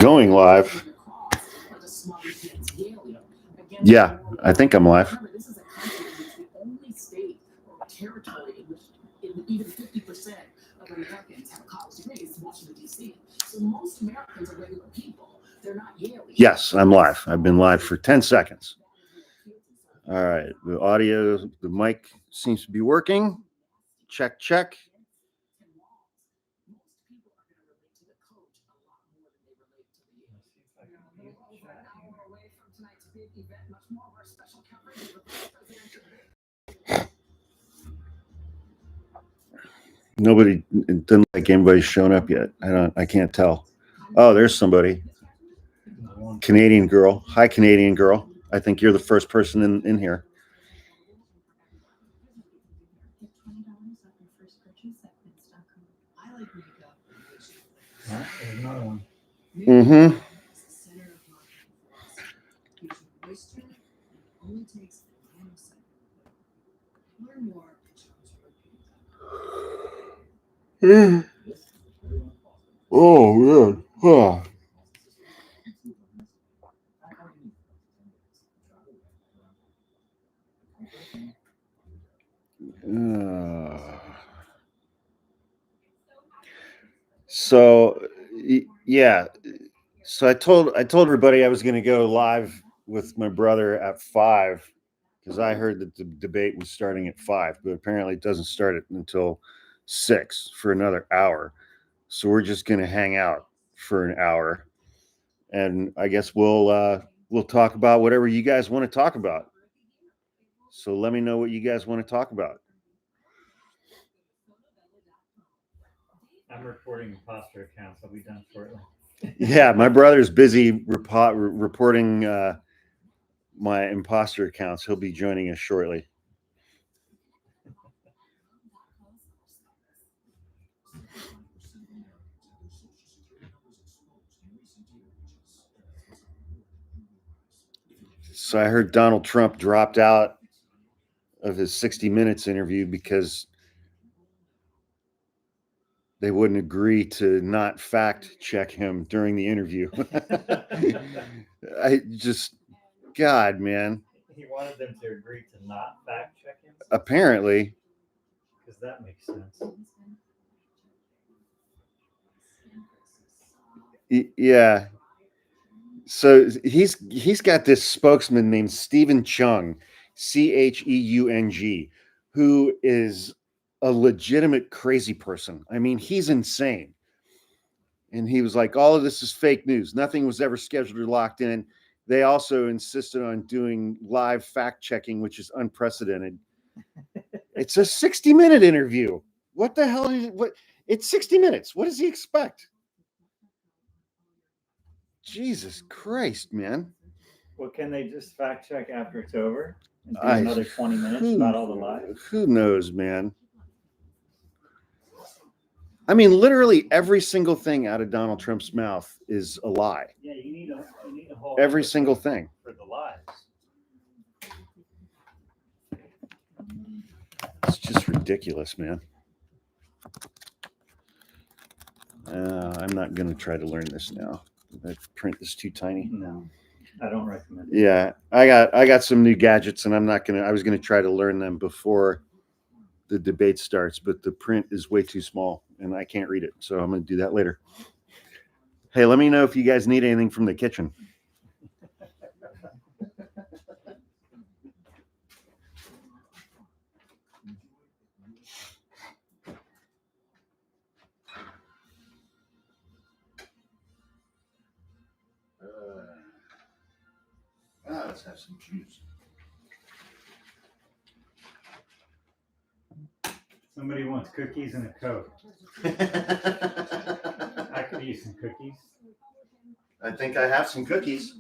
Going live. Yeah, I think I'm live. This is a country in which the only state or territory in which even 50% of Americans have a college degree is Washington, D.C. So most Americans are regular people. They're not Yale. Yes, I'm live. I've been live for 10 seconds. All right. The audio, the mic seems to be working. Check, check. Nobody, it doesn't like anybody's shown up yet. I can't tell. Oh, there's somebody. Canadian girl. Hi, Canadian girl. I think you're the first person in here. Another one. Mm-hmm. Oh, man. Oh. So yeah, so I told everybody I was going to go live with my brother at 5 because I heard that the debate was starting at 5, but apparently it doesn't start until 6 for another hour. So we're just going to hang out for an hour, and I guess we'll talk about whatever you guys want to talk about. So let me know what you guys want to talk about. I'm reporting impostor accounts. I'll be done shortly. Yeah, my brother's busy reporting my imposter accounts. He'll be joining us shortly. So I heard Donald Trump dropped out of his 60 Minutes interview because they wouldn't agree to not fact check him during the interview. I just, God, man. He wanted them to agree to not fact check him? Apparently. Because that makes sense. Yeah. So he's got this spokesman named Stephen Chung, Cheung, who is a legitimate crazy person. I mean, he's insane. And he was like, all of this is fake news. Nothing was ever scheduled or locked in. They also insisted on doing live fact checking, which is unprecedented. It's a 60-minute interview. What the hell is what? It's 60 minutes. What does he expect? Jesus Christ, man. Well, can they just fact check after it's over and do another 20 minutes about all the lies? Who knows, man? I mean, literally every single thing out of Donald Trump's mouth is a lie. Yeah, you need a whole every single thing for the lies. It's just ridiculous, man. I'm not going to try to learn this now. That print is too tiny. No, I don't recommend it. Yeah, I got some new gadgets, and I was going to try to learn them before the debate starts, but the print is way too small, and I can't read it, so I'm going to do that later. Hey, let me know if you guys need anything from the kitchen. Let's have some juice. Somebody wants cookies and a Coke. I could use some cookies. I think I have some cookies.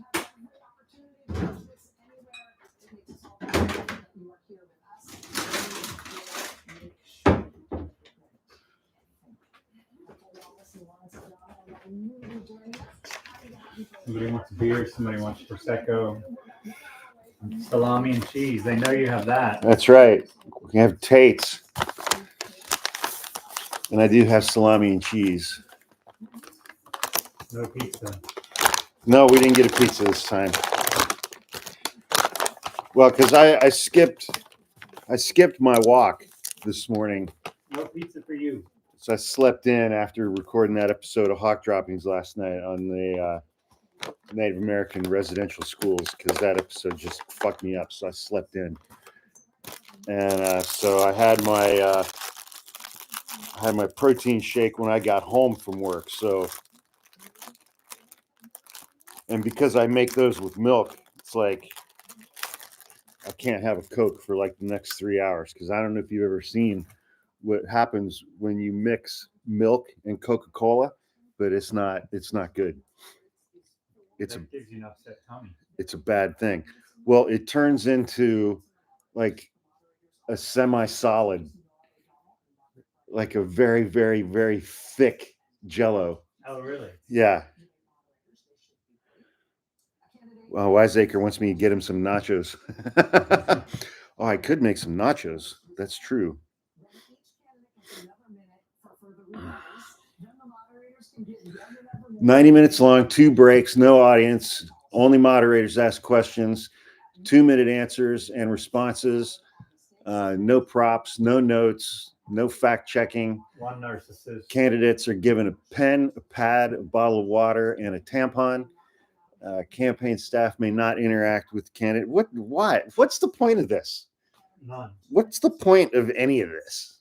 Somebody wants beer, somebody wants Prosecco. Salami and cheese. They know you have that. That's right. We have Tate's. And I do have salami and cheese. No pizza. No, we didn't get a pizza this time. Well, because I skipped my walk this morning. No pizza for you. So I slept in after recording that episode of Hawk Droppings last night on the Native American residential schools, because that episode just fucked me up. So I slept in, and so I had my protein shake when I got home from work. So, and because I make those with milk, it's like I can't have a Coke for like the next 3 hours, because I don't know if you've ever seen what happens when you mix milk and Coca-Cola, but it's not good. That gives you an upset tummy. It's a bad thing. Well, it turns into like a semi-solid, like a very, very, very thick Jello. Oh, really? Yeah. Well, Wiseacre wants me to get him some nachos. Oh, I could make some nachos. That's true. 90 minutes long, 2 breaks, no audience, only moderators ask questions, 2-minute answers and responses, no props, no notes, no fact checking. One narcissist. Candidates are given a pen, a pad, a bottle of water, and a tampon. Campaign staff may not interact with the candidate. Why? What's the point of this? None. What's the point of any of this?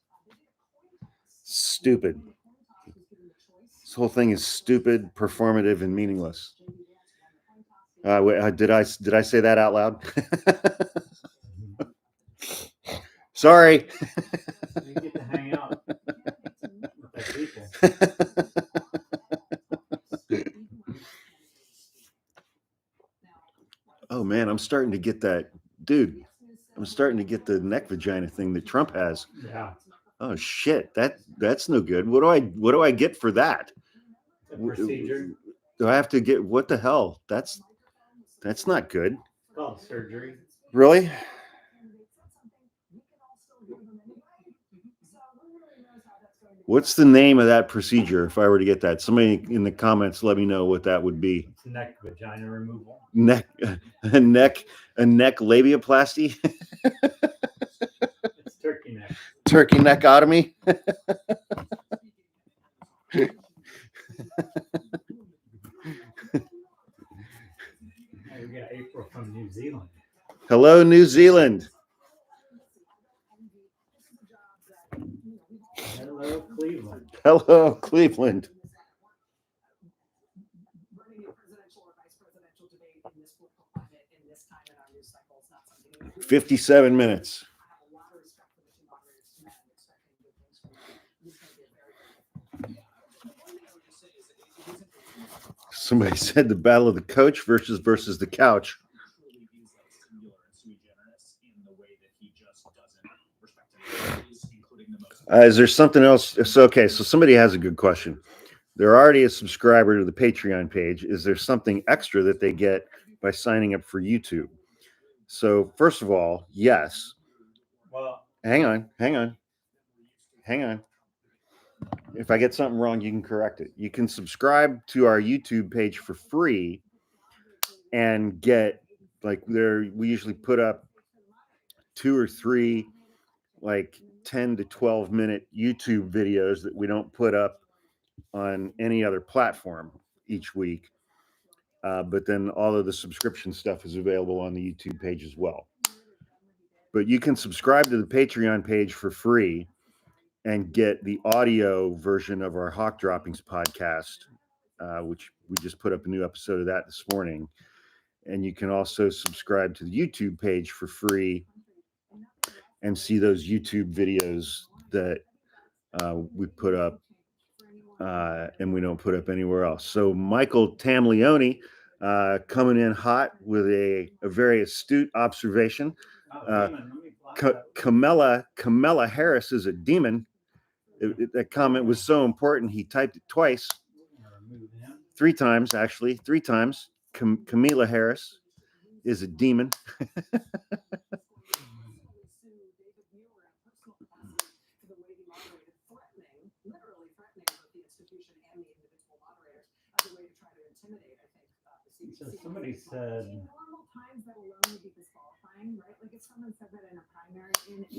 Stupid. This whole thing is stupid, performative, and meaningless. Did I say that out loud? Sorry. You get to hang out with the people. Oh man, I'm starting to get that, dude. I'm starting to get the neck vagina thing that Trump has. Yeah. Oh shit, that's no good. What do I get for that? A procedure. Do I have to get, what the hell? That's not good. It's called surgery. Really? What's the name of that procedure if I were to get that? Somebody in the comments let me know what that would be. It's neck vagina removal. Neck labiaplasty? It's turkey neck. Turkey neckotomy? We got April from New Zealand. Hello, New Zealand. Hello, Cleveland. Hello, Cleveland. 57 minutes. Somebody said the battle of the coach versus the couch. Is there something else? So, okay, so somebody has a good question. They're already a subscriber to the Patreon page. Is there something extra that they get by signing up for YouTube? So, first of all, yes. Well, hang on. If I get something wrong, you can correct it. You can subscribe to our YouTube page for free and get, like, we usually put up 2 or 3 like 10 to 12 minute YouTube videos that we don't put up on any other platform each week. But then all of the subscription stuff is available on the YouTube page as well. But you can subscribe to the Patreon page for free and get the audio version of our Hawk Droppings podcast, which we just put up a new episode of that this morning. And you can also subscribe to the YouTube page for free and see those YouTube videos that we put up and we don't put up anywhere else. So Michael Tamlioni coming in hot with a very astute observation. Kamala Harris is a demon. That comment was so important, he typed it twice. 3 times, actually. 3 times. Kamala Harris is a demon. So somebody said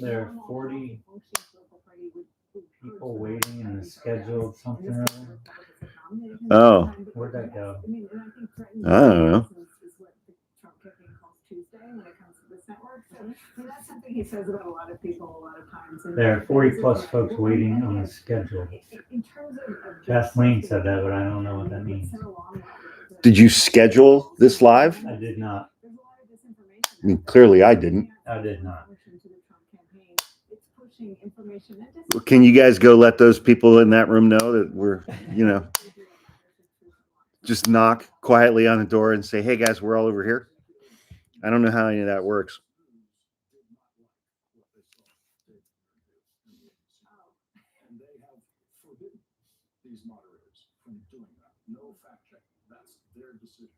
there are 40 people waiting in the scheduled something or other. Oh, Where'd that go? I don't know. That's something he says about a lot of people a lot of times. There are 40 plus folks waiting on the schedule. Kathleen said that, but I don't know what that means. Did you schedule this live? I did not. I mean, clearly I didn't. I did not. Can you guys go let those people in that room know that we're, just knock quietly on the door and say, hey guys, we're all over here? I don't know how any of that works. These moderators from doing that. No fact check. That's their decision.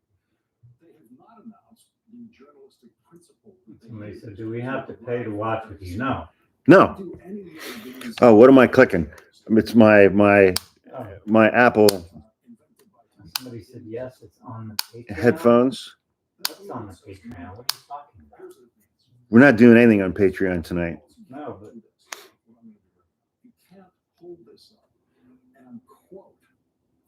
They have not announced the journalistic principle. Somebody said, do we have to pay to watch with you? No. No. Oh, what am I clicking? It's my Apple Somebody said, yes, it's on the Patreon. headphones. It's on the Patreon. What are you talking about? We're not doing anything on Patreon tonight. No, but you can't hold this up and quote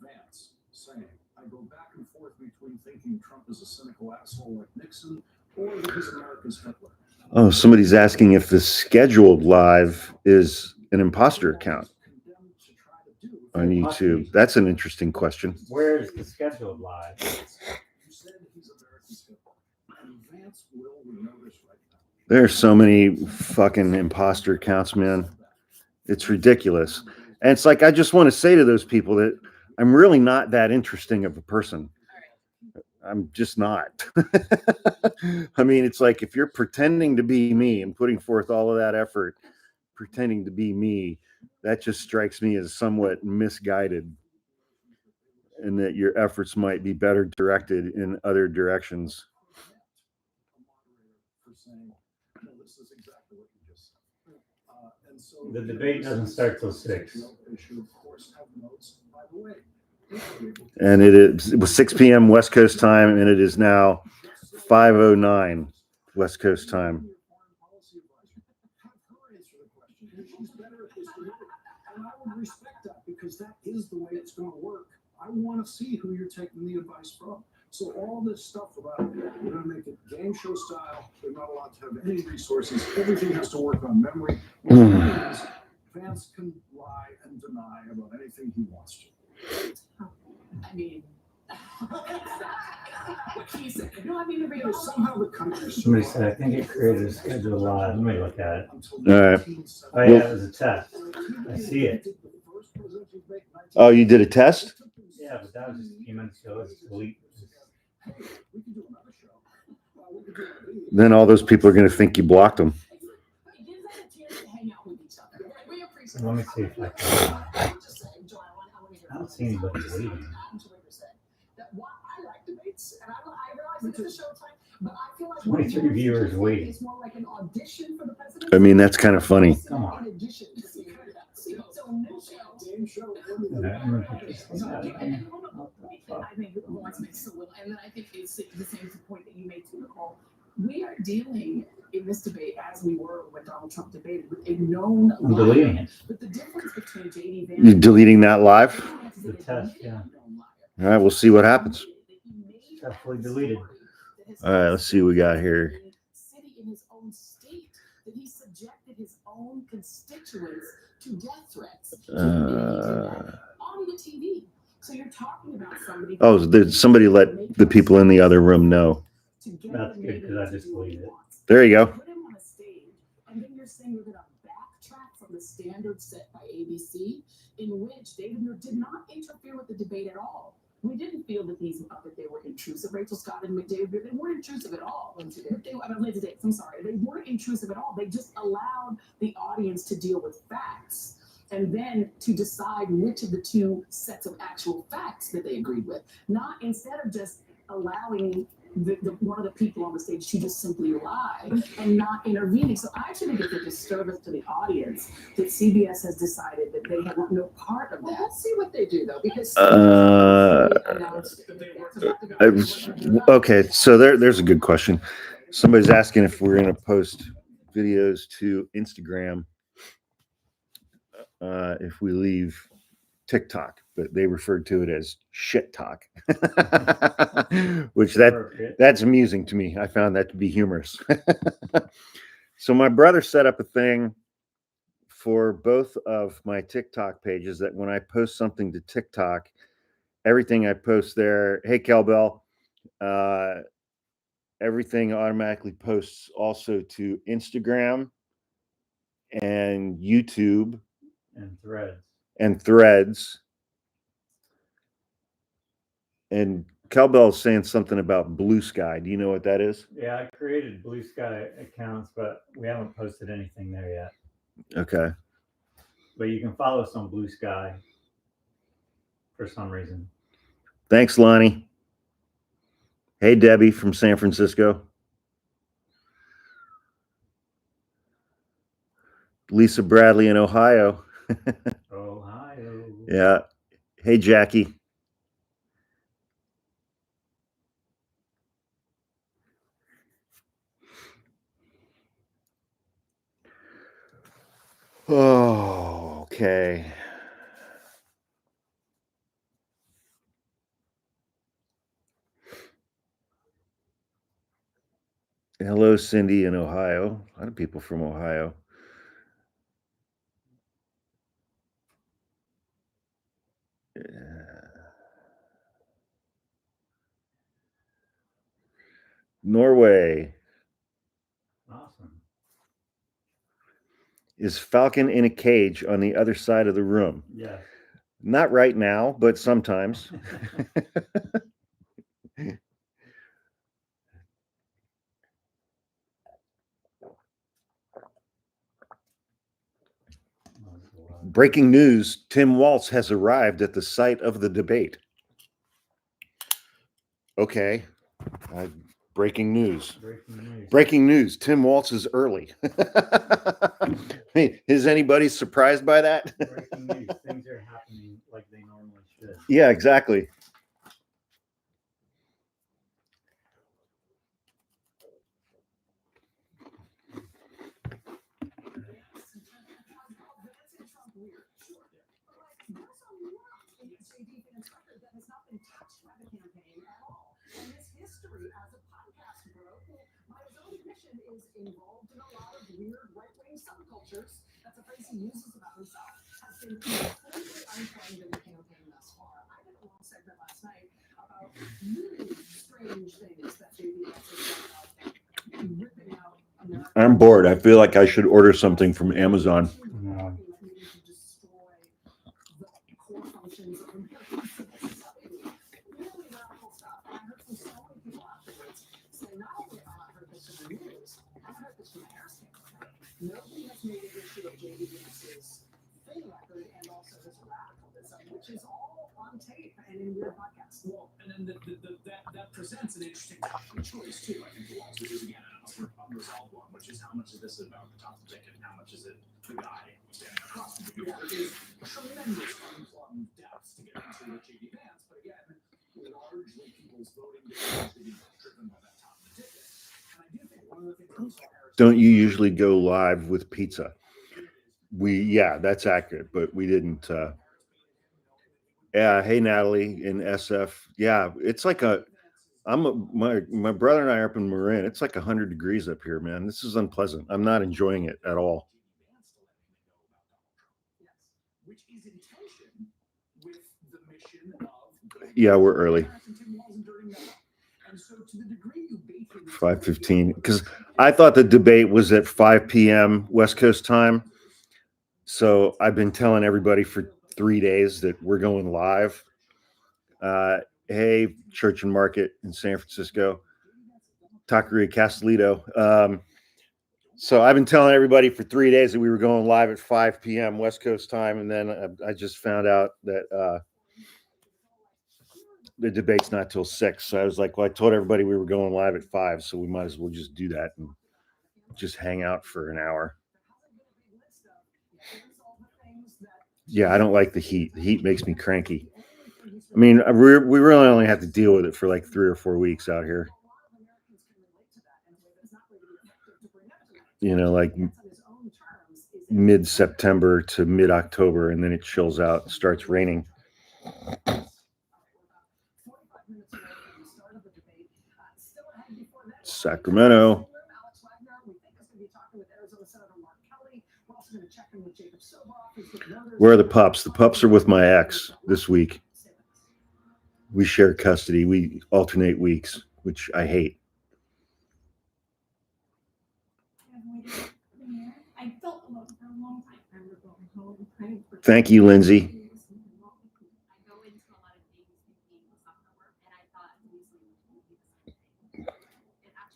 Vance saying, I go back and forth between thinking Trump is a cynical asshole like Nixon or that he's America's Hitler. Oh, somebody's asking if the scheduled live is an imposter account on YouTube. That's an interesting question. where is the scheduled live? You said he's America's Hitler, and Vance will know this right now. There's so many fucking imposter accounts, man. It's ridiculous. And it's like, I just want to say to those people that I'm really not that interesting of a person. I'm just not. I mean, it's like if you're pretending to be me and putting forth all of that effort, pretending to be me, that just strikes me as somewhat misguided, and that your efforts might be better directed in other directions. The debate doesn't start till 6. And it was 6 p.m. West Coast time, and it is now 5:09 West Coast time. And I would respect that because that is the way it's going to work. I want to see who you're taking the advice from. So all this stuff about we're going to make it game show style, they're not allowed to have any resources, everything has to work on memory. Vance can lie and deny about anything he wants to. I mean, somehow the country. Somebody said, I think it created a scheduled live. Let me look at it. All right. Oh, yeah, it was a test. I see it. Oh, you did a test? Yeah, but that was just a few minutes ago. Let's delete. Then all those people are going to think you blocked them. Let me see if I can. I don't see anybody waiting. 23 viewers waiting. I mean, that's kind of funny. Come on. I think Lawrence makes a little, and then I think it's the same point that you made too, Nicole. We are dealing in this debate as we were when Donald Trump debated with a known I'm deleting it. But the difference between J.D. Vance, You deleting that live? The test, yeah. All right, we'll see what happens. Successfully deleted. All right, let's see what we got here. City in his own state, that he subjected his own constituents to death threats on the TV. So you're talking about somebody. Oh, somebody let the people in the other room know. That's good because I just deleted it. There you go. Put him on a stage, and then you're saying you're going to backtrack from the standard set by ABC, in which David Muir did not interfere with the debate at all. We didn't feel that that they were intrusive. Rachel Scott and David Muir, they weren't intrusive at all. Lindsay Davis, I'm sorry, they weren't intrusive at all. They just allowed the audience to deal with facts, and then to decide which of the two sets of actual facts that they agreed with. Not instead of just allowing one of the people on the stage to just simply lie and not intervening. So I actually think it's a disservice to the audience that CBS has decided that they have no part of that. Well, let's see what they do though, because Okay, so there's a good question. Somebody's asking if we're going to post videos to Instagram if we leave TikTok, but they referred to it as shit talk, which that's amusing to me. I found that to be humorous. So my brother set up a thing for both of my TikTok pages that when I post something to TikTok, everything I post there, hey Kelbell, everything automatically posts also to Instagram and YouTube and Threads. And Kelbell's saying something about Blue Sky. Do you know what that is? Yeah, I created Blue Sky accounts, but we haven't posted anything there yet. Okay. But you can follow us on Blue Sky for some reason. Thanks, Lonnie. Hey, Debbie from San Francisco. Lisa Bradley in Ohio. Ohio. Yeah. Hey, Jackie. Oh, okay. Hello, Cindy in Ohio. A lot of people from Ohio. Norway. Awesome. Is Falcon in a cage on the other side of the room? Yes. Not right now, but sometimes. Breaking news, Tim Walz has arrived at the site of the debate. Okay. Breaking news. Breaking news. Tim Walz is early. Hey, is anybody surprised by that? Breaking news. Things are happening like they normally should. Yeah, exactly. Is involved in a lot of weird right-wing subcultures. That's a phrase he uses about himself. Has been completely unfriended in the campaign thus far. I did a long segment last night about really strange things that JBS has done about ripping out America. I'm bored. I feel like I should order something from Amazon. No. Destroy the core functions of American civil society. Really radical stuff. And I heard from so many people afterwards saying, not only have I heard this from the news, I've heard this from my hair campaign. Nobody has made an issue of JBS's thing record and also his radicalism, which is all on tape and in your podcast. Well, and then that presents an interesting choice too. I think which is again an unresolved one, which is how much of this is about the top ticket and how much is it the guy standing across from you. There is tremendous unplugged depths to get into with JD Vance, but again, largely people's voting decisions to be driven by that top of the ticket. And I do think one of the things Don't you usually go live with pizza? Yeah, that's accurate, but we didn't. Yeah, hey Natalie in SF. Yeah, it's like my brother and I are up in Marin. It's like 100 degrees up here, man. This is unpleasant. I'm not enjoying it at all. Which is in tension with the mission of Yeah, we're early. And so to the degree you bake in 5:15, because I thought the debate was at 5 p.m. West Coast time. So I've been telling everybody for 3 days that we're going live. Hey, Church and Market in San Francisco, Taqueria Castellito. So I've been telling everybody for 3 days that we were going live at 5 p.m. West Coast time. And then I just found out that the debate's not till 6. So I was like, well, I told everybody we were going live at 5, so we might as well just do that and just hang out for an hour. Yeah, I don't like the heat. The heat makes me cranky. I mean, we really only have to deal with it for like 3 or 4 weeks out here. You know, like mid-September to mid-October, and then it chills out and starts raining. Sacramento. Where are the pups? The pups are with my ex this week. We share custody. We alternate weeks, which I hate. Thank you, Lindsay.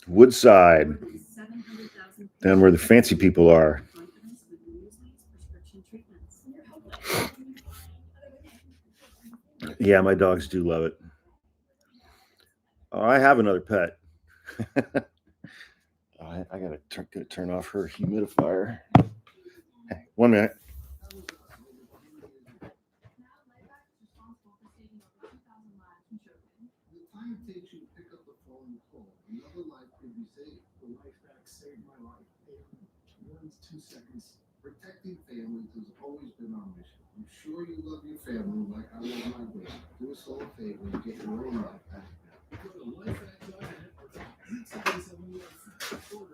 Woodside, down where the fancy people are. Yeah, my dogs do love it. Oh, I have another pet. I gotta turn off her humidifier. Hey, 1 minute. Saved my life. 2 seconds. Protecting families has always been our mission. I'm sure you love your family like I love my baby. Do us all a favor and get your own life back now. Go to lifehack.net or call 877-4.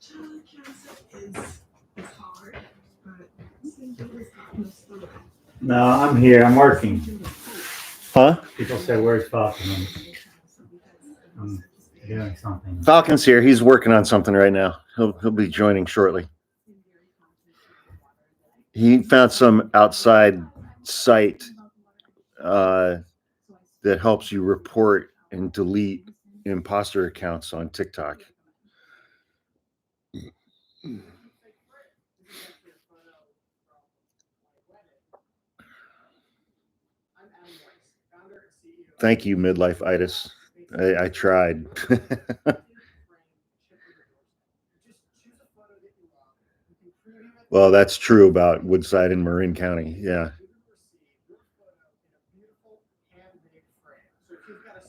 Child cancer is hard, but since it was almost through. No, I'm here. I'm working. Huh? People say, "Where's Falcon?" I'm doing something. Falcon's here. He's working on something right now. He'll be joining shortly. He found some outside site that helps you report and delete impostor accounts on TikTok. Thank you, midlife-itis. I tried. Well, that's true about Woodside and Marin County. Yeah.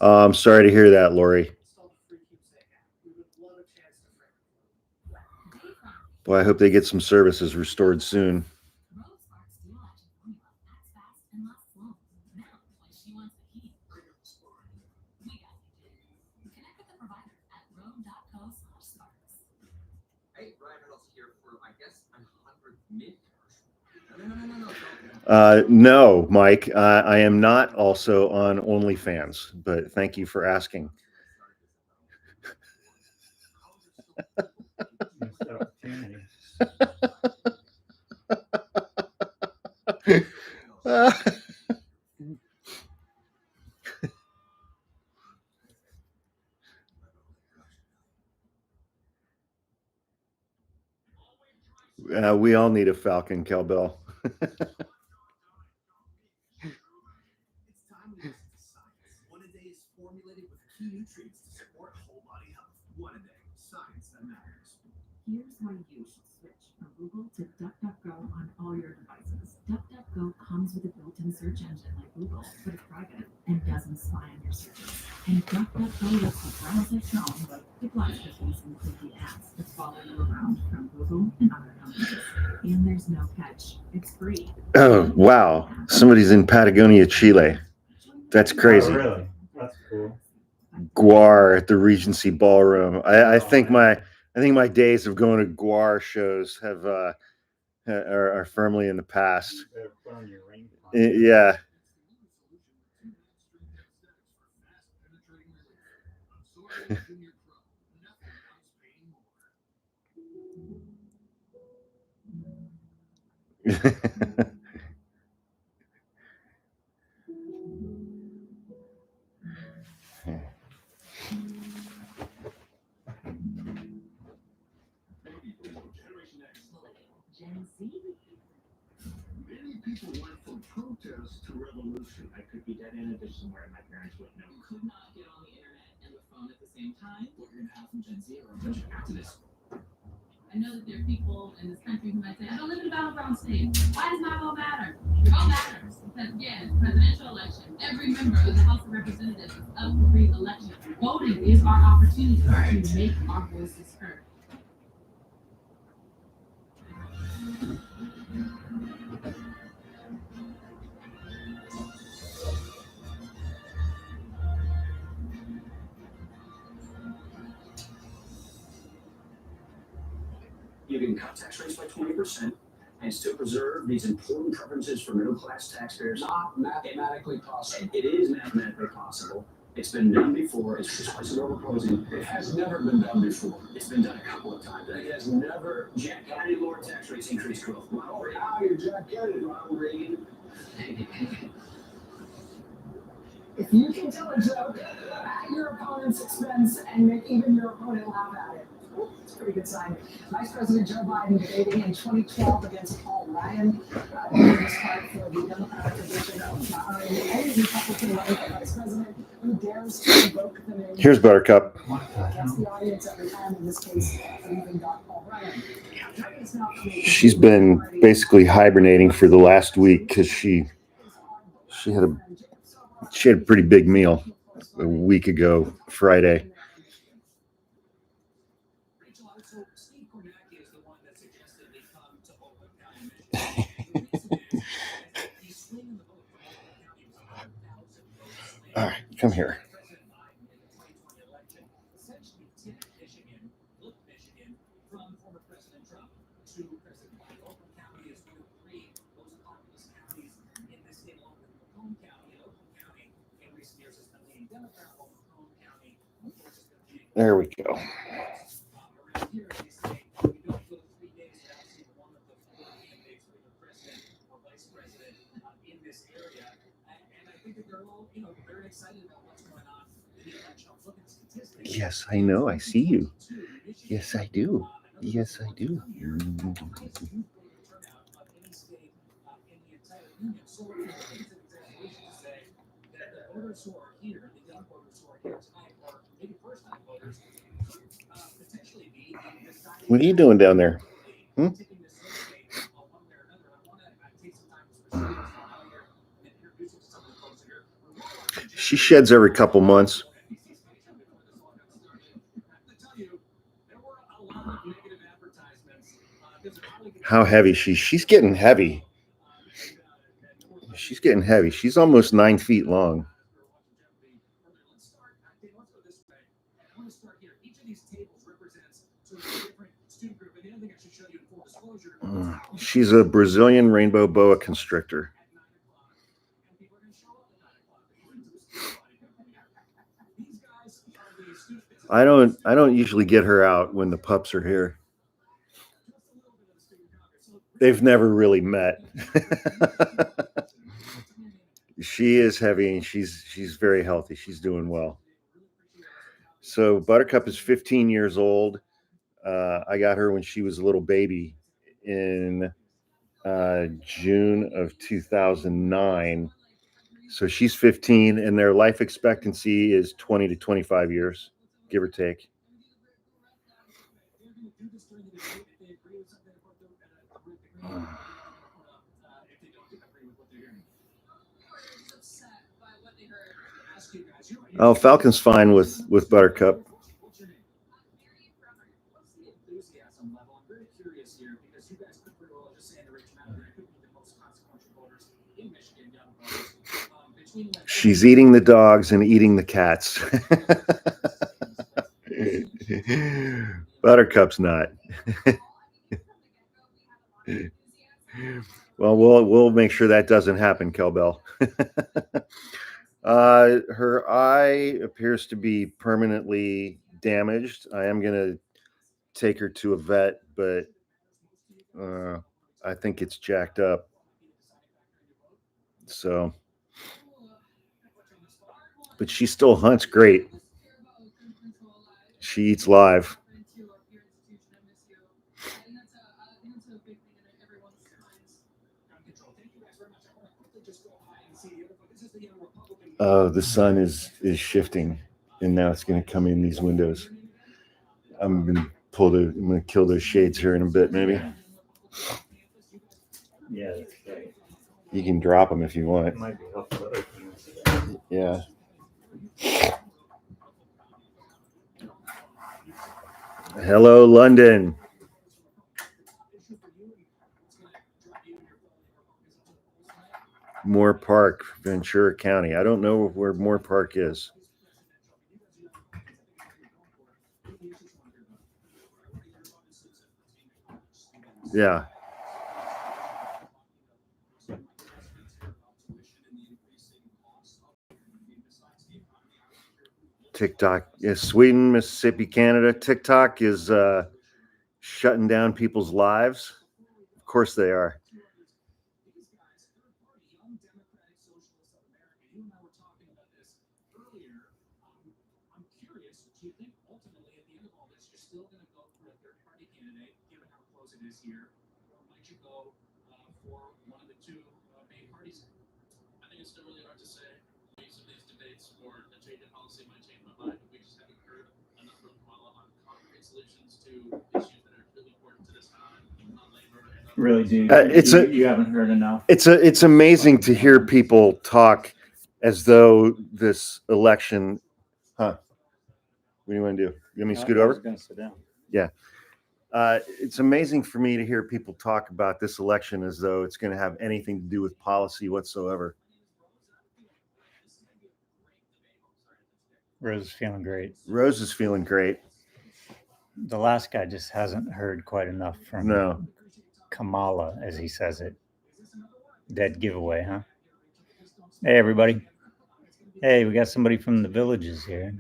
I'm sorry to hear that, Lori. Boy, I hope they get some services restored soon. No, Mike, I am not also on OnlyFans, but thank you for asking. We all need a Falcon cowbell. One a day is formulated with key nutrients to support whole body health. One a day, science that matters. Here's why you should switch from Google to DuckDuckGo on all your devices. DuckDuckGo comes with a built-in search engine like Google, but it's private and doesn't spy on your searches. And DuckDuckGo lets you browse at your own, but it blocks cookies and cookie ads that follow you around from Google and other companies. And there's no catch. It's free. Oh, wow. Somebody's in Patagonia, Chile. That's crazy. Oh, really? That's cool. Guar at the Regency Ballroom. I think my days of going to Guar shows are firmly in the past. Yeah. Many people went from protest to revolution. I could be dead in a ditch somewhere in my parents' could not get on the internet and the phone at the same time. What you're gonna have from Gen Z or a bunch of activists. I know that there are people in this country who might say, I don't live in a battleground state. Why does my vote matter? Your vote matters. Because again, it's a presidential election. Every member of the House of Representatives is up for re-election. Voting is our opportunity to make our voices heard. You can cut tax rates by 20% and still preserve these important preferences for middle-class taxpayers. Not mathematically possible. It is mathematically possible. It's been done before. It's precisely what we're proposing. It has never been done before. It's been done a couple of times. It has never. Jack Kennedy lowered tax rates, increased growth. Oh, now you're Jack Kennedy. Ronald Reagan. If you can tell a joke at your opponent's expense and make even your opponent laugh at it, it's a pretty good sign. Vice President Joe Biden debating in 2012 against Paul Ryan, doing his part for the Democratic position of honoring any Republican running for vice president who dares to invoke the name. Here's Buttercup. Against the audience every time. In this case, we even got Paul Ryan. She's been basically hibernating for the last week because she had a pretty big meal a week ago Friday. All right, come here. There we go. Yes, I know. I see you. Yes, I do. Yes, I do. What are you doing down there? She sheds every couple months. How heavy she's getting heavy. She's getting heavy. She's almost 9 feet long. She's a Brazilian rainbow boa constrictor. I don't usually get her out when the pups are here. They've never really met. She is heavy and she's very healthy. She's doing well. So Buttercup is 15 years old. I got her when she was a little baby in June of 2009. So she's 15 and their life expectancy is 20 to 25 years, give or take. Oh, Falcon's fine with Buttercup. She's eating the dogs and eating the cats. Buttercup's not. Well, we'll make sure that doesn't happen, Kelbell. Her eye appears to be permanently damaged. I am going to take her to a vet, but I think it's jacked up. So, but she still hunts great. She eats live. Oh, the sun is shifting, and now it's going to come in these windows. I'm going to kill those shades here in a bit, maybe. Yeah, that's right. You can drop them if you want. It might be helpful to open this. Yeah. Hello, London. Moore Park, Ventura County. I don't know where Moore Park is. Yeah. TikTok is Sweden, Mississippi, Canada. TikTok is shutting down people's lives. Of course they are. Really, dude. You haven't heard enough. It's amazing to hear people talk as though this election. Huh? What do you want to do? You want me to scoot I over? was going to sit down. It's amazing for me to hear people talk about this election as though it's going to have anything to do with policy whatsoever. Rose is feeling great. Rose is feeling great. The last guy just hasn't heard quite enough from No. Kamala, as he says it. Dead giveaway, huh? Hey, everybody. Hey, we got somebody from the Villages here.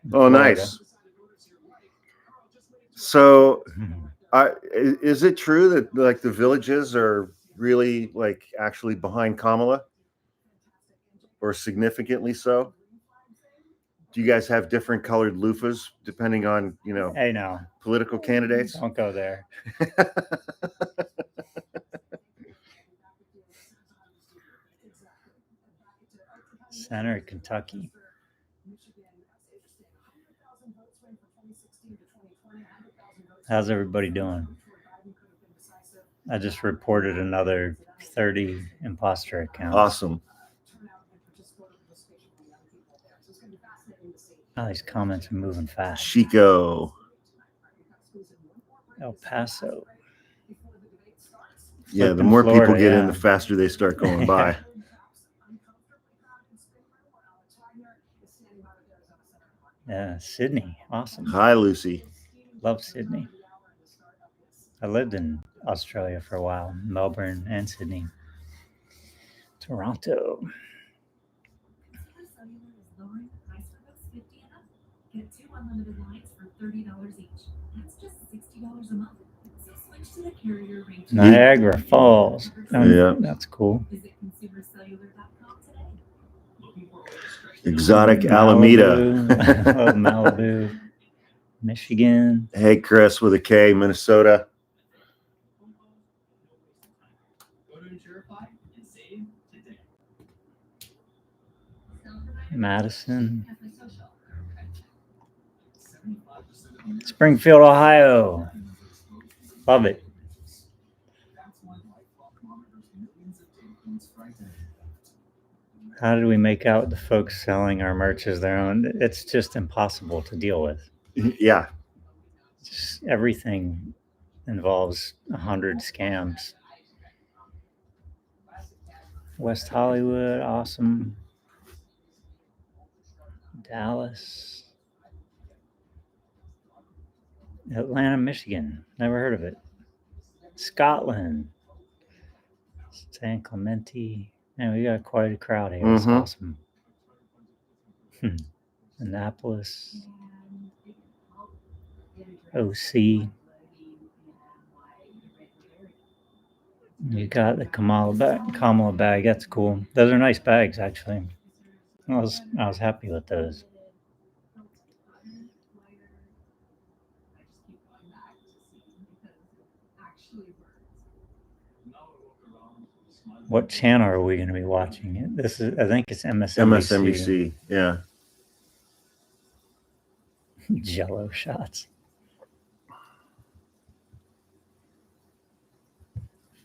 Oh, Florida. nice. So, is it true that like the Villages are really like actually behind Kamala, or significantly so? Do you guys have different colored loofahs depending on Hey, no, political candidates? don't go there. Center, Kentucky. How's everybody doing? I just reported another 30 imposter accounts. Awesome. Oh, these comments are moving fast. Chico. El Paso. Yeah, the Flipping more people Florida, get in, yeah. the faster they start going by. Yeah, Sydney. Awesome. Hi, Lucy. Love Sydney. I lived in Australia for a while, Melbourne and Sydney. Toronto. Get 2 unlimited lines for $30 each. That's just $60 a month. So switch to the carrier rate. Niagara Falls. Yeah. That's cool. Visit consumercellular.com today. Exotic Alameda. Love Malibu. Michigan. Hey, Chris with a K, Minnesota. Madison. Springfield, Ohio. Love it. How did we make out the folks selling our merch as their own? It's just impossible to deal with. Yeah. Just everything involves 100 scams. West Hollywood, awesome. Dallas. Atlanta, Michigan. Never heard of it. Scotland. San Clemente. Man, we got quite a crowd here. It's awesome. Annapolis. OC. You got the Kamala bag. That's cool. Those are nice bags, actually. I was happy with those. What channel are we going to be watching? This is, I think it's MSNBC. MSNBC. Yeah. Jello shots.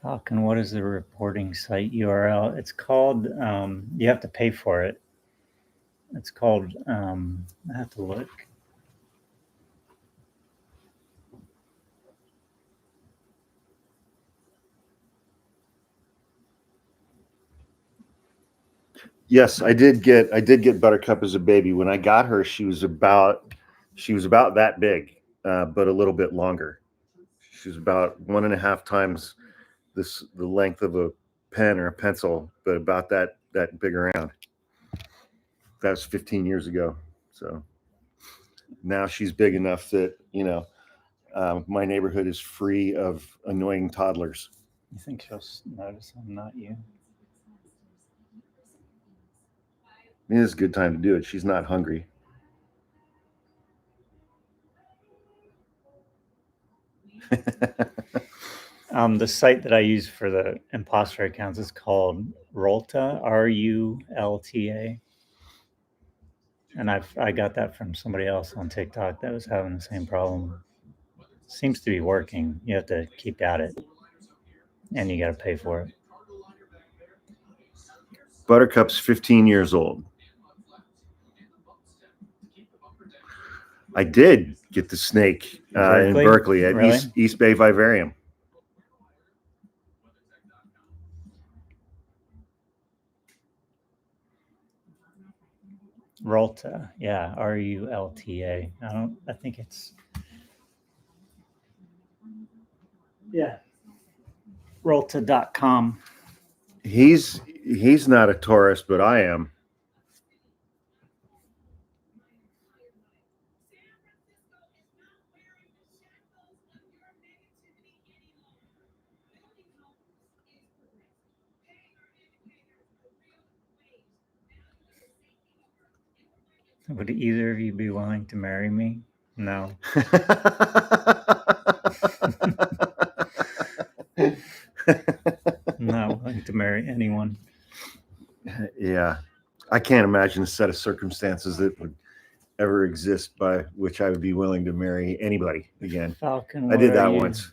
Falcon, what is the reporting site URL? It's called, you have to pay for it. It's called, I have to look. Yes, I did get Buttercup as a baby. When I got her, she was about that big, but a little bit longer. She was about 1.5 times the length of a pen or a pencil, but about that big around. That was 15 years ago. So now she's big enough that, my neighborhood is free of annoying toddlers. You think she'll notice I'm not you? I mean, it's a good time to do it. She's not hungry. The site that I use for the imposter accounts is called Rulta, RULTA. And I got that from somebody else on TikTok that was having the same problem. Seems to be working. You have to keep at it. And you got to pay for it. Buttercup's 15 years old. I did get the snake in Berkeley at Really? East Bay Vivarium. Rulta, yeah, RULTA. I think it's, yeah, Rulta.com. He's not a tourist, but I am. Would either of you be willing to marry me? No. I'm not willing to marry anyone. Yeah. I can't imagine a set of circumstances that would ever exist by which I would be willing to marry anybody again. Falcon, I did what are that you? once.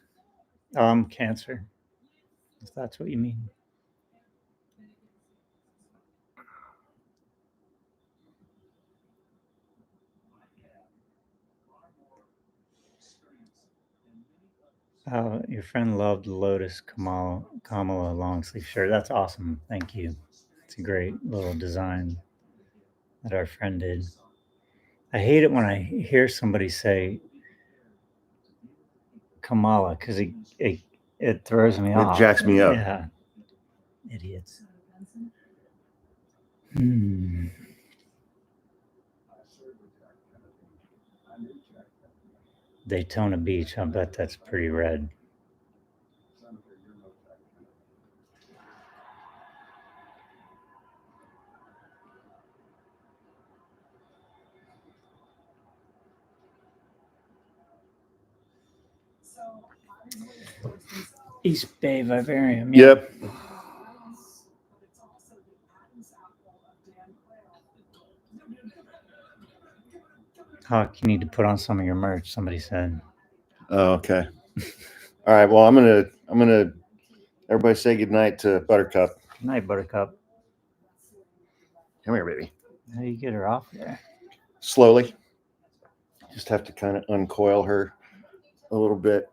Cancer. If that's what you mean. Your friend loved Lotus Kamala long sleeve shirt. That's awesome. Thank you. It's a great little design that our friend did. I hate it when I hear somebody say Kamala because it throws me off. It jacks me up. Yeah. Idiots. Daytona Beach. I bet that's pretty red. East Bay Vivarium. Yeah. Yep. Hawk, you need to put on some of your merch, somebody said. Oh, okay. All right. Well, I'm gonna everybody say goodnight to Buttercup. Good night, Buttercup. Come here, baby. How do you get her off there? Slowly. Just have to kind of uncoil her a little bit.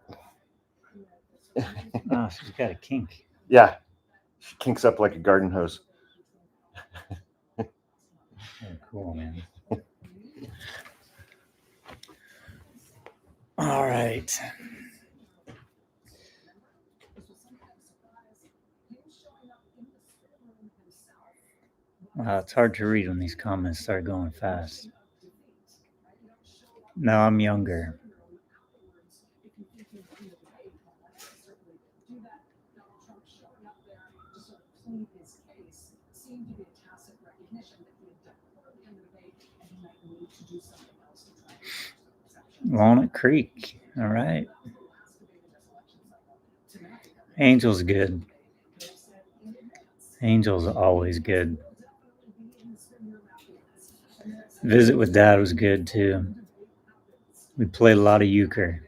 Oh, she's got a kink. Yeah. She kinks up like a garden hose. Oh, cool, man. All right. It's hard to read when these comments start going fast. No, I'm younger. Walnut Creek. All right. Angel's good. Angel's always good. Visit with Dad was good too. We played a lot of euchre.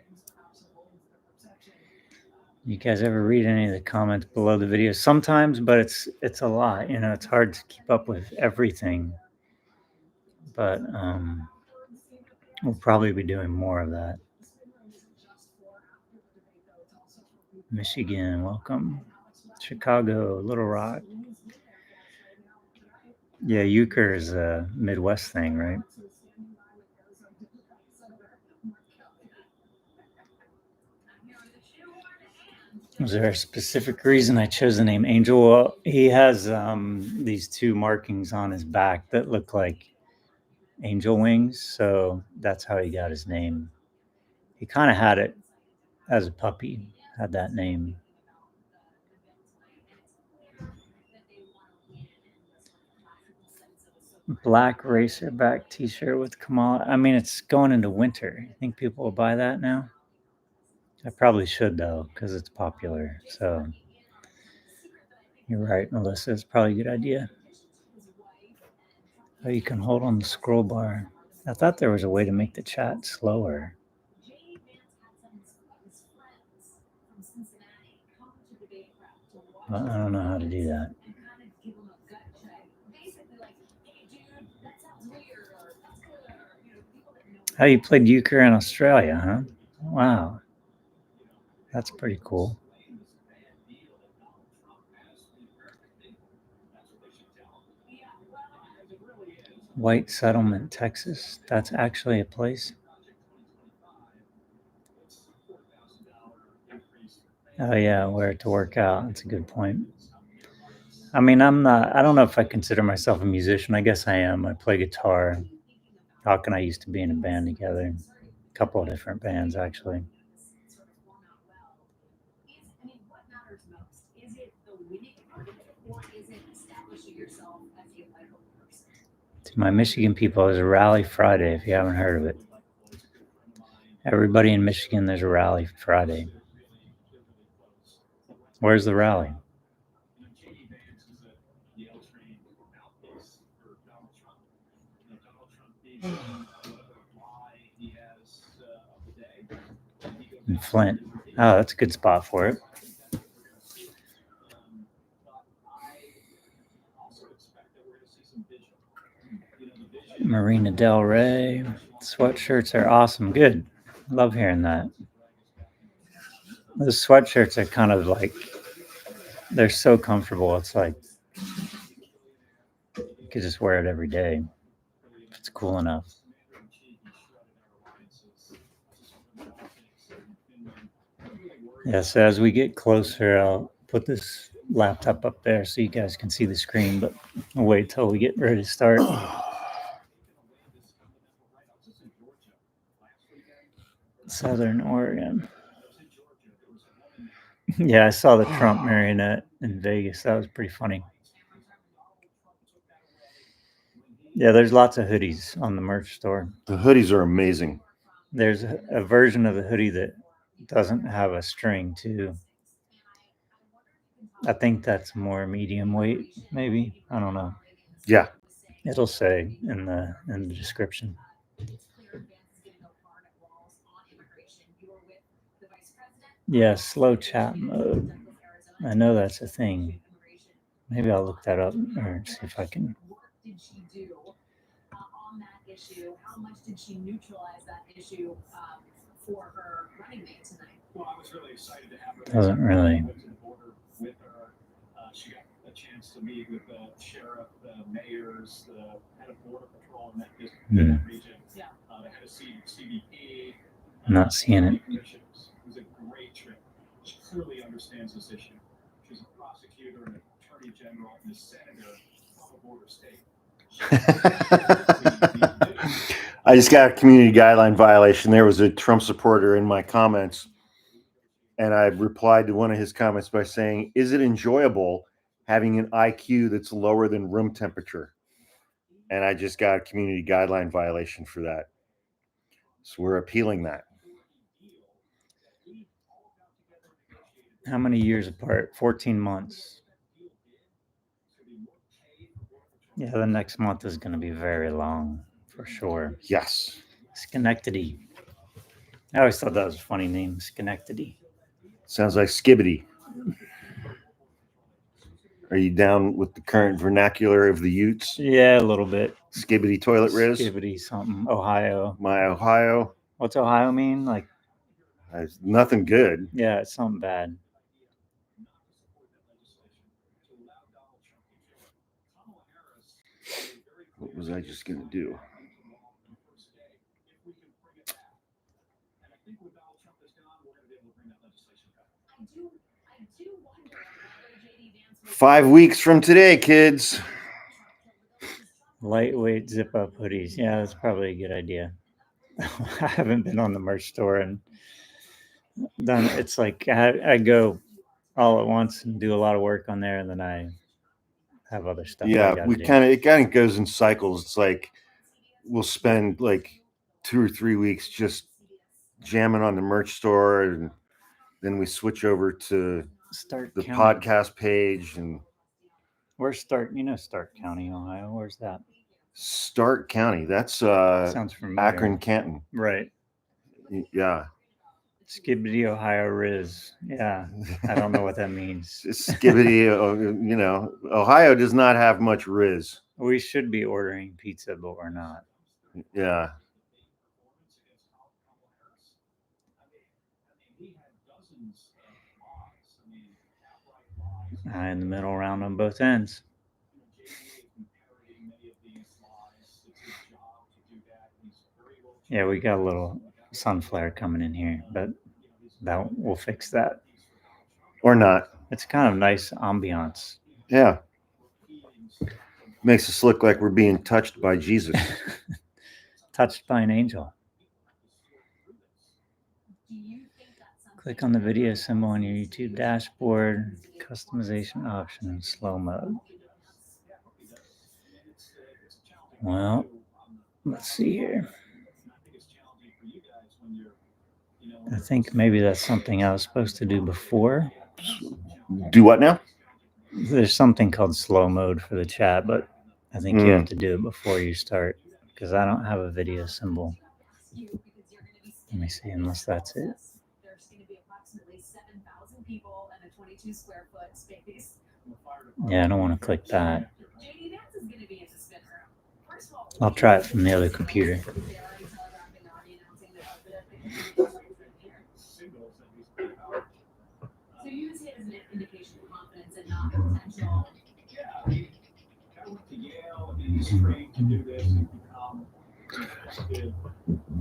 You guys ever read any of the comments below the video? Sometimes, but it's a lot. You know, it's hard to keep up with everything. But we'll probably be doing more of that. Michigan, welcome. Chicago, Little Rock. Yeah, euchre is a Midwest thing, right? Was there a specific reason I chose the name Angel? Well, he has these two markings on his back that look like angel wings, so that's how he got his name. He kind of had it as a puppy, had that name. Black racerback t-shirt with Kamala. I mean, it's going into winter. You think people will buy that now? I probably should, though, because it's popular. So you're right, Melissa. It's probably a good idea. Oh, you can hold on the scroll bar. I thought there was a way to make the chat slower. But I don't know how to do that. Oh, you played euchre in Australia, huh? Wow. That's pretty cool. White Settlement, Texas. That's actually a place. Oh yeah, where to work out. That's a good point. I mean, I don't know if I consider myself a musician. I guess I am. I play guitar. Hawk and I used to be in a band together. A couple of different bands, actually. To my Michigan people, there's a rally Friday if you haven't heard of it. Everybody in Michigan, there's a rally Friday. Where's the rally? In Flint. Oh, that's a good spot for it. Marina Del Rey. Sweatshirts are awesome. Good. Love hearing that. Those sweatshirts are kind of like, they're so comfortable. It's like, you could just wear it every day if it's cool enough. Yeah, so as we get closer, I'll put this laptop up there so you guys can see the screen, but I'll wait till we get ready to start. Southern Oregon. Yeah, I saw the Trump marionette in Vegas. That was pretty funny. Yeah, there's lots of hoodies on the merch store. The hoodies are amazing. There's a version of the hoodie that doesn't have a string too. I think that's more medium weight, maybe. I don't know. Yeah. It'll say in the description. Yeah, slow chat mode. I know that's a thing. Maybe I'll look that up or see if I can. What did she do on that issue? How much did she neutralize that issue for her running mate tonight? Well, I was really excited to have her. Doesn't really. With her, she got a chance to meet with the sheriff, the mayors, the head of border patrol in that district, in that region. Yeah. The head of CBP. I'm not seeing it. It was a great trip. She clearly understands this issue. She's a prosecutor and attorney general and a senator from a border state. I just got a community guideline violation. There was a Trump supporter in my comments, and I replied to one of his comments by saying, "Is it enjoyable having an IQ that's lower than room temperature?" And I just got a community guideline violation for that. So we're appealing that. How many years apart? 14 months. Yeah, the next month is going to be very long for sure. Yes. Schenectady. I always thought that was a funny name, Schenectady. Sounds like skibbity. Are you down with the current vernacular of the Utes? Yeah, a little bit. Skibbity toilet riz. Skibbity something. Ohio. My Ohio. What's Ohio mean? Like, Nothing good. yeah, it's something bad. What was I just going to do? I do wonder whether JD Vance will 5 weeks from today, kids. Lightweight zip up hoodies. Yeah, that's probably a good idea. I haven't been on the merch store and done. It's like I go all at once and do a lot of work on there, and then I have other stuff. Yeah, it kind of goes in cycles. It's like we'll spend like 2 or 3 weeks just jamming on the merch store, and then we switch over to Stark the County. podcast page. And Where's Stark? You know Stark County, Ohio. Where's that? Stark County. That's Sounds familiar. Akron, Canton. Right. Yeah. Skibbity, Ohio Riz. Yeah, I don't know what that means. Skibbity. You know, Ohio does not have much Riz. We should be ordering pizza, but we're not. Yeah. In the middle round on both ends. Yeah, we got a little sun flare coming in here, but we'll fix that. Or not. It's kind of nice ambiance. Yeah. Makes us look like we're being touched by Jesus. Touched by an angel. Click on the video symbol on your YouTube dashboard, customization option, slow mode. Well, let's see here. I think maybe that's something I was supposed to do before. Do what now? There's something called slow mode for the chat, but I think you have to do it before you start because I don't have a video symbol. Let me see, unless that's it. There's going to be approximately 7,000 people in a 22 square foot space. Yeah, I don't want to click that. JD Vance is going to be in the spin room. First of all, I'll try it from the other computer. they're already telegraphing, already announcing that so use it as an indication of confidence and not potential.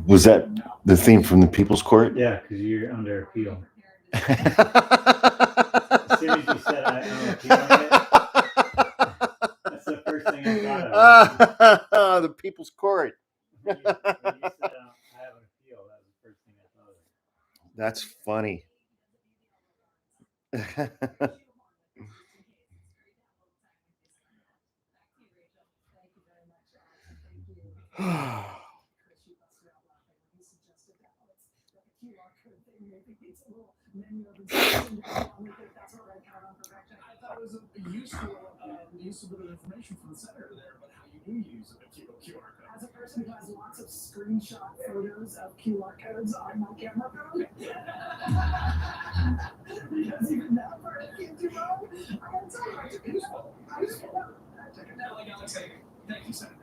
Was that the theme from the People's Court? Yeah, because you're under appeal. As soon as you said I'm appealing it, that's the first thing I thought of. The People's Court. When you said I have an appeal, that was the first thing I thought of. That's funny. I thought it was a useful bit of information from the senator there about how you do use a QR code. As a person who has lots of screenshot photos of QR codes on my camera phone, because even that part came too low, I gotta tell you, I took it useful. I took it Now, like Alex saying, thank you, Senator.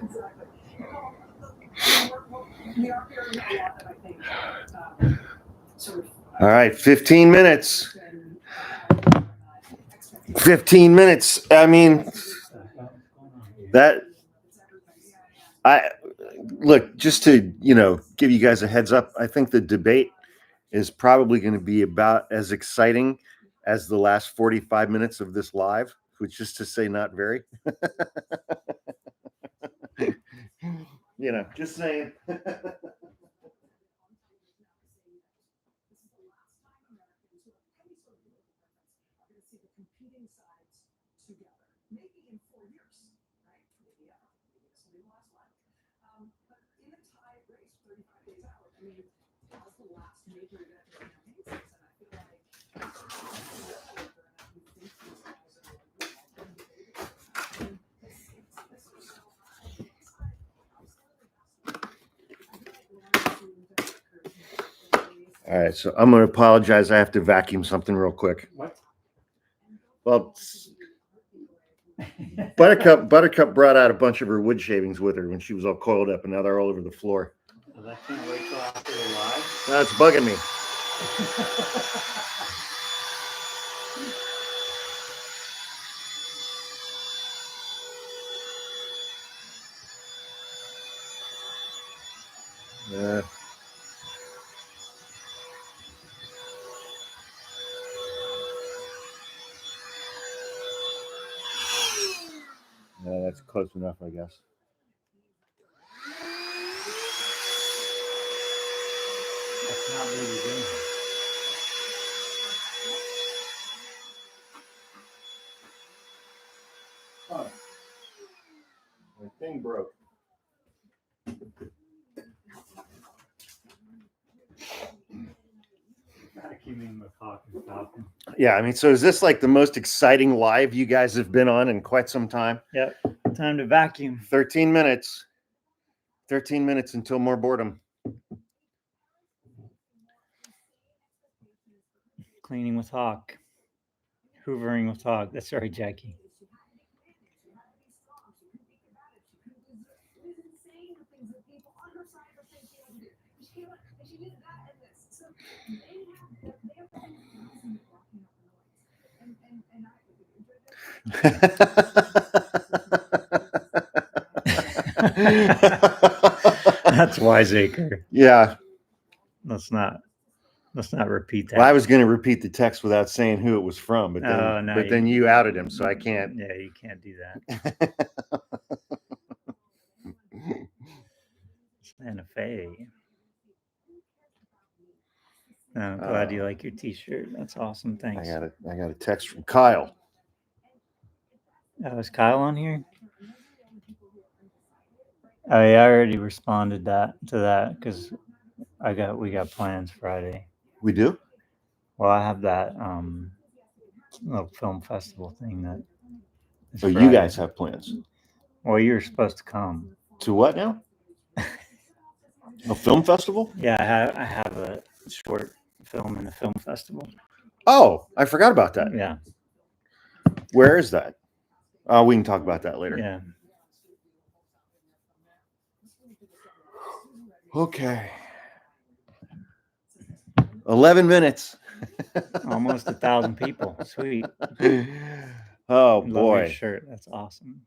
Exactly. We are hearing a lot that I think sort of. All right, 15 minutes. 15 minutes. I mean, look, just to, give you guys a heads up, I think the debate is probably going to be about as exciting as the last 45 minutes of this live, which is to say not very. Just saying. All right, so I'm going to apologize. I have to vacuum something real quick. What? Well, Buttercup brought out a bunch of her wood shavings with her when she was all coiled up, and now they're all over the floor. I can't wait till after the live. That's bugging me. Yeah. Yeah, that's close enough, I guess. That's not really good. Oh. My thing broke. Vacuuming with Falcon. Yeah, I mean, so is this like the most exciting live you guys have been on in quite some time? Yep. Time to vacuum. 13 minutes. 13 minutes until more boredom. Cleaning with Hawk. Hoovering with Hawk. That's right, Jackie. That's wiseacre. Yeah. Let's not repeat that. Well, I was going to repeat the text without saying who it was from, but then, no, then you outed him, so I can't. Yeah, you can't do that. Santa Fe. I'm glad you like your T-shirt. That's awesome. Thanks. I got a text from Kyle. Is Kyle on here? Oh, yeah, I already responded to that because we got plans Friday. We do? Well, I have that little film festival thing that. So you guys have plans? Well, you're supposed to come. To what now? A film festival? Yeah, I have a short film in a film festival. Oh, I forgot about that. Yeah. Where is that? We can talk about that later. Yeah. Okay. 11 minutes. Almost 1,000 people. Sweet. Oh, Love boy. your shirt. That's awesome.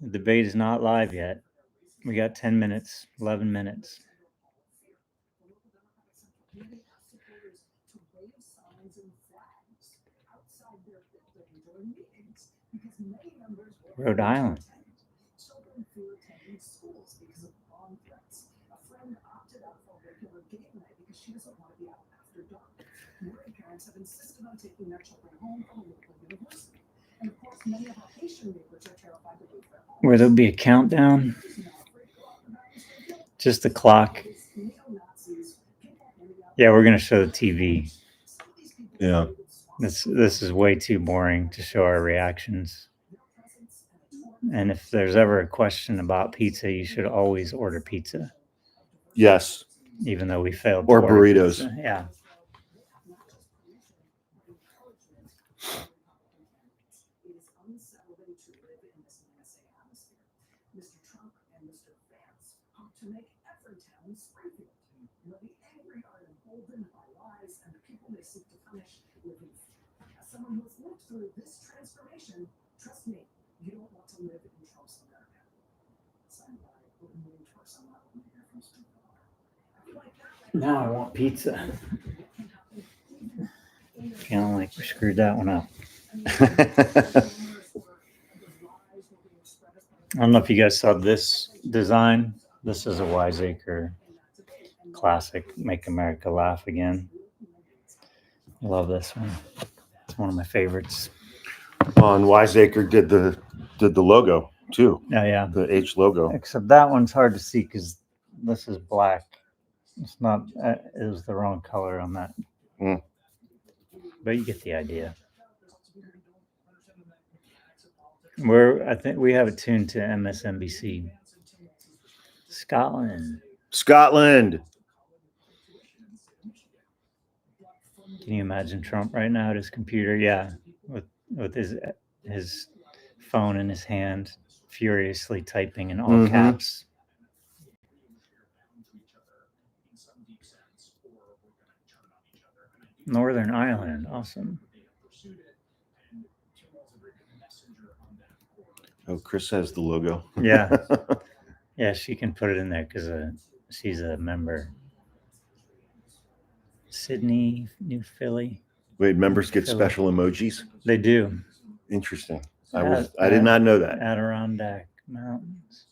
The debate is not live yet. We got 10 minutes, 11 minutes. Rhode Island. Where there'll be a countdown. Just the clock. Yeah, we're gonna show the TV. Yeah. This is way too boring to show our reactions. And if there's ever a question about pizza, you should always order pizza. Yes. Even though we failed. Or burritos. Pizza. Yeah. Someone who's lived through this transformation, trust me, you don't want to live in Trump's America. Signed by William Torson, here from Springfield. Now I want pizza. Kind of like we screwed that one up. I don't know if you guys saw this design. This is a wiseacre classic, Make America Laugh Again. I love this one. It's one of my favorites. On Wiseacre did the logo too. Oh, yeah. The H logo. Except that one's hard to see because this is black. It's not. It was the wrong color on that. Mm. But you get the idea. I think we have it tuned to MSNBC. Scotland. Can you imagine Trump right now at his computer? Yeah, with his phone in his hand, furiously typing in all Mhm. caps. Northern Ireland, awesome. Oh, Chris has the logo. Yeah. Yeah, she can put it in there because she's a member. Sydney, New Philly. Wait, members get Philly. special emojis? They do. Interesting. I did not know that. Adirondack Mountains.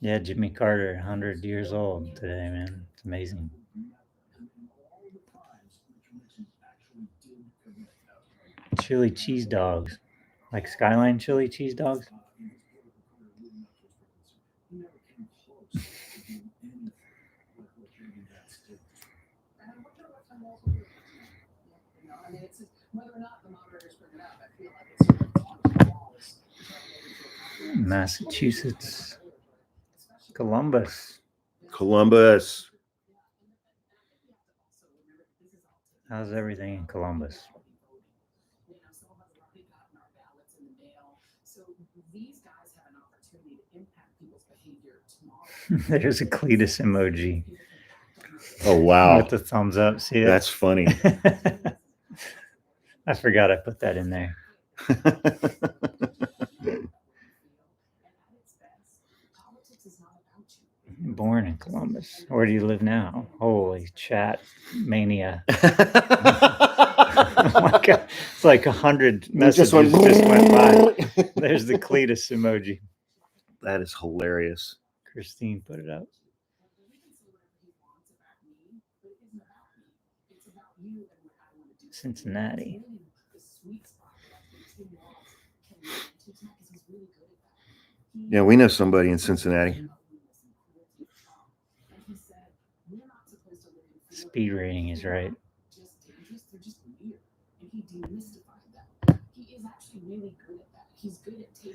Yeah, Jimmy Carter, 100 years old today, man. It's amazing. Chili cheese dogs. Like Skyline chili cheese dogs? Massachusetts. Columbus. Columbus. How's everything in Columbus? There's a Cletus emoji. Oh, wow. With the thumbs up. See it? That's funny. I forgot I put that in there. Born in Columbus. Where do you live now? Holy chat mania. Oh my God. It's like 100 messages just went by. There's the Cletus emoji. That is hilarious. Christine put it up. Cincinnati. Yeah, we know somebody in Cincinnati. Speed rating is right.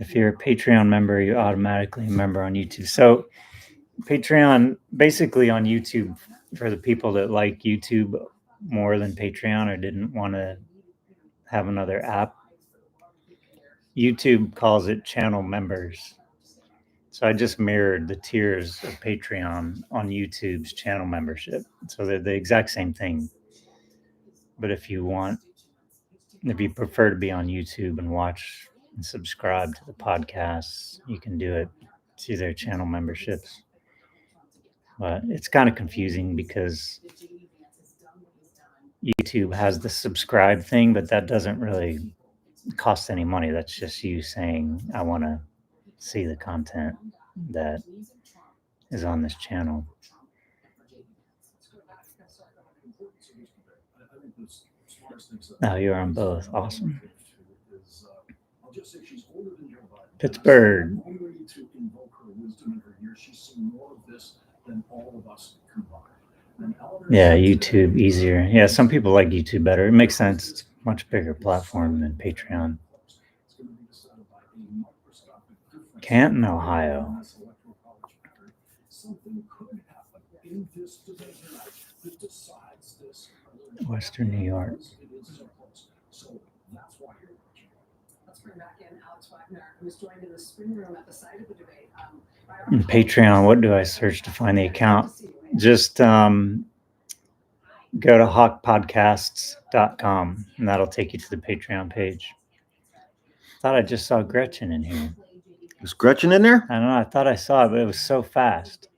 If you're a Patreon member, you're automatically a member on YouTube. So Patreon, basically on YouTube, for the people that like YouTube more than Patreon or didn't want to have another app, YouTube calls it channel members. So I just mirrored the tiers of Patreon on YouTube's channel membership. So they're the exact same thing. But if you prefer to be on YouTube and watch and subscribe to the podcasts, you can do it through their channel memberships. But it's kind of confusing because YouTube has the subscribe thing, but that doesn't really cost any money. That's just you saying, I want to see the content that is on this channel. Oh, you're on both. Awesome. Pittsburgh. Yeah, YouTube easier. Yeah, some people like YouTube better. It makes sense. It's a much bigger platform than Patreon. Canton, Ohio. Western New York. In Patreon, what do I search to find the account? Just go to hawkpodcasts.com and that'll take you to the Patreon page. Thought I just saw Gretchen in here. Is Gretchen in there? I don't know. I thought I saw it, but it was so fast.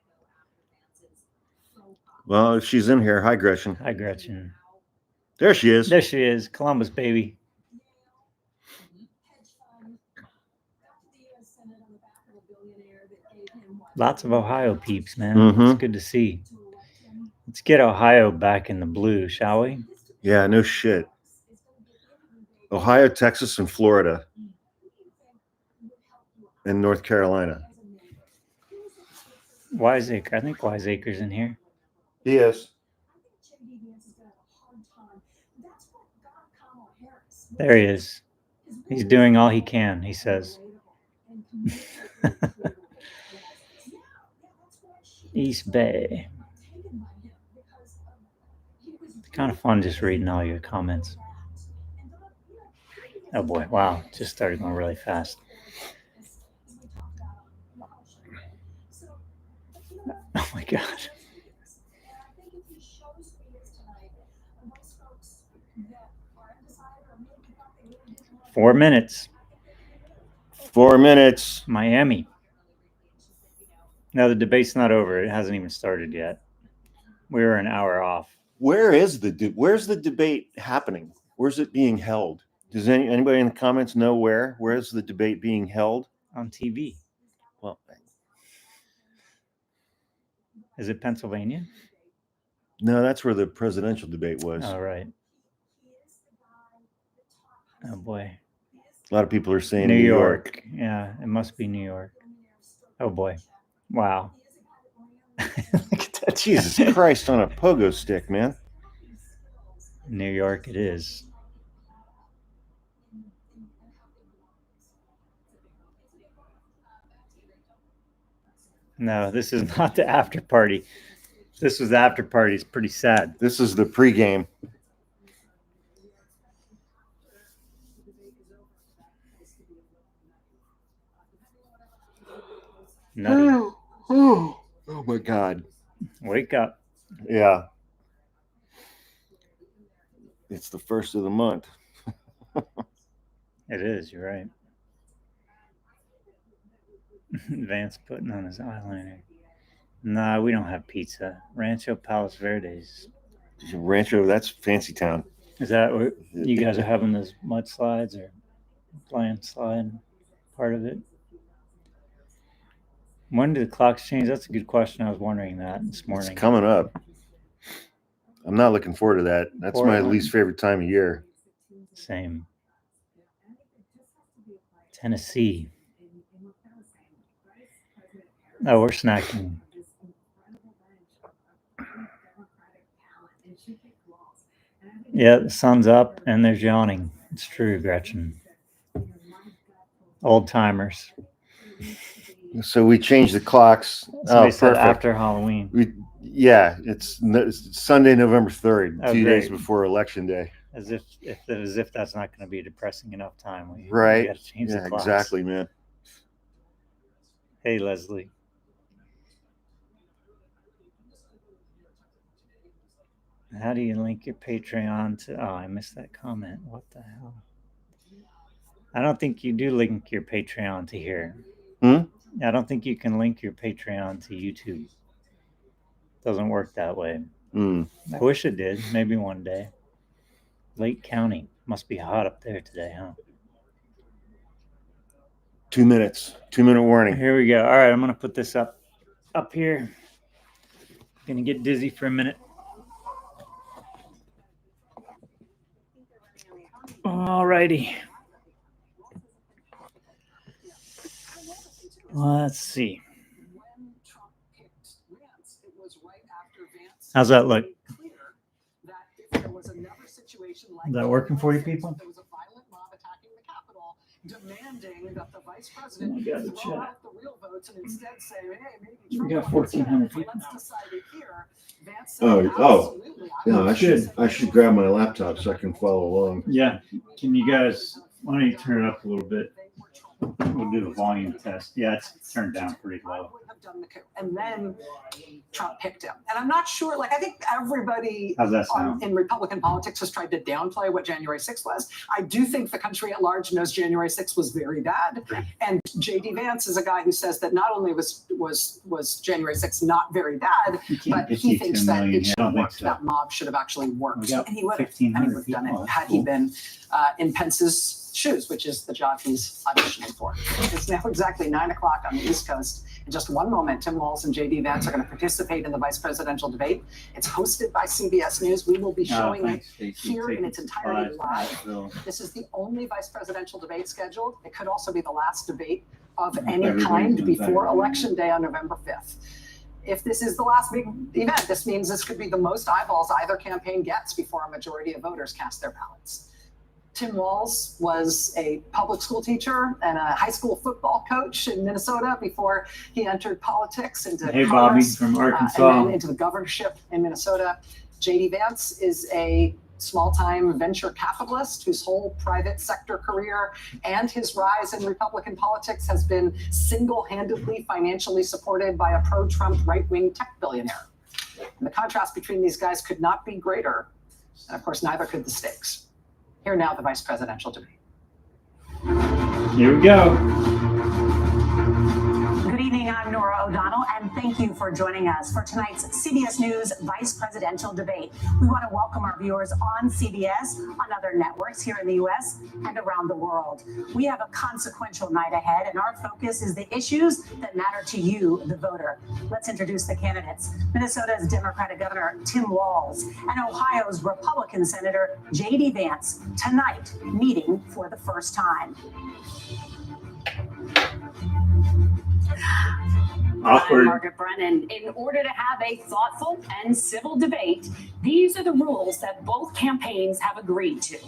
Well, if she's in here, hi, Gretchen. Hi, Gretchen. There she is. There she is. Columbus, baby. Lots of Ohio peeps, man. It's good to see. Let's get Ohio back in the blue, shall we? Yeah, no shit. Ohio, Texas, and Florida. And North Carolina. Wiseacre. I think Wiseacre's in here. Yes. There he is. He's doing all he can, he says. East Bay. kind of fun just reading all your comments. Oh boy, wow, just started going really fast. Oh my god. 4 minutes. 4 minutes. Miami. No, the debate's not over. It hasn't even started yet. We were an hour off. Where's the debate happening? Where's it being held? Does anybody in the comments know where? Where's the debate being held? On TV. Well, Is it Pennsylvania? no, that's where the presidential debate was. Oh, right. Oh, boy. A lot of people are saying New York. Yeah, it must be New York. Oh, boy. Wow. Look at that. Jesus Christ on a pogo stick, man. New York it is. No, this is not the after party. This was the after party. It's pretty sad. This is the pregame. Nutty. Oh my God. Wake up. Yeah. It's the first of the month. It is, you're right. Vance putting on his eyeliner. Nah, we don't have pizza. Rancho Palos Verdes. Rancho, that's fancy town. Is that what you guys are having, those mudslides or landslide part of it? When do the clocks change? That's a good question. I was wondering that this morning. It's coming up. I'm not looking forward to that. That's my Portland. least favorite time of year. Same. Tennessee. Oh, we're snacking. Yeah, the sun's up and there's yawning. It's true, Gretchen. Old timers. So we changed the clocks. Somebody said perfect. after Halloween. It's Sunday, November 3rd, Oh, 2 days great. before Election Day. As if that's not going to be a depressing enough time. We Right. got to change Yeah, the clocks. exactly, man. Hey, Leslie. How do you link your Patreon to? Oh, I missed that comment. What the hell? I don't think you do link your Patreon to here. I don't think you can link your Patreon to YouTube. Doesn't work that way. I wish it did. Maybe one day. Lake County. Must be hot up there today, huh? 2 minutes. 2-minute warning. Here we go. All right, I'm going to put this up here. Going to get dizzy for a minute. All righty. Let's see. How's that look? Is that working for you people? There was a violent mob attacking the Capitol, demanding that the vice president got the throw chat. out the real votes and instead say, hey, maybe We Trump got won instead. 1,400 So people let's now. decide it here. Vance said, Oh. absolutely, No, I should grab my laptop so I can follow along. Yeah. Can you guys, why don't you turn it up a little bit? We'll do the volume test. Yeah, it's turned down pretty I low. would have done the coup. And then Trump picked him. And I'm not sure, I think everybody How's that sound? in Republican politics has tried to downplay what January 6th was. I do think the country at large knows January 6th was very bad. And J.D. Vance is a guy who says that not only was January 6th not very bad, but he thinks that it should have worked. That mob should have actually worked. We got And he would have 1,500 done people. it had he been in Pence's shoes, which is the job he's auditioning for. It's now exactly 9 o'clock on the East Coast. In just one moment, Tim Walz and J.D. Vance are going to participate in the vice presidential debate. It's hosted by CBS News. We will be showing it here in its entirety live. This is the only vice presidential debate scheduled. It could also be the last debate of any kind before Election Day on November 5th. If this is the last big event, this means this could be the most eyeballs either campaign gets before a majority of voters cast their ballots. Tim Walz was a public school teacher and a high school football coach in Minnesota before he entered politics into Hey, Bobby Congress, from and Arkansas. then into the governorship in Minnesota. JD Vance is a small-time venture capitalist whose whole private sector career and his rise in Republican politics has been single-handedly financially supported by a pro-Trump right-wing tech billionaire. And the contrast between these guys could not be greater. And of course, neither could the stakes. Here now, the vice presidential debate. Here we go. Good evening, I'm Nora O'Donnell, and thank you for joining us for tonight's CBS News Vice Presidential Debate. We want to welcome our viewers on CBS, on other networks here in the U.S. and around the world. We have a consequential night ahead, and our focus is the issues that matter to you, the voter. Let's introduce the candidates. Minnesota's Democratic Governor Tim Walz and Ohio's Republican Senator J.D. Vance, tonight meeting for the first time. Awkward. I'm Margaret Brennan. In order to have a thoughtful and civil debate, these are the rules that both campaigns have agreed to.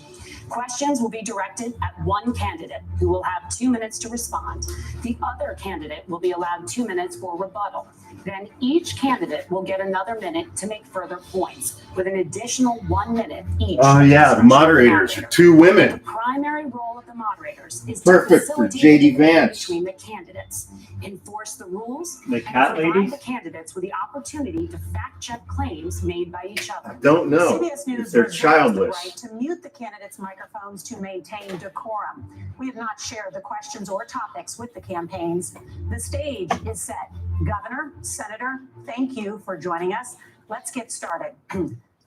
Questions will be directed at one candidate who will have 2 minutes to respond. The other candidate will be allowed 2 minutes for rebuttal. Then each candidate will get another minute to make further points, with an additional 1 minute each. Oh yeah, the moderators are two women. The primary role of the moderators is Perfect to for facilitate J.D. the debate Vance. between the candidates, enforce the rules, The and cat provide lady? the candidates with the opportunity to fact-check claims made by each other. Don't know. CBS News If they're reserves childless. the right to mute the candidates' microphones to maintain decorum. We have not shared the questions or topics with the campaigns. The stage is set. Governor, Senator, thank you for joining us. Let's get started.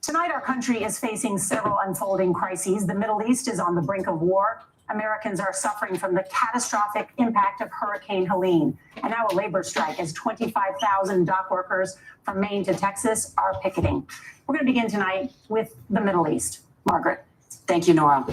Tonight, our country is facing several unfolding crises. The Middle East is on the brink of war. Americans are suffering from the catastrophic impact of Hurricane Helene. And now a labor strike as 25,000 dock workers from Maine to Texas are picketing. We're going to begin tonight with the Middle East. Margaret. Thank you, Nora.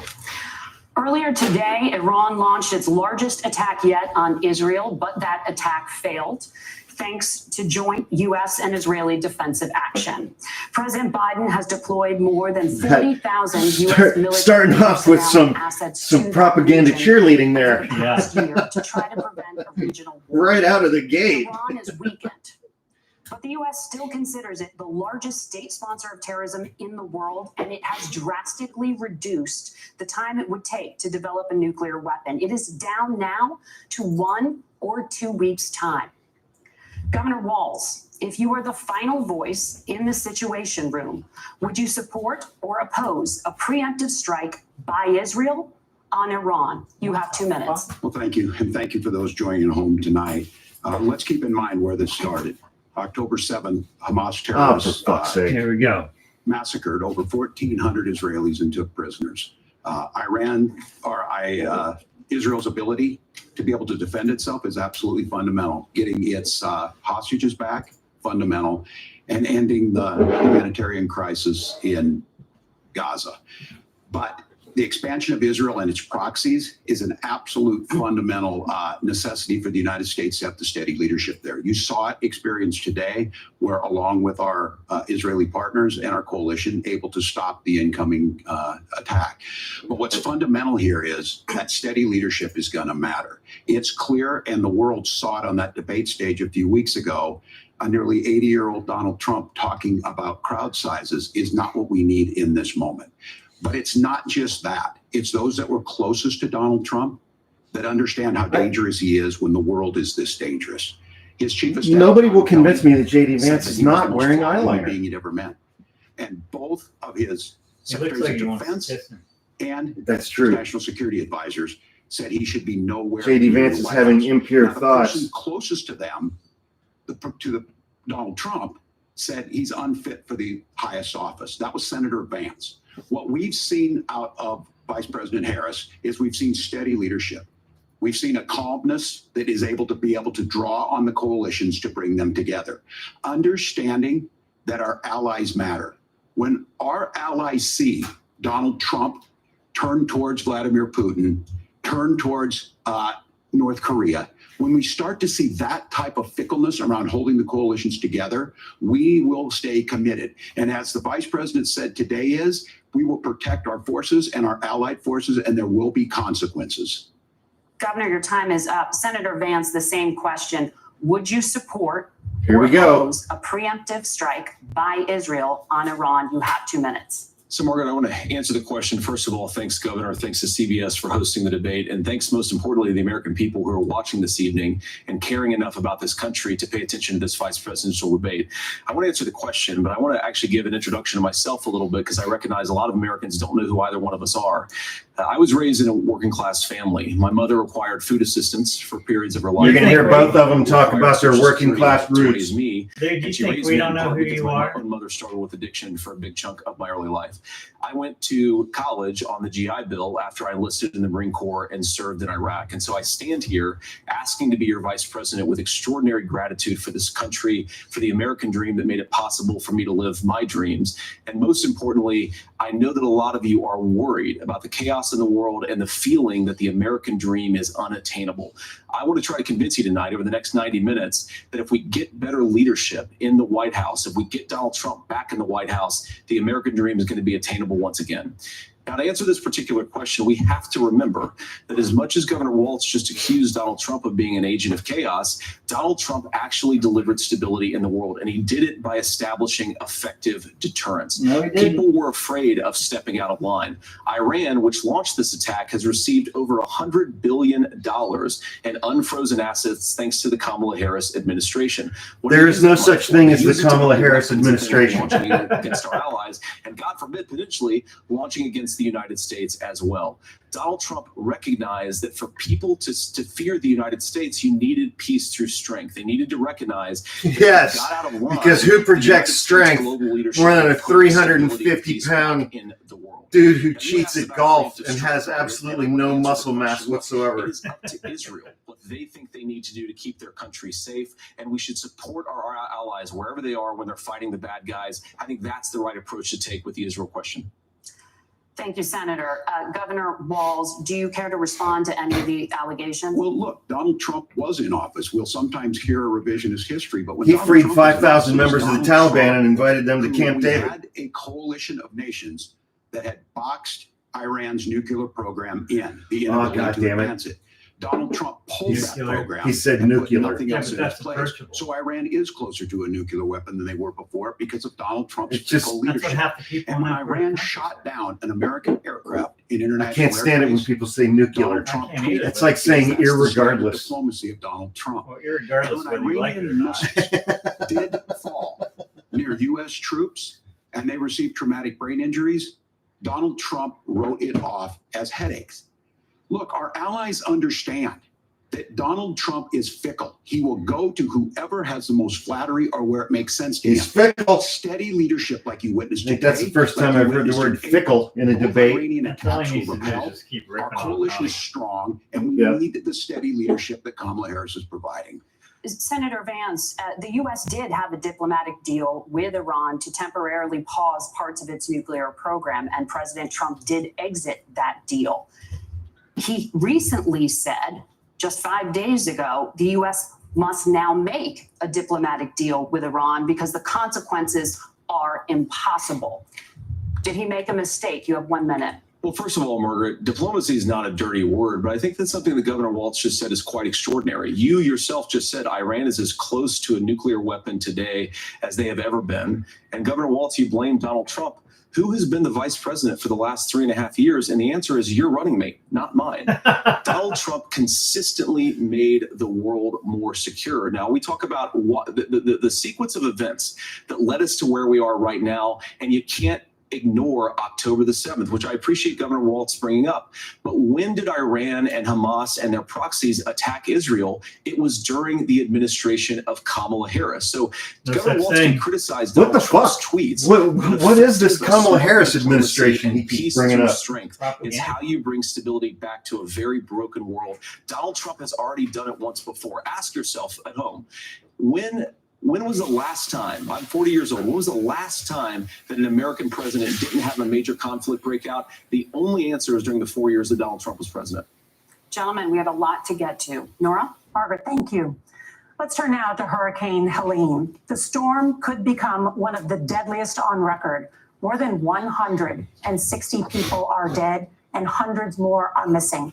Earlier today, Iran launched its largest attack yet on Israel, but that attack failed, thanks to joint U.S. and Israeli defensive action. President Biden has deployed more than 40,000 U.S. military Starting off with assets some to propaganda that region cheerleading over there. the past year to try to prevent a regional war. Right out of the gate. Iran is weakened, but the U.S. still considers it the largest state sponsor of terrorism in the world, and it has drastically reduced the time it would take to develop a nuclear weapon. It is down now to 1 or 2 weeks' time. Governor Walz, if you were the final voice in the Situation Room, would you support or oppose a preemptive strike by Israel on Iran? You have 2 minutes. Well, thank you. And thank you for those joining home tonight. Let's keep in mind where this started. October 7th, Hamas Oh, for terrorists fuck's sake. Here we go. massacred over 1,400 Israelis and took prisoners. Israel's ability to be able to defend itself is absolutely fundamental. Getting its hostages back, fundamental, and ending the humanitarian crisis in Gaza. But the expansion of Israel and its proxies is an absolute fundamental necessity for the United States to have the steady leadership there. You saw it experienced today, where along with our Israeli partners and our coalition, able to stop the incoming attack. But what's fundamental here is that steady leadership is going to matter. It's clear, and the world saw it on that debate stage a few weeks ago. A nearly 80-year-old Donald Trump talking about crowd sizes is not what we need in this moment. But it's not just that. It's those that were closest to Donald Trump that understand how dangerous he is when the world is this dangerous. His chief of staff, Nobody will convince me that J.D. Vance is not wearing eyeliner. Being he'd ever met. And both of his It looks secretaries like of he wants to defense kiss him. and That's true. national security advisors said he should be nowhere. J.D. near Vance the is White having House. impure Now, the person thoughts. closest to them, Donald Trump, said he's unfit for the highest office. That was Senator Vance. What we've seen out of Vice President Harris is we've seen steady leadership. We've seen a calmness that is able to draw on the coalitions to bring them together. Understanding that our allies matter. When our allies see Donald Trump turn towards Vladimir Putin, turn towards North Korea, when we start to see that type of fickleness around holding the coalitions together, we will stay committed. And as the vice president said today we will protect our forces and our allied forces, and there will be consequences. Governor, your time is up. Senator Vance, the same question. Would you support Here or we go. oppose a preemptive strike by Israel on Iran? You have 2 minutes. So, Margaret, I want to answer the question. First of all, thanks, Governor. Thanks to CBS for hosting the debate. And thanks, most importantly, to the American people who are watching this evening and caring enough about this country to pay attention to this vice presidential debate. I want to answer the question, but I want to actually give an introduction to myself a little bit because I recognize a lot of Americans don't know who either one of us are. I was raised in a working class family. My mother required food assistance for periods of her life. You're going to hear both of them talk about their working class roots. Me, Dude, do you think we don't know who you are? My own mother struggled with addiction for a big chunk of my early life. I went to college on the GI Bill after I enlisted in the Marine Corps and served in Iraq. And so I stand here asking to be your vice president with extraordinary gratitude for this country, for the American dream that made it possible for me to live my dreams. And most importantly, I know that a lot of you are worried about the chaos in the world and the feeling that the American dream is unattainable. I want to try to convince you tonight over the next 90 minutes that if we get better leadership in the White House, if we get Donald Trump back in the White House, the American dream is going to be attainable once again. Now, to answer this particular question, we have to remember that as much as Governor Walz just accused Donald Trump of being an agent of chaos, Donald Trump actually delivered stability in the world, and he did it by establishing effective deterrence. No, he didn't. People were afraid of stepping out of line. Iran, which launched this attack, has received over $100 billion in unfrozen assets thanks to the Kamala Harris administration. There is no such thing as the Kamala Harris administration. Launching against our allies, and God forbid, potentially launching against the United States as well. Donald Trump recognized that for people to fear the United States, you needed peace through strength. They needed to recognize that Yes, if you got out of line, because who projects the strength global leadership more than a would put stability 350-pound in the world. dude who And you cheats asked at about golf preemptive and strike, has Margaret. absolutely Everyone no answered the muscle mass question. Look, whatsoever. It is up to Israel what they think they need to do to keep their country safe, and we should support our allies wherever they are when they're fighting the bad guys. I think that's the right approach to take with the Israel question. Thank you, Senator. Governor Walz, do you care to respond to any of the allegations? Well, look, Donald Trump was in office. We'll sometimes hear a revisionist history, but when He Donald freed Trump was in 5,000 office, members of the Donald Taliban Trump, and invited them to who Camp we David. had a coalition of nations that had boxed Iran's nuclear program in the Oh, inability God to damn it. advance it. Donald Trump pulled that Nuclear. program. He said and put nuclear. nothing Yeah, else but in its that's place. approachable. So Iran is closer to a nuclear weapon than they were before because of Donald Trump's It's just- fiscal That's what leadership. half the people And when in that Iran group- shot down an American aircraft in international I can't stand it when airspace, people say nuclear. Donald Trump I can't either. It's like saying That's the standard irregardless. diplomacy of Donald Trump. Well, irregardless When whether you like it or Iranian not. missiles did fall near U.S. troops and they received traumatic brain injuries, Donald Trump wrote it off as headaches. Look, our allies understand that Donald Trump is fickle. He will go to whoever has the most flattery or where it makes sense to him. He's fickle. Steady leadership like you I witnessed think today. that's the first like time you I've heard the witnessed word in fickle in a April. debate. Iranian That's all attacks he needs were to do is repelled. just keep Our ripping on coalition Bobby. is strong, and we Yeah. need the steady leadership that Kamala Harris is providing. Senator Vance, the U.S. did have a diplomatic deal with Iran to temporarily pause parts of its nuclear program, and President Trump did exit that deal. He recently said, just 5 days ago, the U.S. must now make a diplomatic deal with Iran because the consequences are impossible. Did he make a mistake? You have 1 minute. Well, first of all, Margaret, diplomacy is not a dirty word, but I think that's something that Governor Walz just said is quite extraordinary. You yourself just said Iran is as close to a nuclear weapon today as they have ever been. And Governor Walz, you blame Donald Trump. Who has been the vice president for the last 3.5 years? And the answer is your running mate, not mine. Donald Trump consistently made the world more secure. Now, we talk about what the sequence of events that led us to where we are right now, and you can't ignore October the 7th, which I appreciate Governor Walz bringing up. But when did Iran and Hamas and their proxies attack Israel? It was during the administration of Kamala Harris. So No Governor such Walz thing. can criticize What Donald the Trump's fuck? tweets. What is this The Kamala Harris diplomacy administration he and keeps peace bringing through up? strength. It's Propaganda. how you bring stability back to a very broken world. Donald Trump has already done it once before. Ask yourself at home, when was the last time, I'm 40 years old, when was the last time that an American president didn't have a major conflict break out? The only answer is during the 4 years that Donald Trump was president. Gentlemen, we have a lot to get to. Nora? Margaret, thank you. Let's turn now to Hurricane Helene. The storm could become one of the deadliest on record. More than 160 people are dead and hundreds more are missing.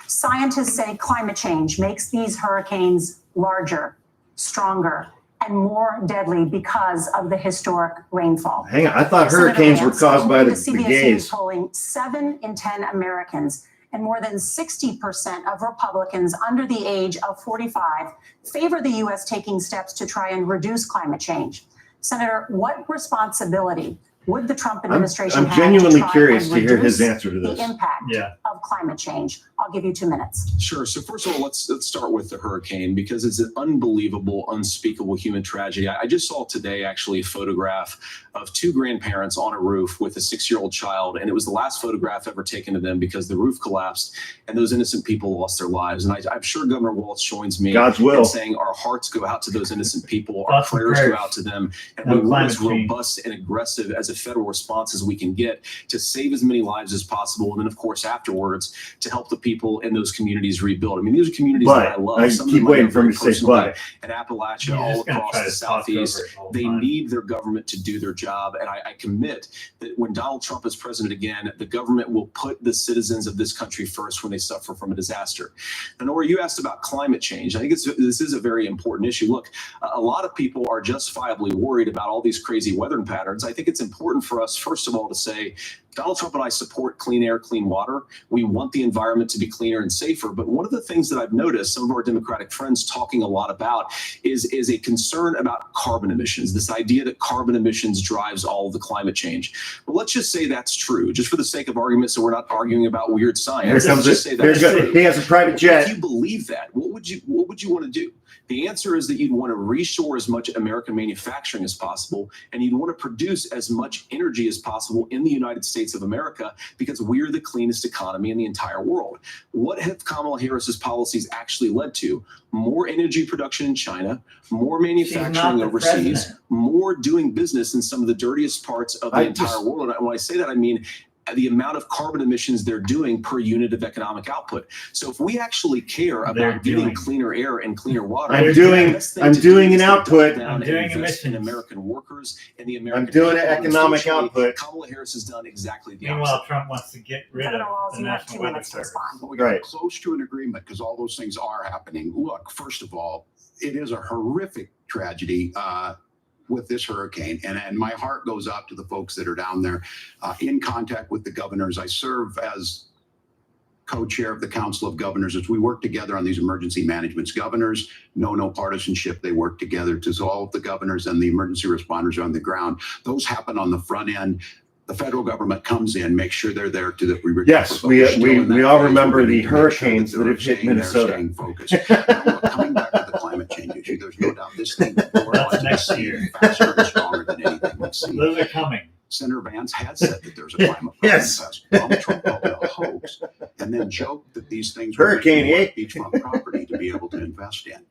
Scientists say climate change makes these hurricanes larger, stronger, and more deadly because of the historic rainfall. Hang on, I thought Senator hurricanes were Vance, caused by the CBS News gays. polling 7 in 10 Americans and more than 60% of Republicans under the age of 45 favor the U.S. taking steps to try and reduce climate change. Senator, what responsibility would the Trump administration I'm have genuinely to try curious and to hear his reduce answer to this. the impact of climate change? I'll give you 2 minutes. Sure. So first of all, let's start with the hurricane, because it's an unbelievable, unspeakable human tragedy. I just saw today actually a photograph of 2 grandparents on a roof with a 6-year-old child, and it was the last photograph ever taken of them because the roof collapsed and those innocent people lost their lives. And I'm sure Governor Walz joins me in saying our hearts go out to those innocent people, our prayers go out to them, and we want as robust and aggressive as a federal response as we can get to save as many lives as possible, and then of course afterwards to help the people in those communities rebuild. I mean, these are communities that I love. I Some keep of them waiting I for know him to say personally but. in Appalachia, all across the Southeast. They need their government to do their job, and I commit that when Donald Trump is president again, the government will put the citizens of this country first when they suffer from a disaster. And Nora, you asked about climate change. I think this is a very important issue. Look, a lot of people are justifiably worried about all these crazy weather patterns. I think it's important for us, first of all, to say Donald Trump and I support clean air, clean water. We want the environment to be cleaner and safer. But one of the things that I've noticed some of our Democratic friends talking a lot about is a concern about carbon emissions, this idea that carbon emissions drives all of the climate change. But let's just say that's true, just for the sake of argument, so we're not arguing about weird science. Here comes Let's just say that's true. He has a private jet. If you believe that, what would you want to do? The answer is that you'd want to reshore as much American manufacturing as possible, and you'd want to produce as much energy as possible in the United States of America, because we're the cleanest economy in the entire world. What have Kamala Harris's policies actually led to? More energy production in China, more manufacturing overseas, more doing business in some of the dirtiest parts of the entire world. And when I say that, I mean the amount of carbon emissions they're doing per unit of economic output. So if we actually care about getting cleaner air and cleaner water, I'm doing an output. I'm doing emissions in American workers and the American. I'm doing an economic output. Kamala Harris has done exactly the Meanwhile, opposite. Trump wants to get rid of the National Weather Service. But we got close to an agreement because all those things are happening. Look, first of all, it is a horrific tragedy with this hurricane, and my heart goes out to the folks that are down there in contact with the governors. I serve as co-chair of the Council of Governors as we work together on these emergency managements. Governors know no partisanship. They work together to solve the governors and the emergency responders on the ground. Those happen on the front end. The federal government comes in, makes sure they're there to that we recover. Yes, we all remember the hurricanes that have hit Minnesota. Coming back to the climate change issue, there's no doubt this thing That's next year. faster and stronger than anything we've seen. Those are coming. Senator Vance had said that there's a climate problem. Yes. Donald Trump called it a hoax, and then joked that these things Hurricane, were beachfront property to be able to invest in.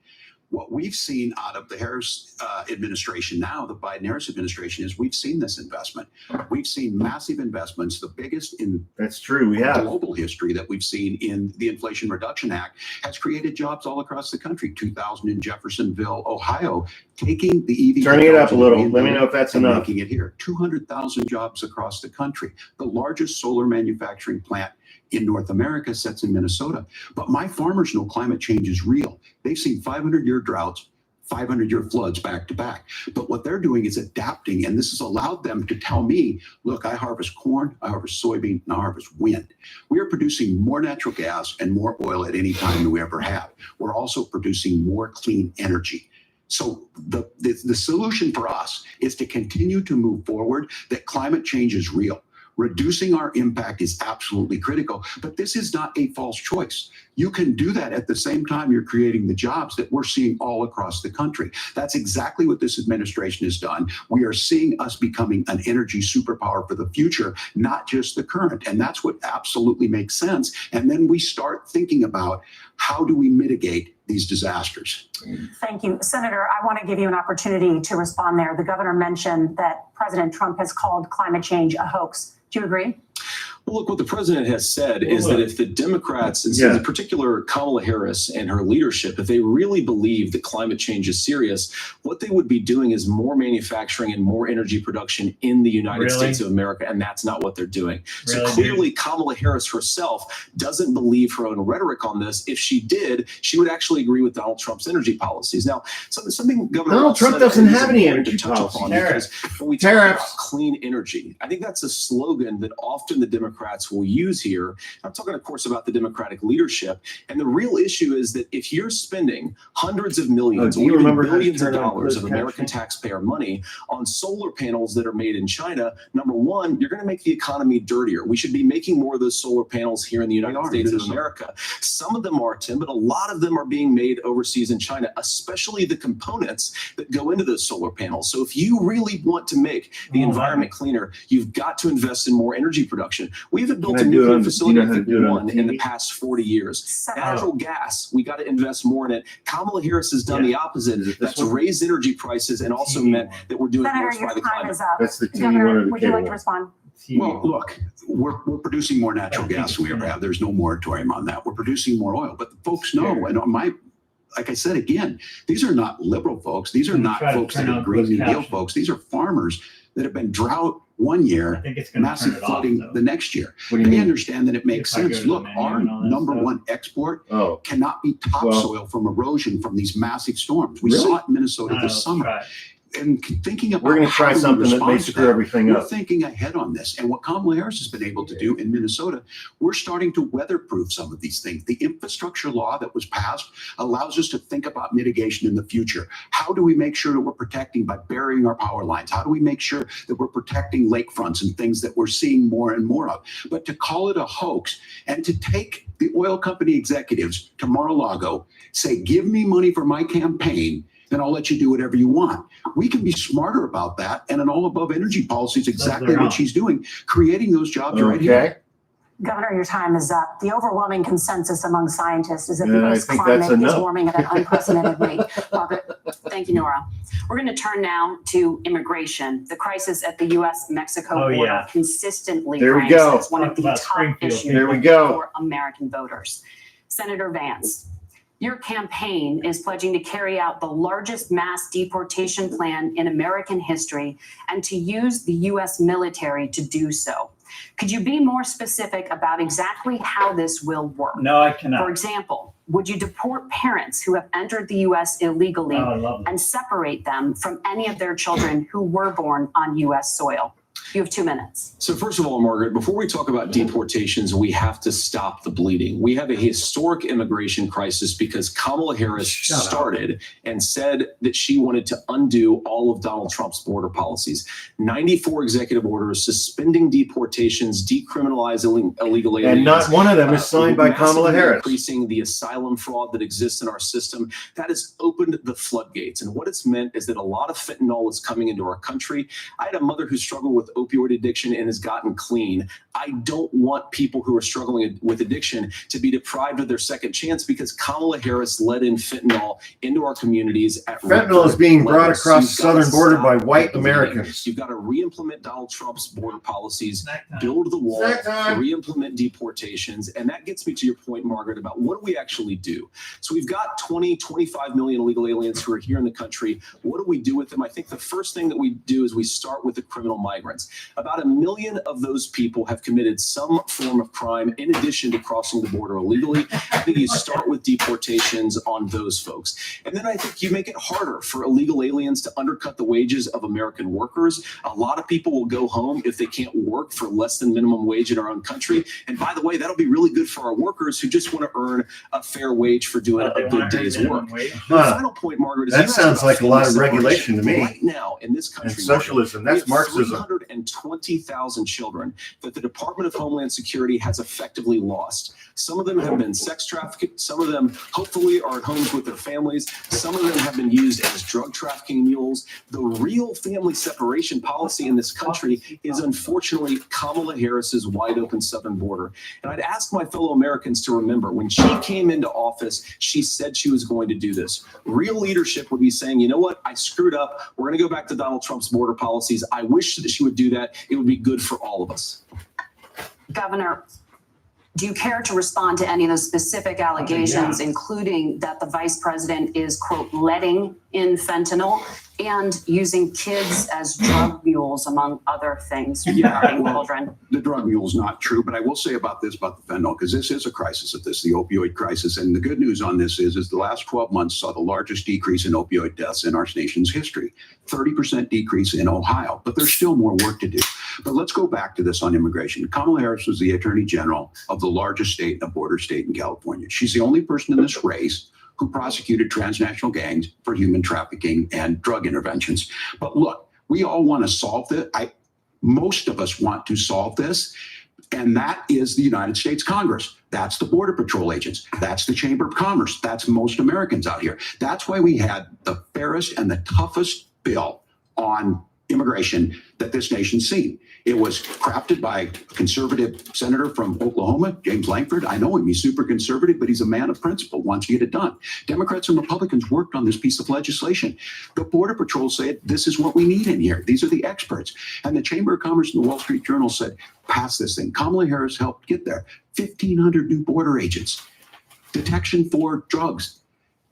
What we've seen out of the Harris administration now, the Biden-Harris administration, is we've seen this investment. We've seen massive investments, the biggest in global history that we've seen in the Inflation Reduction Act, has created jobs all across the country. 2,000 in Jeffersonville, Ohio, taking the EV. Turning it up a little. Let me know if that's enough. Making it here. 200,000 jobs across the country. The largest solar manufacturing plant in North America sits in Minnesota. But my farmers know climate change is real. They've seen 500-year droughts, 500-year floods back to back. But what they're doing is adapting, and this has allowed them to tell me, look, I harvest corn, I harvest soybean, and I harvest wind. We are producing more natural gas and more oil at any time than we ever have. We're also producing more clean energy. So the solution for us is to continue to move forward, that climate change is real. Reducing our impact is absolutely critical, but this is not a false choice. You can do that at the same time you're creating the jobs that we're seeing all across the country. That's exactly what this administration has done. We are seeing us becoming an energy superpower for the future, not just the current. And that's what absolutely makes sense. And then we start thinking about how do we mitigate these disasters. Thank you. Senator, I want to give you an opportunity to respond there. The governor mentioned that President Trump has called climate change a hoax. Do you agree? Well, look, what the president has said is that if the Democrats, and in particular Kamala Harris and her leadership, if they really believe that climate change is serious, what they would be doing is more manufacturing and more energy production in the United States of America, and that's not what they're doing. So clearly Kamala Harris herself doesn't believe her own rhetoric on this. If she did, she would actually agree with Donald Trump's energy policies. Now, something Governor Donald Trump doesn't have any energy policies. Because when we talk about clean energy, I think that's a slogan that often the Democrats will use here. I'm talking, of course, about the Democratic leadership. And the real issue is that if you're spending hundreds of millions or even billions of dollars of American taxpayer money on solar panels that are made in China, number one, you're going to make the economy dirtier. We should be making more of those solar panels here in the United States of America. Some of them are, Tim, but a lot of them are being made overseas in China, especially the components that go into those solar panels. So if you really want to make the environment cleaner, you've got to invest in more energy production. We haven't built a nuclear facility in the past 40 years. Natural gas, we got to invest more in it. Kamala Harris has done the opposite. That's raised energy prices and also meant that we're doing worse by the climate. That's the TV Governor, would you like to respond? Well, look, we're producing more natural gas than we ever have. There's no moratorium on that. We're producing more oil, but the folks know, and like I said again, these are not liberal folks. These are not folks that are Green New Deal folks. These are farmers that have been drought one year, massive flooding the next year. They understand that it makes sense. Look, our number one export cannot be topsoil from erosion from these massive storms. We saw it in Minnesota this summer. And thinking about we're going to try something that may screw everything up. We're thinking ahead on this. And what Kamala Harris has been able to do in Minnesota, we're starting to weatherproof some of these things. The infrastructure law that was passed allows us to think about mitigation in the future. How do we make sure that we're protecting by burying our power lines? How do we make sure that we're protecting lakefronts and things that we're seeing more and more of? But to call it a hoax and to take the oil company executives to Mar-a-Lago, say, give me money for my campaign, then I'll let you do whatever you want. We can be smarter about that. And an all above energy policy is exactly what she's doing, creating those jobs right here. Governor, your time is up. The overwhelming consensus among scientists is that the Earth's climate is warming at an unprecedented rate. Margaret. Thank you, Nora. We're going to turn now to immigration. The crisis at the U.S.-Mexico border consistently ranks as one of the top issues for American voters. Senator Vance, your campaign is pledging to carry out the largest mass deportation plan in American history and to use the U.S. military to do so. Could you be more specific about exactly how this will work? No, I cannot. For example, would you deport parents who have entered the U.S. illegally and separate them from any of their children who were born on U.S. soil? You have 2 minutes. So first of all, Margaret, before we talk about deportations, we have to stop the bleeding. We have a historic immigration crisis because Kamala Harris started and said that she wanted to undo all of Donald Trump's border policies. 94 executive orders suspending deportations, decriminalizing illegal aliens. And not one of them is signed by Kamala Harris. Increasing the asylum fraud that exists in our system. That has opened the floodgates. And what it's meant is that a lot of fentanyl is coming into our country. I had a mother who struggled with opioid addiction and has gotten clean. I don't want people who are struggling with addiction to be deprived of their second chance because Kamala Harris let in fentanyl into our communities at fentanyl is being brought across the southern border by white Americans. You've got to re-implement Donald Trump's border policies, build the wall, re-implement deportations. And that gets me to your point, Margaret, about what do we actually do? So we've got 25 million illegal aliens who are here in the country. What do we do with them? I think the first thing that we do is we start with the criminal migrants. About 1 million of those people have committed some form of crime in addition to crossing the border illegally. I think you start with deportations on those folks. And then I think you make it harder for illegal aliens to undercut the wages of American workers. A lot of people will go home if they can't work for less than minimum wage in our own country. And by the way, that'll be really good for our workers who just want to earn a fair wage for doing a good day's work. The final point, Margaret, is that sounds like a lot of regulation to me. Right now in this country, and socialism, that's Marxism. 320,000 children that the Department of Homeland Security has effectively lost. Some of them have been sex trafficked. Some of them hopefully are at homes with their families. Some of them have been used as drug trafficking mules. The real family separation policy in this country is unfortunately Kamala Harris's wide open southern border. And I'd ask my fellow Americans to remember when she came into office, she said she was going to do this. Real leadership would be saying, you know what, I screwed up. We're going to go back to Donald Trump's border policies. I wish that she would do that. It would be good for all of us. Governor, do you care to respond to any of those specific allegations, including that the vice president is, quote, letting in fentanyl and using kids as drug mules, among other things regarding children? The drug mule is not true, but I will say about this, about the fentanyl, because this is a crisis of this, the opioid crisis. And the good news on this is the last 12 months saw the largest decrease in opioid deaths in our nation's history, 30% decrease in Ohio, but there's still more work to do. But let's go back to this on immigration. Kamala Harris was the attorney general of the largest state, a border state in California. She's the only person in this race who prosecuted transnational gangs for human trafficking and drug interventions. But look, we all want to solve this. Most of us want to solve this, and that is the United States Congress. That's the Border Patrol agents. That's the Chamber of Commerce. That's most Americans out here. That's why we had the fairest and the toughest bill on immigration that this nation's seen. It was crafted by a conservative senator from Oklahoma, James Lankford. I know him, he's super conservative, but he's a man of principle, wants to get it done. Democrats and Republicans worked on this piece of legislation. The Border Patrol said, this is what we need in here. These are the experts. And the Chamber of Commerce and the Wall Street Journal said, pass this thing. Kamala Harris helped get there. 1,500 new border agents, detection for drugs,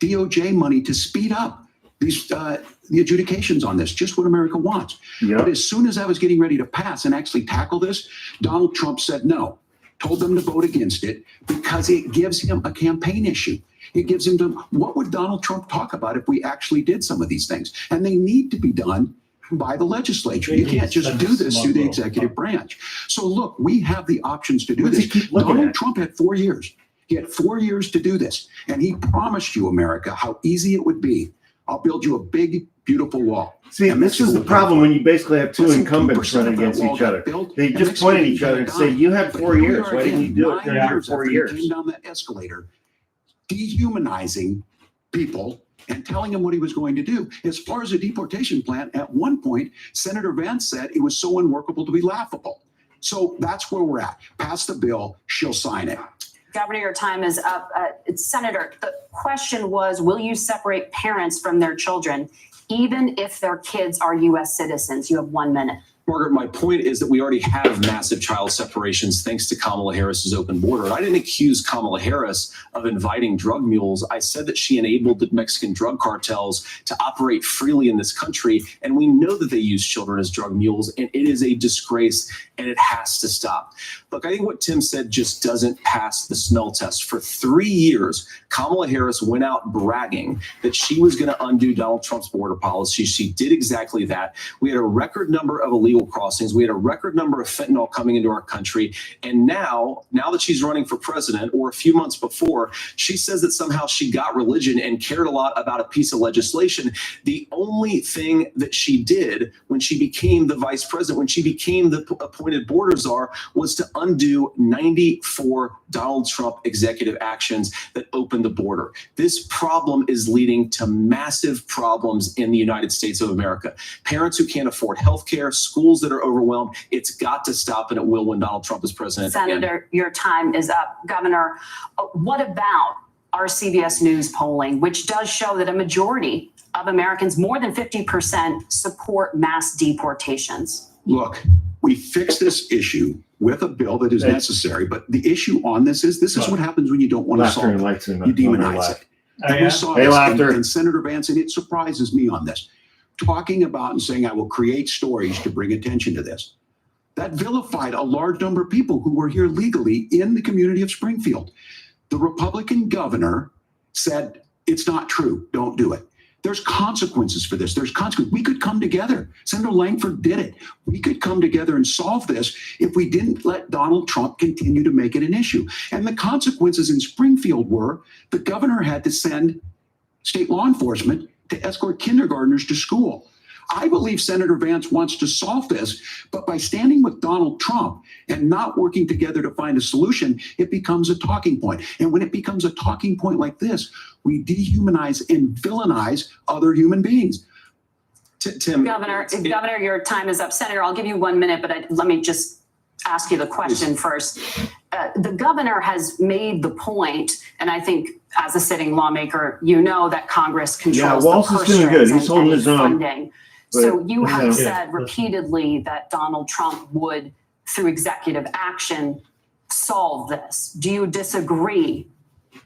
DOJ money to speed up these the adjudications on this, just what America wants. But as soon as I was getting ready to pass and actually tackle this, Donald Trump said no, told them to vote against it because it gives him a campaign issue. It gives him to, what would Donald Trump talk about if we actually did some of these things? And they need to be done by the legislature. You can't just do this through the executive branch. So look, we have the options to do this. Donald Trump had 4 years. He had 4 years to do this. And he promised you, America, how easy it would be. I'll build you a big, beautiful wall. See, and this is the problem when you basically have two incumbents running against each other. They just point at each other and say, you had 4 years. Why didn't you do it during 4 years? He came down that escalator, dehumanizing people and telling him what he was going to do. As far as the deportation plan, at one point, Senator Vance said it was so unworkable to be laughable. So that's where we're at. Pass the bill, she'll sign it. Governor, your time is up. Senator, the question was, will you separate parents from their children, even if their kids are U.S. citizens? You have 1 minute. Margaret, my point is that we already have massive child separations thanks to Kamala Harris's open border. I didn't accuse Kamala Harris of inviting drug mules. I said that she enabled the Mexican drug cartels to operate freely in this country. And we know that they use children as drug mules, and it is a disgrace, and it has to stop. Look, I think what Tim said just doesn't pass the smell test. For 3 years, Kamala Harris went out bragging that she was going to undo Donald Trump's border policy. She did exactly that. We had a record number of illegal crossings. We had a record number of fentanyl coming into our country. And now that she's running for president, or a few months before, she says that somehow she got religion and cared a lot about a piece of legislation. The only thing that she did when she became the vice president, when she became the appointed border czar, was to undo 94 Donald Trump executive actions that opened the border. This problem is leading to massive problems in the United States of America. Parents who can't afford health care, schools that are overwhelmed. It's got to stop, and it will when Donald Trump is president. Senator, your time is up. Governor, what about our CBS News polling, which does show that a majority of Americans, more than 50%, support mass deportations? Look, we fix this issue with a bill that is necessary, but the issue on this is what happens when you don't want to solve it. You demonize it. And we saw this, and Senator Vance, and it surprises me on this, talking about and saying, I will create stories to bring attention to this. That vilified a large number of people who were here legally in the community of Springfield. The Republican governor said, it's not true, don't do it. There's consequences for this. There's consequences. We could come together. Senator Lankford did it. We could come together and solve this if we didn't let Donald Trump continue to make it an issue. And the consequences in Springfield were the governor had to send state law enforcement to escort kindergartners to school. I believe Senator Vance wants to solve this, but by standing with Donald Trump and not working together to find a solution, it becomes a talking point. And when it becomes a talking point like this, we dehumanize and villainize other human beings. Tim, Governor, your time is up. Senator, I'll give you 1 minute, but let me just ask you the question first. The governor has made the point, and I think as a sitting lawmaker, you know that Congress controls the purse strings and any funding. So you have said repeatedly that Donald Trump would through executive action, solve this? Do you disagree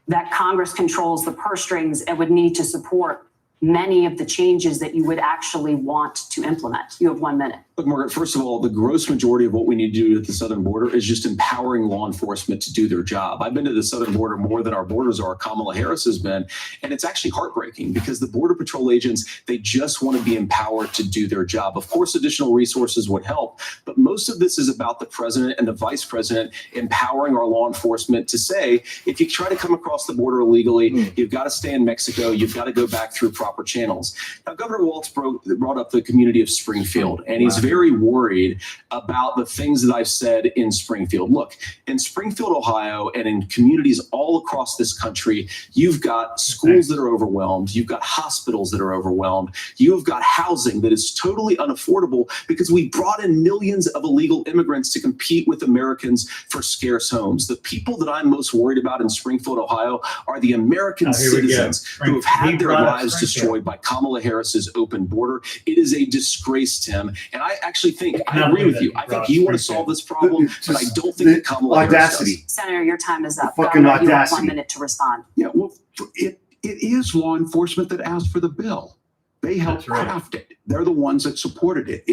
that Congress controls the purse strings and would need to support many of the changes that you would actually want to implement? You have 1 minute. Look, Margaret, first of all, the gross majority of what we need to do at the southern border is just empowering law enforcement to do their job. I've been to the southern border more than our borders are. Kamala Harris has been, and it's actually heartbreaking because the Border Patrol agents, they just want to be empowered to do their job. Of course, additional resources would help, but most of this is about the president and the vice president empowering our law enforcement to say, if you try to come across the border illegally, you've got to stay in Mexico, you've got to go back through proper channels. Now, Governor Walz brought up the community of Springfield, and he's very worried about the things that I've said in Springfield. Look, in Springfield, Ohio, and in communities all across this country, you've got schools that are overwhelmed. You've got hospitals that are overwhelmed. You've got housing that is totally unaffordable because we brought in millions of illegal immigrants to compete with Americans for scarce homes. The people that I'm most worried about in Springfield, Ohio, are the American citizens who have had their lives destroyed by Kamala Harris's open border. It is a disgrace, Tim. And I actually think, I agree with you. I think you want to solve this problem, but I don't think that Kamala Harris does. Senator, your time is up. Fucking Governor, you have audacity. 1 minute to respond. Yeah, well, it is law enforcement that asked for the bill. They helped craft it. They're the ones that supported it.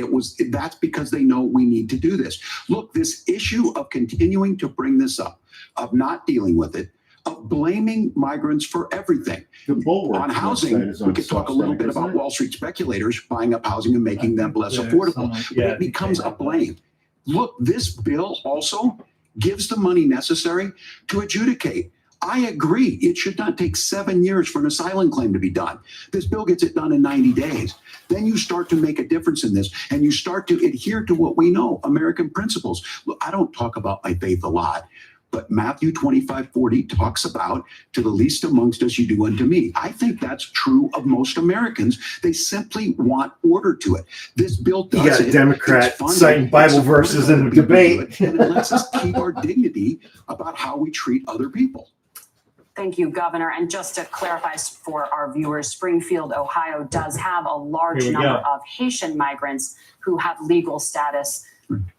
That's because they know we need to do this. Look, this issue of continuing to bring this up, of not dealing with it, of blaming migrants for everything. On housing, we could talk a little bit about Wall Street speculators buying up housing and making them less affordable. But it becomes a blame. Look, this bill also gives the money necessary to adjudicate. I agree. It should not take 7 years for an asylum claim to be done. This bill gets it done in 90 days. Then you start to make a difference in this, and you start to adhere to what we know, American principles. Look, I don't talk about my faith a lot, but Matthew 25:40 talks about, to the least amongst us you do unto me. I think that's true of most Americans. They simply want order to it. This bill does You got a Democrat funded, citing Bible verses in the debate. and it lets us keep our dignity about how we treat other people. Thank you, Governor. And just to clarify for our viewers, Springfield, Ohio does have a large number of Haitian migrants who have legal status,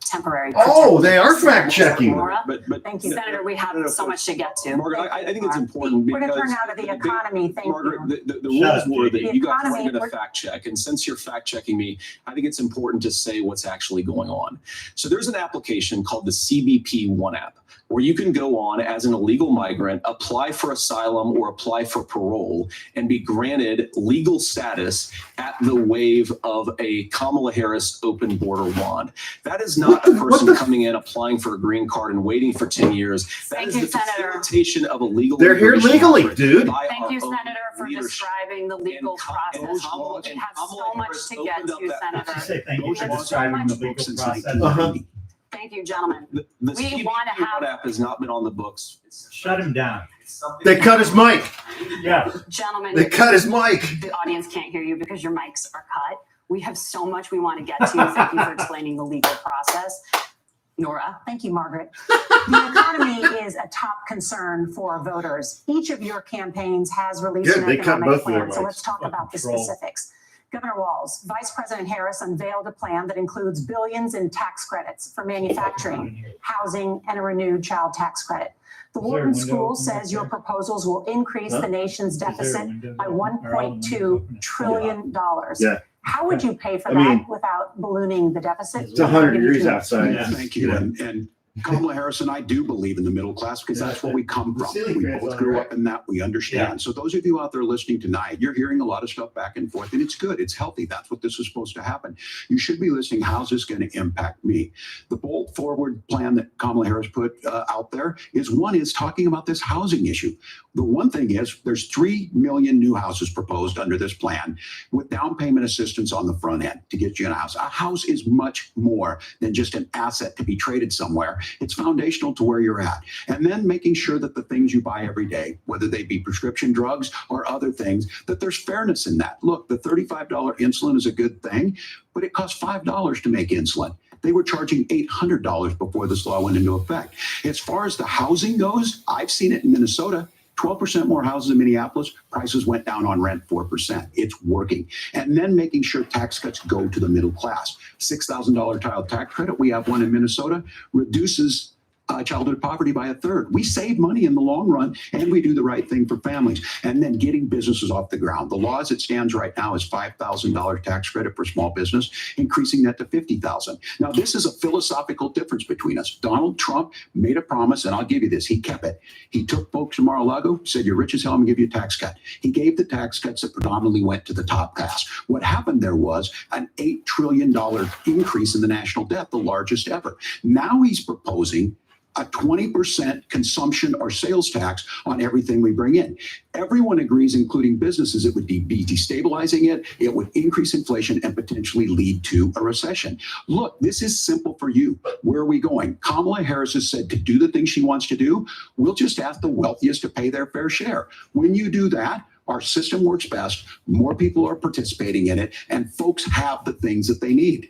temporary. Oh, they are fact checking. But Thank you, Senator. We have so much to get to. Margaret, I think it's important because We're going to turn now to the economy. Thank Margaret, you. the rules were that The you guys economy, were going we're- to fact check. And since you're fact checking me, I think it's important to say what's actually going on. So there's an application called the CBP One app, where you can go on as an illegal migrant, apply for asylum or apply for parole, and be granted legal status at the wave of a Kamala Harris open border wand. That is not a person coming in, applying for a green card and waiting for 10 years. That Thank is you, the Senator. facilitation of illegal They're here immigration legally, effort dude. by Thank our you, own Senator, for leadership. describing the legal process. Kamala We have Kamala so much Harris to get opened up to, that- Senator. Say thank you We for have so describing much. the legal Since process. 1990. Thank you, gentlemen. The We CBP wanna have- One app has not been on the books. Shut him down. They cut his mic. Yeah. Gentlemen, They cut his mic. the audience can't hear you because your mics are cut. We have so much we want to get to. Thank you for explaining the legal process. Nora. Thank you, Margaret. The economy is a top concern for voters. Each of your campaigns has released Good, an they cut economic both of their plan. So mics. let's talk about the Control. specifics. Governor Walz, Vice President Harris unveiled a plan that includes billions in tax credits for manufacturing, housing, and a renewed child tax credit. The Is there a Wharton window School open says back your there? proposals will increase Huh? the nation's Is there a deficit window by open? Are all the windows $1.2 open? trillion. Yeah. How would you pay for I that mean- without ballooning the deficit? It's 100 degrees outside. Yeah. Thank you. And Kamala Harris and I do believe in the middle class because that's where we come The from. ceiling We fans both on, grew right? up in that. We understand. So those of you out there listening tonight, you're hearing a lot of stuff back and forth, and it's good. It's healthy. That's what this is supposed to happen. You should be listening. How's this going to impact me? The bold forward plan that Kamala Harris put out there is talking about this housing issue. The one thing is there's 3 million new houses proposed under this plan with down payment assistance on the front end to get you in a house. A house is much more than just an asset to be traded somewhere. It's foundational to where you're at. And then making sure that the things you buy every day, whether they be prescription drugs or other things, that there's fairness in that. Look, the $35 insulin is a good thing, but it costs $5 to make insulin. They were charging $800 before this law went into effect. As far as the housing goes, I've seen it in Minnesota. 12% more houses in Minneapolis, prices went down on rent 4%. It's working. And then making sure tax cuts go to the middle class. $6,000 child tax credit, we have one in Minnesota, reduces childhood poverty by 1/3. We save money in the long run, and we do the right thing for families. And then getting businesses off the ground. The law as it stands right now is $5,000 tax credit for small business, increasing that to $50,000. Now, this is a philosophical difference between us. Donald Trump made a promise, and I'll give you this. He kept it. He took folks to Mar-a-Lago, said, you're rich as hell, I'm gonna give you a tax cut. He gave the tax cuts that predominantly went to the top class. What happened there was an $8 trillion increase in the national debt, the largest ever. Now he's proposing a 20% consumption or sales tax on everything we bring in. Everyone agrees, including businesses, it would be destabilizing it, it would increase inflation and potentially lead to a recession. Look, this is simple for you. Where are we going? Kamala Harris has said to do the things she wants to do, we'll just ask the wealthiest to pay their fair share. When you do that, our system works best, more people are participating in it, and folks have the things that they need.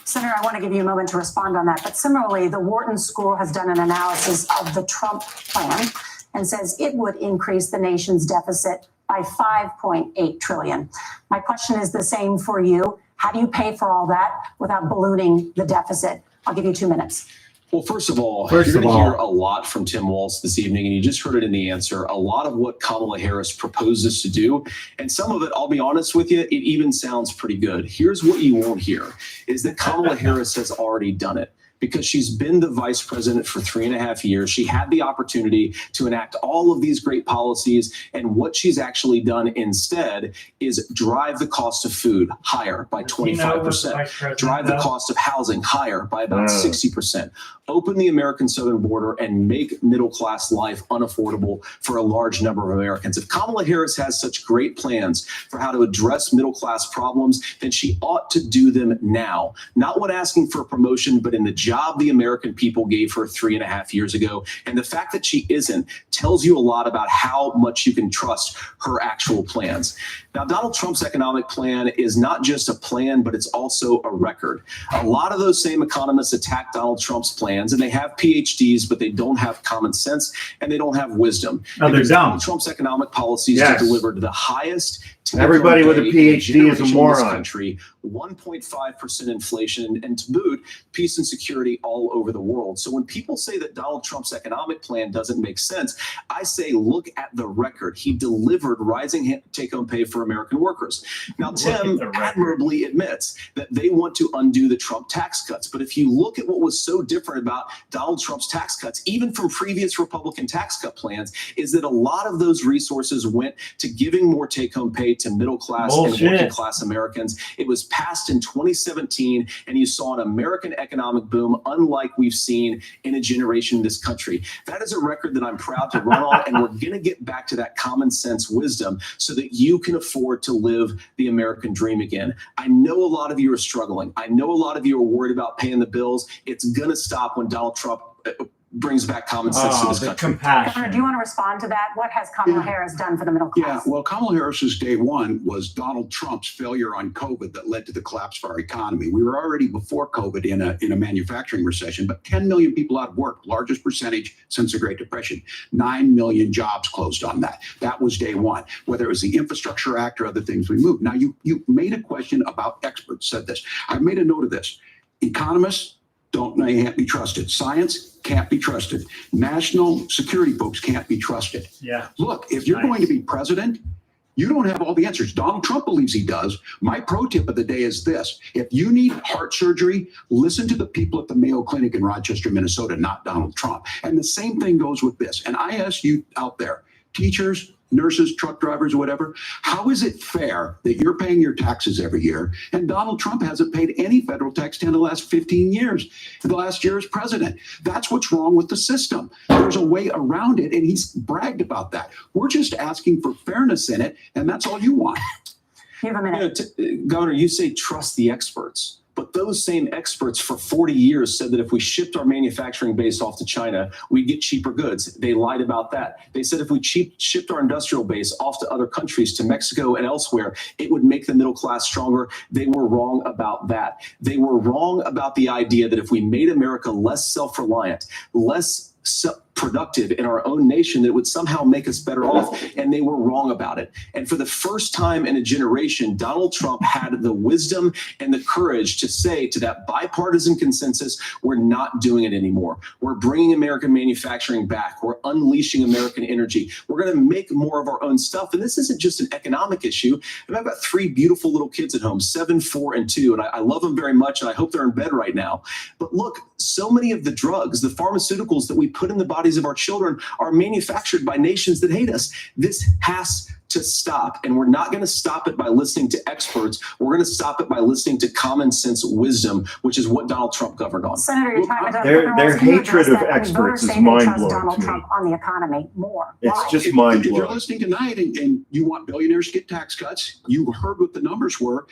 Senator, I want to give you a moment to respond on that. But similarly, the Wharton School has done an analysis of the Trump plan and says it would increase the nation's deficit by $5.8 trillion. My question is the same for you. How do you pay for all that without ballooning the deficit? I'll give you 2 minutes. Well, first of all, you're going to hear a lot from Tim Walz this evening, and you just heard it in the answer. A lot of what Kamala Harris proposes to do, and some of it, I'll be honest with you, it even sounds pretty good. Here's what you won't hear, is that Kamala Harris has already done it. Because she's been the vice president for 3.5 years. She had the opportunity to enact all of these great policies. And what she's actually done instead is drive the cost of food higher by 25%, drive the cost of housing higher by about 60%, open the American southern border and make middle-class life unaffordable for a large number of Americans. If Kamala Harris has such great plans for how to address middle-class problems, then she ought to do them now. Not when asking for a promotion, but in the job the American people gave her 3.5 years ago. And the fact that she isn't tells you a lot about how much you can trust her actual plans. Now, Donald Trump's economic plan is not just a plan, but it's also a record. A lot of those same economists attack Donald Trump's plans, and they have PhDs, but they don't have common sense and they don't have wisdom. Donald Trump's economic policies have delivered the highest. Everybody with a PhD is a moron. Country, 1.5% inflation, and to boot, peace and security all over the world. So when people say that Donald Trump's economic plan doesn't make sense, I say look at the record. He delivered rising take-home pay for American workers. Now, Tim admirably admits that they want to undo the Trump tax cuts. But if you look at what was so different about Donald Trump's tax cuts, even from previous Republican tax cut plans, is that a lot of those resources went to giving more take-home pay to middle-class and working-class Americans. It was passed in 2017, and you saw an American economic boom unlike we've seen in a generation in this country. That is a record that I'm proud to run on, and we're going to get back to that common sense wisdom so that you can afford to live the American dream again. I know a lot of you are struggling. I know a lot of you are worried about paying the bills. It's going to stop when Donald Trump brings back common sense to this country. Governor, do you want to respond to that? What has Kamala Harris done for the middle class? Yeah, well, Kamala Harris's day one was Donald Trump's failure on COVID that led to the collapse of our economy. We were already before COVID in a manufacturing recession, but 10 million people out of work, largest percentage since the Great Depression. 9 million jobs closed on that. That was day one. Whether it was the Infrastructure Act or other things we moved. Now, you made a question about experts, said this. I've made a note of this. Economists can't be trusted. Science can't be trusted. National security folks can't be trusted. Yeah. Look, if you're going to be president, you don't have all the answers. Donald Trump believes he does. My pro tip of the day is this. If you need heart surgery, listen to the people at the Mayo Clinic in Rochester, Minnesota, not Donald Trump. And the same thing goes with this. And I ask you out there, teachers, nurses, truck drivers, whatever, how is it fair that you're paying your taxes every year and Donald Trump hasn't paid any federal tax in the last 15 years, the last year as president? That's what's wrong with the system. There's a way around it, and he's bragged about that. We're just asking for fairness in it, and that's all you want. You have a minute. Governor, you say trust the experts. But those same experts for 40 years said that if we shipped our manufacturing base off to China, we'd get cheaper goods. They lied about that. They said if we shipped our industrial base off to other countries, to Mexico and elsewhere, it would make the middle class stronger. They were wrong about that. They were wrong about the idea that if we made America less self-reliant, less productive in our own nation that would somehow make us better off, and they were wrong about it. And for the first time in a generation, Donald Trump had the wisdom and the courage to say to that bipartisan consensus, we're not doing it anymore. We're bringing American manufacturing back. We're unleashing American energy. We're going to make more of our own stuff. And this isn't just an economic issue. I've got 3 beautiful little kids at home, 7, 4, and 2, and I love them very much, and I hope they're in bed right now. But look, so many of the drugs, the pharmaceuticals that we put in the bodies of our children are manufactured by nations that hate us. This has to stop, and we're not going to stop it by listening to experts. We're going to stop it by listening to common sense wisdom, which is what Donald Trump governed on. Senator, your time is up. Their hatred of experts is mind-blowing Donald to me. Trump on the economy more. It's Why? just If you're mind-blowing. listening tonight and you want billionaires to get tax cuts, you heard what the numbers were.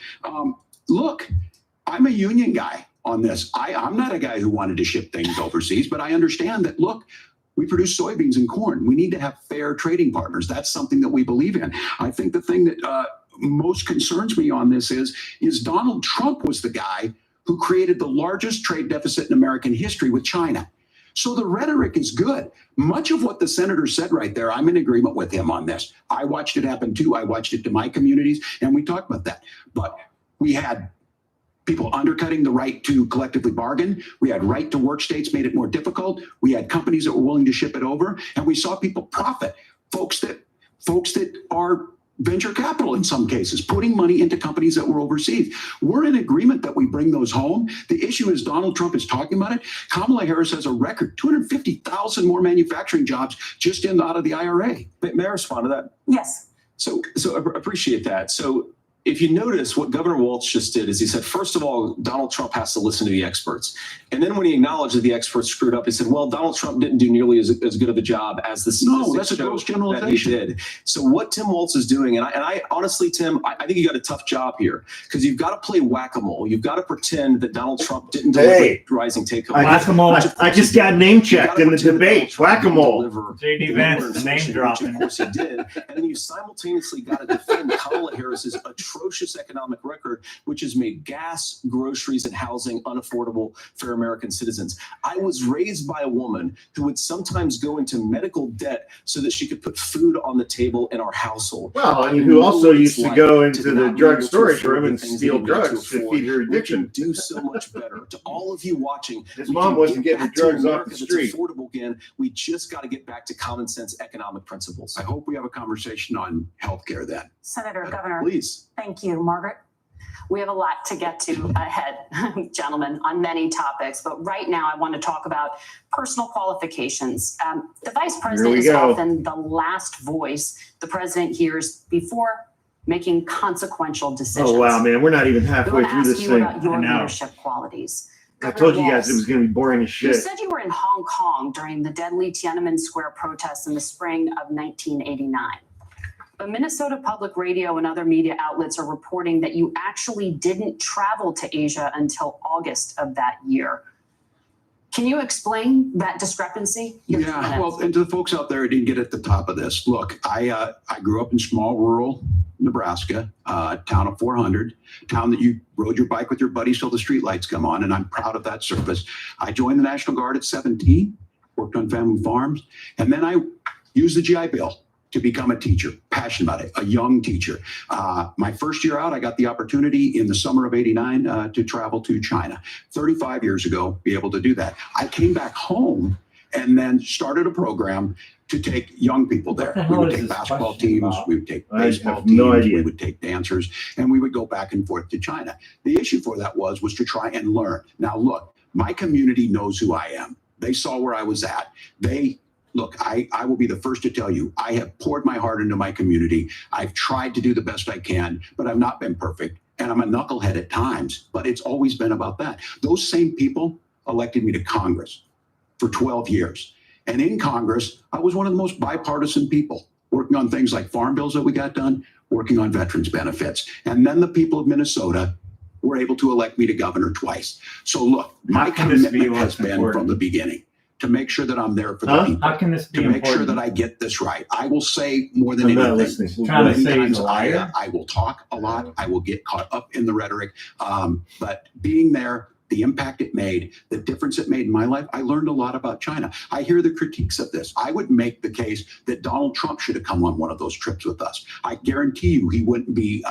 Look, I'm a union guy on this. I'm not a guy who wanted to ship things overseas, but I understand that, look, we produce soybeans and corn. We need to have fair trading partners. That's something that we believe in. I think the thing that most concerns me on this is Donald Trump was the guy who created the largest trade deficit in American history with China. So the rhetoric is good. Much of what the senator said right there, I'm in agreement with him on this. I watched it happen too. I watched it to my communities, and we talked about that. But we had people undercutting the right to collectively bargain. We had right to work states made it more difficult. We had companies that were willing to ship it over, and we saw people profit. Folks that are venture capital in some cases, putting money into companies that were overseas. We're in agreement that we bring those home. The issue is Donald Trump is talking about it. Kamala Harris has a record 250,000 more manufacturing jobs just out of the IRA. May I respond to that? Yes. So I appreciate that. So if you notice, what Governor Walz just did is he said, first of all, Donald Trump has to listen to the experts. And then when he acknowledged that the experts screwed up, he said, well, Donald Trump didn't do nearly as good of a job as the No, that's a show gross that he generalization. did. So what Tim Walz is doing, and I honestly, Tim, I think you got a tough job here, because you've got to play whack-a-mole. You've got to pretend that Donald Trump didn't deliver rising take-home. I just got name checked in the debate. Whack-a-mole. JD Vance, name dropping. Of course he did. And then you simultaneously got to defend Kamala Harris's atrocious economic record, which has made gas, groceries, and housing unaffordable for American citizens. I was raised by a woman who would sometimes go into medical debt so that she could put food on the table in our household. Well, and who also used to go into the drug storage room and steal drugs to feed her addiction. We can do so much better. To all of you watching, his mom wasn't getting the drugs off the street. Affordable again. We just got to get back to common sense economic principles. I hope we have a conversation on healthcare then. Senator, Governor. Please. Thank you. Margaret? We have a lot to get to ahead, gentlemen, on many topics. But right now, I want to talk about personal qualifications. The vice president is often the last voice the president hears before making consequential decisions. Oh, wow, man. We're not even halfway through this thing. About your leadership qualities. I told you guys it was going to be boring as shit. You said you were in Hong Kong during the deadly Tiananmen Square protests in the spring of 1989. But Minnesota Public Radio and other media outlets are reporting that you actually didn't travel to Asia until August of that year. Can you explain that discrepancy? Yeah, well, and to the folks out there who didn't get at the top of this, look, I grew up in small rural Nebraska, town of 400, town that you rode your bike with your buddies till the streetlights come on, and I'm proud of that service. I joined the National Guard at 17, worked on family farms, and then I used the GI Bill to become a teacher, passionate about it, a young teacher. My first year out, I got the opportunity in the summer of '89 to travel to China. 35 years ago, be able to do that. I came back home and then started a program to take young people there. We would take basketball teams, we would take baseball teams, we would take dancers, and we would go back and forth to China. The issue for that was to try and learn. Now, look, my community knows who I am. They saw where I was at. Look, I will be the first to tell you, I have poured my heart into my community. I've tried to do the best I can, but I've not been perfect. And I'm a knucklehead at times, but it's always been about that. Those same people elected me to Congress for 12 years. And in Congress, I was one of the most bipartisan people, working on things like farm bills that we got done, working on veterans benefits. And then the people of Minnesota were able to elect me to governor twice. So look, my commitment has been from the beginning to make sure that I'm there for the people. How can this be to make sure that I get this right? I will say more than anything. I will talk a lot. I will get caught up in the rhetoric. But being there, the impact it made, the difference it made in my life, I learned a lot about China. I hear the critiques of this. I would make the case that Donald Trump should have come on one of those trips with us. I guarantee you he wouldn't be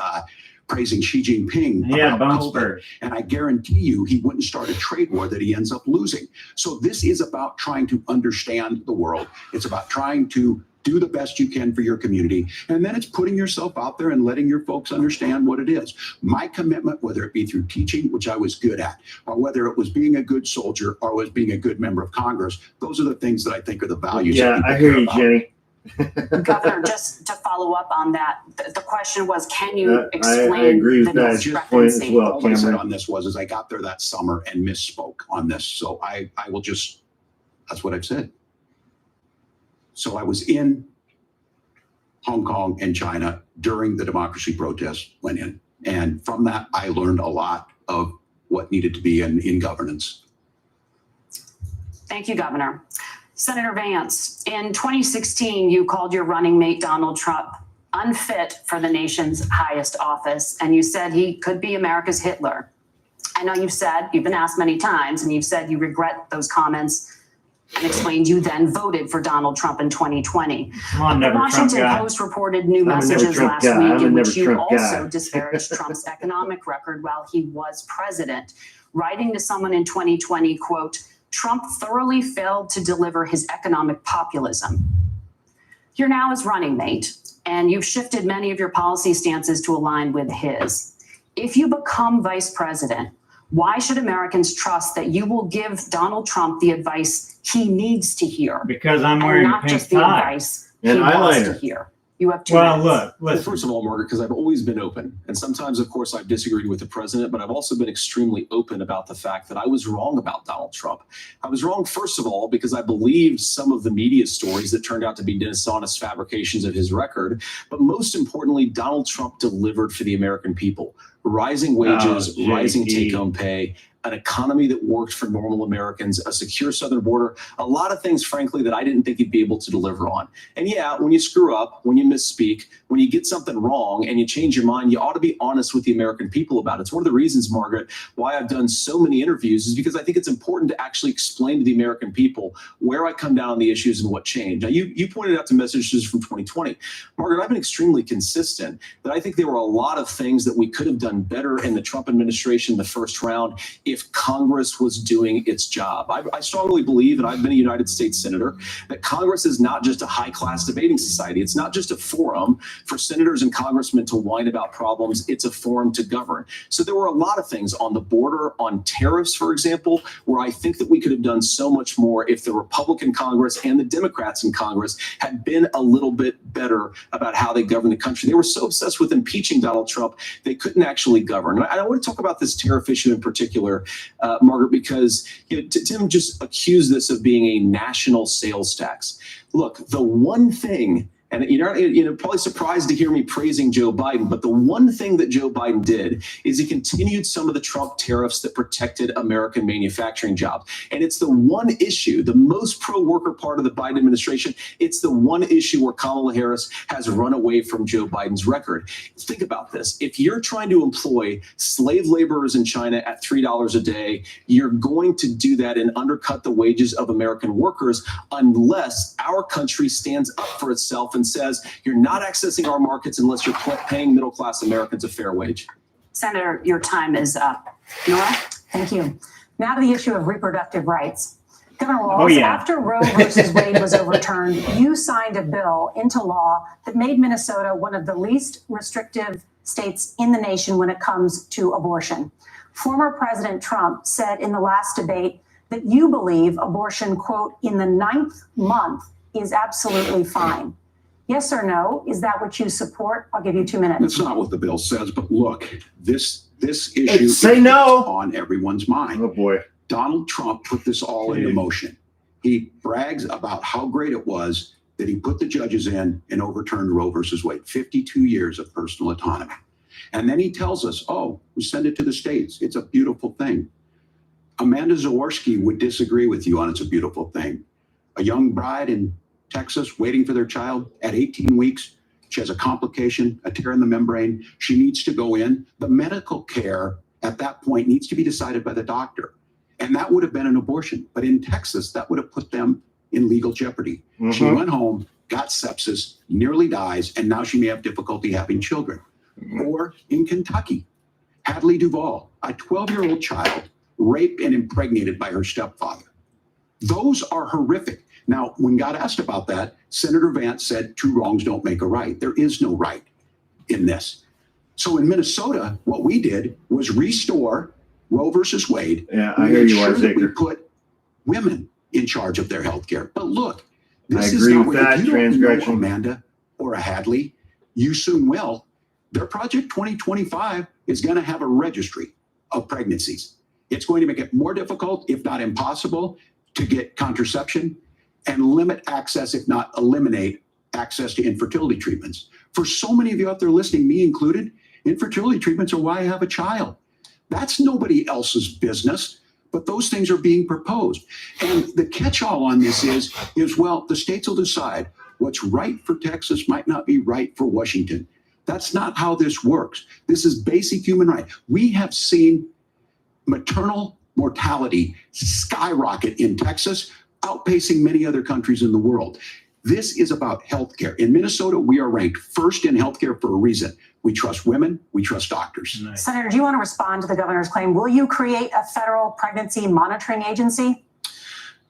praising Xi Jinping about COVID. And I guarantee you he wouldn't start a trade war that he ends up losing. So this is about trying to understand the world. It's about trying to do the best you can for your community. And then it's putting yourself out there and letting your folks understand what it is. My commitment, whether it be through teaching, which I was good at, or whether it was being a good soldier or was being a good member of Congress, those are the things that I think are the values. Yeah, I hear you, Jenny. Governor, just to follow up on that, the question was, can you I explain agree with the that point as discrepancy? well, All I said Cameron. on this was I got there that summer and misspoke on this. So I will just, that's what I've said. So I was in Hong Kong and China during the democracy protests went in. And from that, I learned a lot of what needed to be in governance. Thank you, Governor. Senator Vance, in 2016, you called your running mate, Donald Trump, unfit for the nation's highest office, and you said he could be America's Hitler. I know you've been asked many times, and you've said you regret those comments and explained you then voted for Donald Trump in 2020. Come on, The never Trump Washington guy. Post reported new I'm a never messages Trump last guy. week I'm a in which never you Trump also guy. disparaged Trump's economic record while he was president, writing to someone in 2020, quote, Trump thoroughly failed to deliver his economic populism. You're now his running mate, and you've shifted many of your policy stances to align with his. If you become vice president, why should Americans trust that you will give Donald Trump the advice he needs to hear? Because I'm And wearing a not pink just the tie. advice he And wants to eyeliner. hear. You have 2 Well, minutes. look, Well, listen. first of all, Margaret, because I've always been open. And sometimes, of course, I've disagreed with the president, but I've also been extremely open about the fact that I was wrong about Donald Trump. I was wrong, first of all, because I believed some of the media stories that turned out to be dishonest fabrications of his record. But most importantly, Donald Trump delivered for the American people. Rising wages, rising take-home pay, an economy that worked for normal Americans, a secure southern border, a lot of things, frankly, that I didn't think he'd be able to deliver on. And yeah, when you screw up, when you misspeak, when you get something wrong and you change your mind, you ought to be honest with the American people about it. It's one of the reasons, Margaret, why I've done so many interviews is because I think it's important to actually explain to the American people where I come down on the issues and what changed. Now, you pointed out the messages from 2020. Margaret, I've been extremely consistent that I think there were a lot of things that we could have done better in the Trump administration, the first round, if Congress was doing its job. I strongly believe, and I've been a United States Senator, that Congress is not just a high-class debating society. It's not just a forum for senators and congressmen to whine about problems. It's a forum to govern. So there were a lot of things on the border, on tariffs, for example, where I think that we could have done so much more if the Republican Congress and the Democrats in Congress had been a little bit better about how they govern the country. They were so obsessed with impeaching Donald Trump, they couldn't actually govern. And I want to talk about this tariff issue in particular, Margaret, because Tim just accused this of being a national sales tax. Look, the one thing, and you're probably surprised to hear me praising Joe Biden, but the one thing that Joe Biden did is he continued some of the Trump tariffs that protected American manufacturing jobs. And it's the one issue, the most pro-worker part of the Biden administration, it's the one issue where Kamala Harris has run away from Joe Biden's record. Think about this. If you're trying to employ slave laborers in China at $3 a day, you're going to do that and undercut the wages of American workers unless our country stands up for itself and says, you're not accessing our markets unless you're paying middle-class Americans a fair wage. Senator, your time is up. Nora? Thank you. Now to the issue of reproductive rights. Governor Walz, yeah. after Roe versus Wade was overturned, you signed a bill into law that made Minnesota one of the least restrictive states in the nation when it comes to abortion. Former President Trump said in the last debate that you believe abortion, quote, in the 9th month is absolutely fine. Yes or no? Is that what you support? I'll give you 2 minutes. That's not what the bill says, but look, this issue Say is no. on everyone's mind. Oh boy. Donald Trump put this all into motion. He brags about how great it was that he put the judges in and overturned Roe versus Wade, 52 years of personal autonomy. And then he tells us, oh, we send it to the states. It's a beautiful thing. Amanda Zaworski would disagree with you on it's a beautiful thing. A young bride in Texas waiting for their child at 18 weeks. She has a complication, a tear in the membrane. She needs to go in. The medical care at that point needs to be decided by the doctor. And that would have been an abortion. But in Texas, that would have put them in legal jeopardy. Mm-hmm. She went home, got sepsis, nearly dies, and now she may have difficulty having children. Mm-hmm. Or in Kentucky, Hadley Duvall, a 12-year-old child raped and impregnated by her stepfather. Those are horrific. Now, when God asked about that, Senator Vance said, two wrongs don't make a right. There is no right in this. So in Minnesota, what we did was restore Roe versus Wade. Yeah, I hear you, sure that we Isaac. put women in charge of their health care. But look, I this is agree not with what, that, if you don't know transgression. Amanda or a Hadley, you soon will. Their Project 2025 is going to have a registry of pregnancies. It's going to make it more difficult, if not impossible, to get contraception and limit access, if not eliminate access to infertility treatments. For so many of you out there listening, me included, infertility treatments are why I have a child. That's nobody else's business, but those things are being proposed. And the catch-all on this is, well, the states will decide what's right for Texas might not be right for Washington. That's not how this works. This is basic human right. We have seen maternal mortality skyrocket in Texas, outpacing many other countries in the world. This is about healthcare. In Minnesota, we are ranked first in healthcare for a reason. We trust women, we trust doctors. Nice. Senator, do you want to respond to the governor's claim? Will you create a federal pregnancy monitoring agency?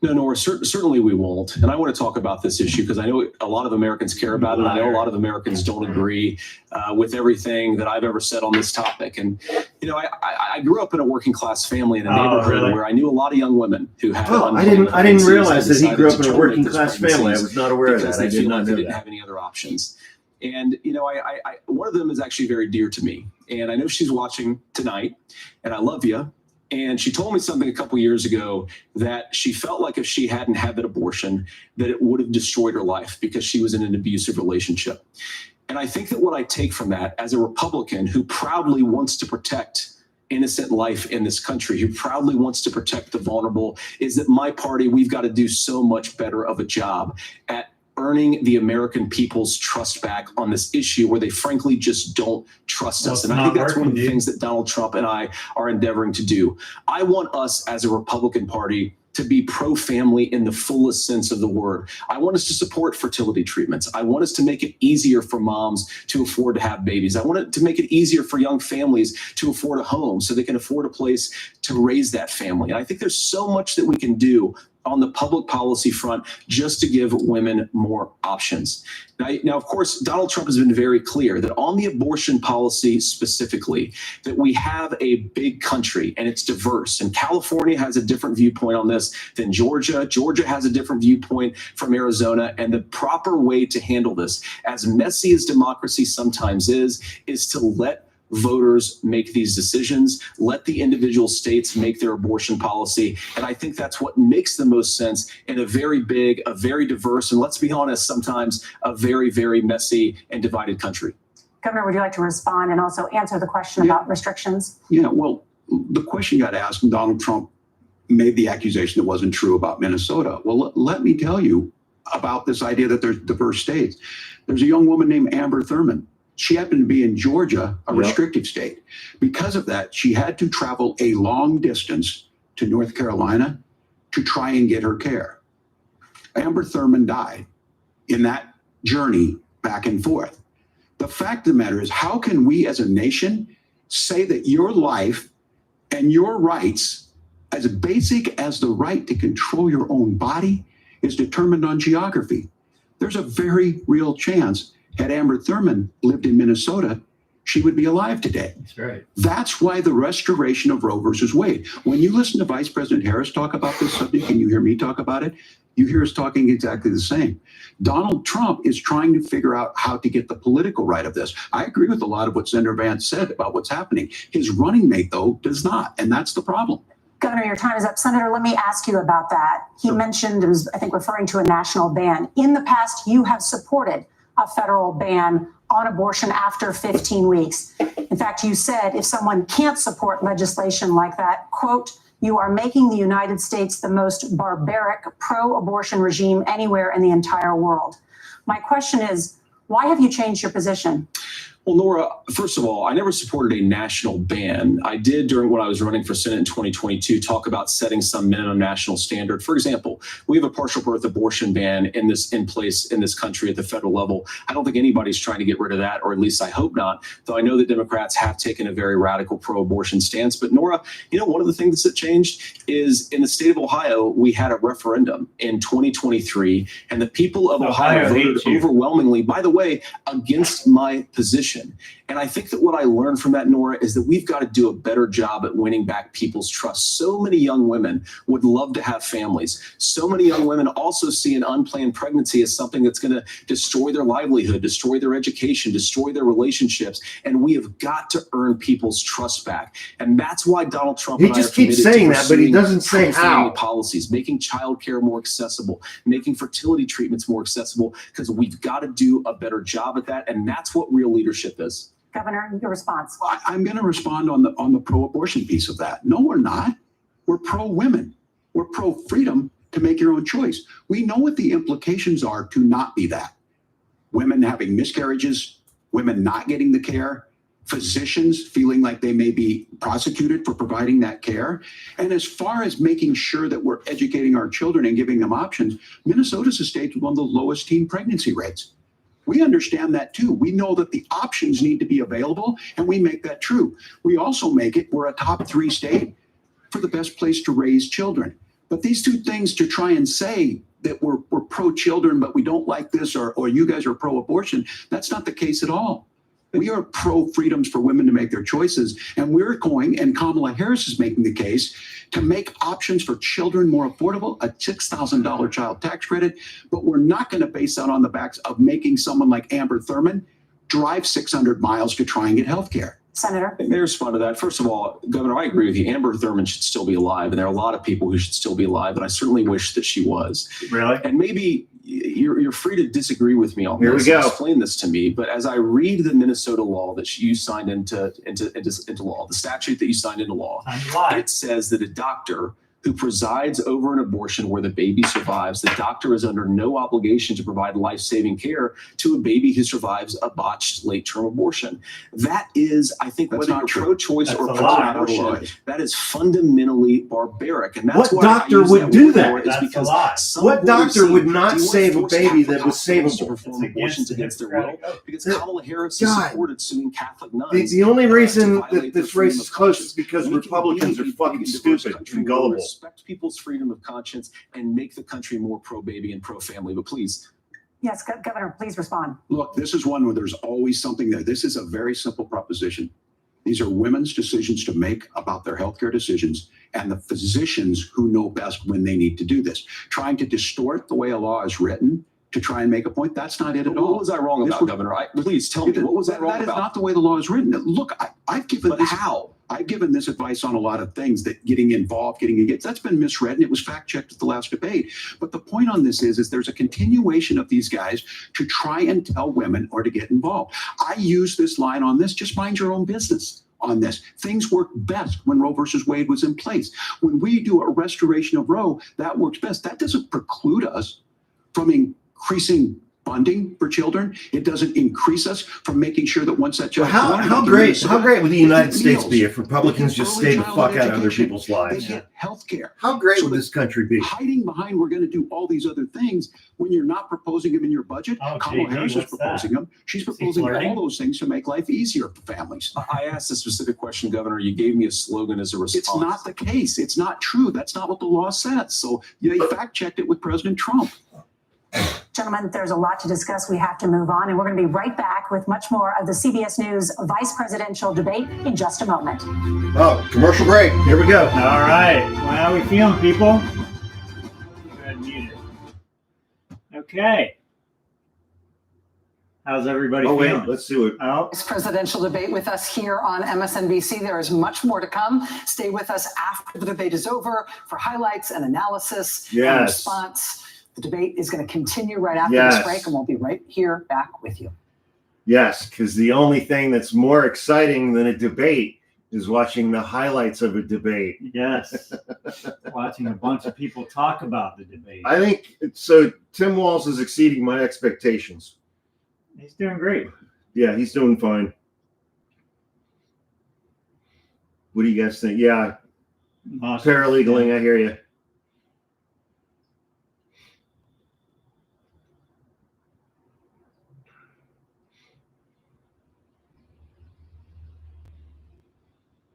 No, Nora, certainly we won't. And I want to talk about this issue because I know a lot of Americans care about it. I know a lot of Americans don't agree with everything that I've ever said on this topic. And, you know, I grew up in a working class family in a neighborhood where I knew a lot of young women who had I didn't realize that he grew up in a working class family. I was not aware of that. I did not know they didn't that. have any other options. And, you know, one of them is actually very dear to me. And I know she's watching tonight, and I love you. And she told me something a couple years ago that she felt like if she hadn't had that abortion, that it would have destroyed her life because she was in an abusive relationship. And I think that what I take from that as a Republican who proudly wants to protect innocent life in this country, who proudly wants to protect the vulnerable, is that my party, we've got to do so much better of a job at earning the American people's trust back on this issue where they frankly just don't trust us. And I think that's one of the things that Donald Trump and I are endeavoring to do. I want us as a Republican Party to be pro-family in the fullest sense of the word. I want us to support fertility treatments. I want us to make it easier for moms to afford to have babies. I want it to make it easier for young families to afford a home so they can afford a place to raise that family. And I think there's so much that we can do on the public policy front just to give women more options. Now, of course, Donald Trump has been very clear that on the abortion policy specifically, that we have a big country and it's diverse. And California has a different viewpoint on this than Georgia. Georgia has a different viewpoint from Arizona. And the proper way to handle this, as messy as democracy sometimes is to let voters make these decisions, let the individual states make their abortion policy. And I think that's what makes the most sense in a very big, a very diverse, and let's be honest, sometimes a very, very messy and divided country. Governor, would you like to respond and also answer the question about restrictions? Yeah, well, the question got asked and Donald Trump made the accusation that wasn't true about Minnesota. Well, let me tell you about this idea that there's diverse states. There's a young woman named Amber Thurman. She happened to be in Georgia, a restrictive state. Because of that, she had to travel a long distance to North Carolina to try and get her care. Amber Thurman died in that journey back and forth. The fact of the matter is, how can we as a nation say that your life and your rights, as basic as the right to control your own body, is determined on geography? There's a very real chance had Amber Thurman lived in Minnesota, she would be alive today. That's right. That's why the restoration of Roe versus Wade. When you listen to Vice President Harris talk about this subject and you hear me talk about it, you hear us talking exactly the same. Donald Trump is trying to figure out how to get the political right of this. I agree with a lot of what Senator Vance said about what's happening. His running mate, though, does not, and that's the problem. Governor, your time is up. Senator, let me ask you about that. He mentioned, it was, I think, referring to a national ban. In the past, you have supported a federal ban on abortion after 15 weeks. In fact, you said if someone can't support legislation like that, quote, you are making the United States the most barbaric pro-abortion regime anywhere in the entire world. My question is, why have you changed your position? Well, Nora, first of all, I never supported a national ban. I did during when I was running for Senate in 2022 talk about setting some minimum national standard. For example, we have a partial birth abortion ban in place in this country at the federal level. I don't think anybody's trying to get rid of that, or at least I hope not, though I know that Democrats have taken a very radical pro-abortion stance. But Nora, one of the things that changed is in the state of Ohio, we had a referendum in 2023, and the people of Ohio voted overwhelmingly, by the way, against my position. And I think that what I learned from that, Nora, is that we've got to do a better job at winning back people's trust. So many young women would love to have families. So many young women also see an unplanned pregnancy as something that's going to destroy their livelihood, destroy their education, destroy their relationships. And we have got to earn people's trust back. And that's why Donald Trump He just keeps saying that, but he doesn't say how. Policies, making childcare more accessible, making fertility treatments more accessible, because we've got to do a better job at that. And that's what real leadership is. Governor, your response. I'm going to respond on the pro-abortion piece of that. No, we're not. We're pro-women. We're pro-freedom to make your own choice. We know what the implications are to not be that. Women having miscarriages, women not getting the care, physicians feeling like they may be prosecuted for providing that care. And as far as making sure that we're educating our children and giving them options, Minnesota's a state with one of the lowest teen pregnancy rates. We understand that too. We know that the options need to be available, and we make that true. We also make it, we're a top 3 state for the best place to raise children. But these two things to try and say that we're pro-children, but we don't like this, or you guys are pro-abortion, that's not the case at all. We are pro-freedoms for women to make their choices, and we're going, and Kamala Harris is making the case, to make options for children more affordable, a $6,000 child tax credit, but we're not going to base that on the backs of making someone like Amber Thurman drive 600 miles to try and get health care. Senator? May I respond to that? First of all, Governor, I agree with you. Amber Thurman should still be alive, and there are a lot of people who should still be alive, and I certainly wish that she was. Really? And maybe you're free to disagree with me on Here this. we go. Explain this to me. But as I read the Minnesota law that you signed into law, the statute that you signed into law, it says that a doctor who presides over an abortion where the baby survives, the doctor is under no obligation to provide life-saving care to a baby who survives a botched late-term abortion. That is, I think, whether you're pro-choice or pro-abortion, that is fundamentally barbaric. And that's What why doctor would do that? Is because What doctor would not save a baby that was savable? to perform abortions against their will? Because Kamala Harris has God. supported suing Catholic nuns. The only reason to violate that their this race freedom is of close conscience. is because We can Republicans be are a fucking diverse stupid country and where we gullible. respect people's freedom of conscience and make the country more pro-baby and pro-family. But please. Yes, Governor, please respond. Look, this is one where there's always something there. This is a very simple proposition. These are women's decisions to make about their healthcare decisions, and the physicians who know best when they need to do this. Trying to distort the way a law is written to try and make a point, that's not it at all. What was I wrong about, Governor? Please tell me, what was I wrong about? That is about? not the way the law is written. Look, I've given But this, how? I've given this advice on a lot of things, that getting involved, getting engaged, that's been misread, and it was fact-checked at the last debate. But the point on this is there's a continuation of these guys to try and tell women or to get involved. I use this line on this, just mind your own business on this. Things work best when Roe versus Wade was in place. When we do a restoration of Roe, that works best. That doesn't preclude us from increasing funding for children. It doesn't increase us from making sure that once that child How great would the United States be if Republicans just stayed the fuck out of other people's lives? They get health care. How great would this country be? Hiding behind we're going to do all these other things when you're not proposing them in your budget. Kamala Harris is proposing them. She's proposing all those things to make life easier for families. I asked a specific question, Governor. You gave me a slogan as a response. It's not the case. It's not true. That's not what the law says. So they fact-checked it with President Trump. Gentlemen, there's a lot to discuss. We have to move on, and we're going to be right back with much more of the CBS News vice presidential debate in just a moment. Oh, commercial break. Here we go. All right. Well, how we feeling, people? Go ahead and mute it. Okay. How's everybody feeling? Let's do it. Oh, This presidential debate with us here on MSNBC. There is much more to come. Stay with us after the debate is over for highlights and analysis and Yes. response. The debate is going to continue right after Yes. this break, and we'll be right here back with you. Yes, because the only thing that's more exciting than a debate is watching the highlights of a debate. yes. Watching a bunch of people talk about the debate. I think so. Tim Walz is exceeding my expectations. He's doing great. Yeah, he's doing fine. What do you guys think? Yeah, paralegaling. I hear you.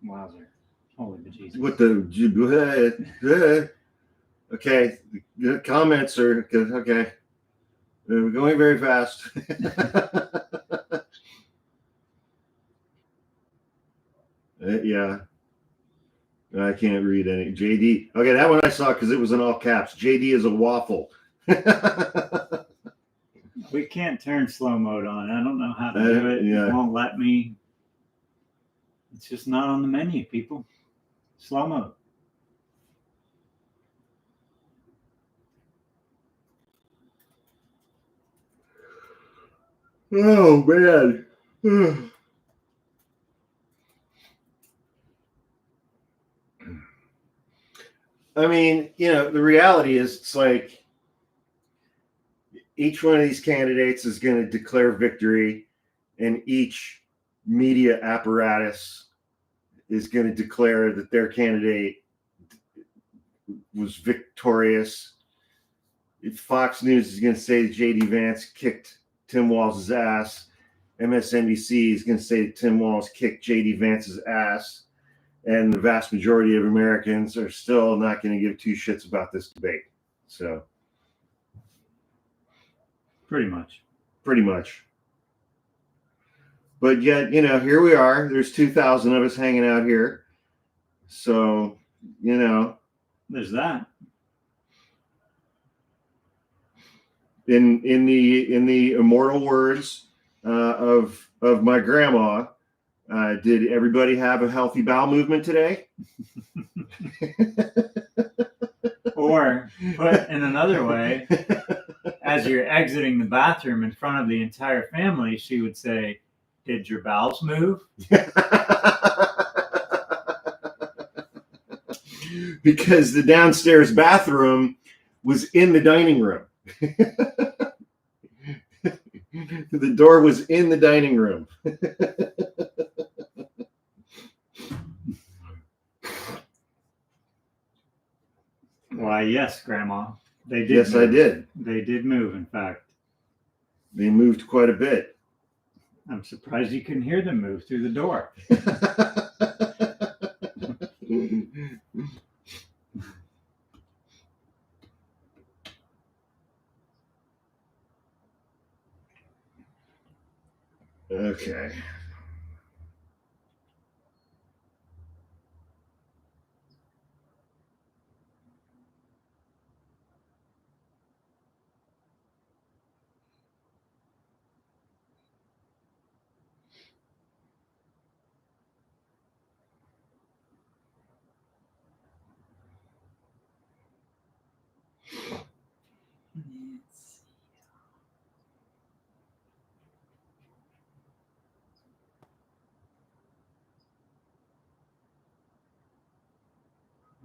Wowzer. Holy bejesus. What the? Okay, the comments are okay. We're going very fast. Yeah, I can't read any. JD. Okay, that one I saw because it was in all caps. JD is a waffle. We can't turn slow mode on. I don't know how to do it. Yeah. It won't let me. It's just not on the menu, people. Slow mode. Oh man. I mean, the reality is it's like each one of these candidates is going to declare victory, and each media apparatus is going to declare that their candidate was victorious. Fox News is going to say that J.D. Vance kicked Tim Walz's ass. MSNBC is going to say that Tim Walz kicked J.D. Vance's ass. And the vast majority of Americans are still not going to give two shits about this debate. So, Pretty much. But yet, here we are. There's 2,000 of us hanging out here. So, There's that. In the immortal words of my grandma, did everybody have a healthy bowel movement today? Or put in another way, as you're exiting the bathroom in front of the entire family, she would say, "Did your bowels move?" Because the downstairs bathroom was in the dining room. The door was in the dining room. Why, yes, Grandma. They did. Yes, move. I did. They did move, in fact. They moved quite a bit. I'm surprised you couldn't hear them move through the door. Okay.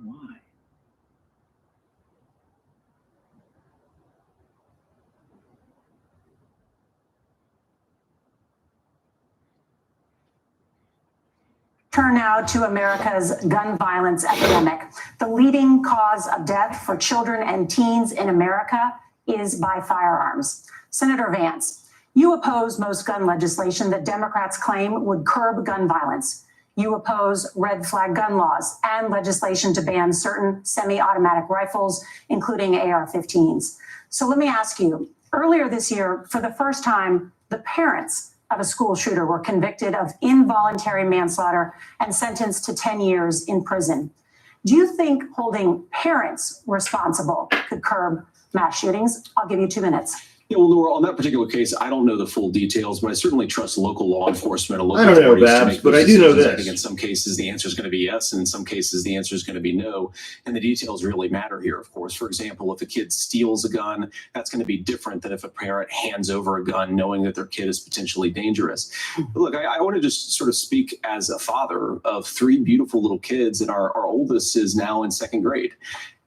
Why? Turn now to America's gun violence epidemic. The leading cause of death for children and teens in America is by firearms. Senator Vance, you oppose most gun legislation that Democrats claim would curb gun violence. You oppose red flag gun laws and legislation to ban certain semi-automatic rifles, including AR-15s. So let me ask you, earlier this year, for the first time, the parents of a school shooter were convicted of involuntary manslaughter and sentenced to 10 years in prison. Do you think holding parents responsible could curb mass shootings? I'll give you 2 minutes. Yeah, well, Laura, on that particular case, I don't know the full details, but I certainly trust local law enforcement and local I don't know, authorities to Babs, make but those I do know decisions. I this. think in some cases the answer is going to be yes, and in some cases the answer is going to be no. And the details really matter here, of course. For example, if a kid steals a gun, that's going to be different than if a parent hands over a gun knowing that their kid is potentially dangerous. But look, I want to just sort of speak as a father of 3 beautiful little kids, and our oldest is now in 2nd grade.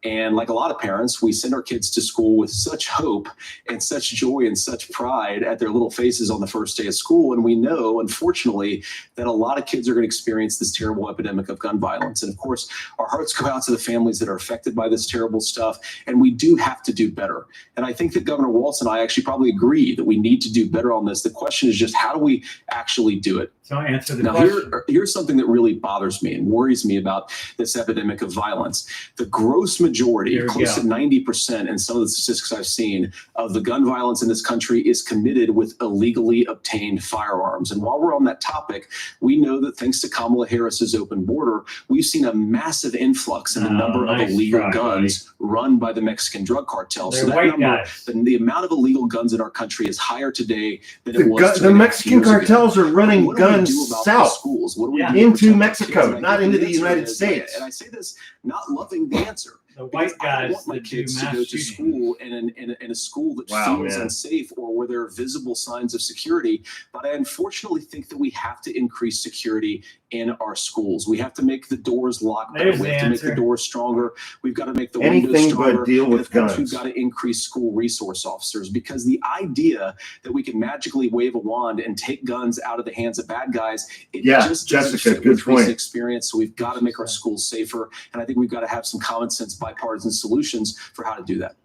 And like a lot of parents, we send our kids to school with such hope and such joy and such pride at their little faces on the first day of school. And we know, unfortunately, that a lot of kids are going to experience this terrible epidemic of gun violence. And of course, our hearts go out to the families that are affected by this terrible stuff. And we do have to do better. And I think that Governor Walz and I actually probably agree that we need to do better on this. The question is just, how do we actually do it? So answer the Now, question. here's something that really bothers me and worries me about this epidemic of violence. The gross majority, close to 90% in some of the statistics I've seen, of the gun violence in this country is committed with illegally obtained firearms. And while we're on that topic, we know that thanks to Kamala Harris's open border, we've seen a massive influx in the number of illegal guns run by the Mexican drug cartel. They're so that white number, guys. the amount of illegal guns in our country is higher today than it was The 2.5 Mexican years ago. cartels are running What do we guns do about south the schools? What do we Yeah. do to into protect our Mexico, kids? And I not think into the answer United is, States. and I say this not loving the answer. The Because white I don't guys want my that do kids to mass go to shooting. school in a school that Wow, feels man. unsafe or where there are visible signs of security. But I unfortunately think that we have to increase security in our schools. We have to make the doors lock better. There's We the have to make the answer. doors stronger. We've got to make the windows Anything stronger. but deal And with of course, guns. we've got to increase school resource officers, because the idea that we can magically wave a wand and take guns out of the hands of bad guys, it Yeah, just doesn't Jessica, fit good with recent point. experience. So we've got to make our schools safer. And I think we've got to have some common sense bipartisan solutions for how to do that.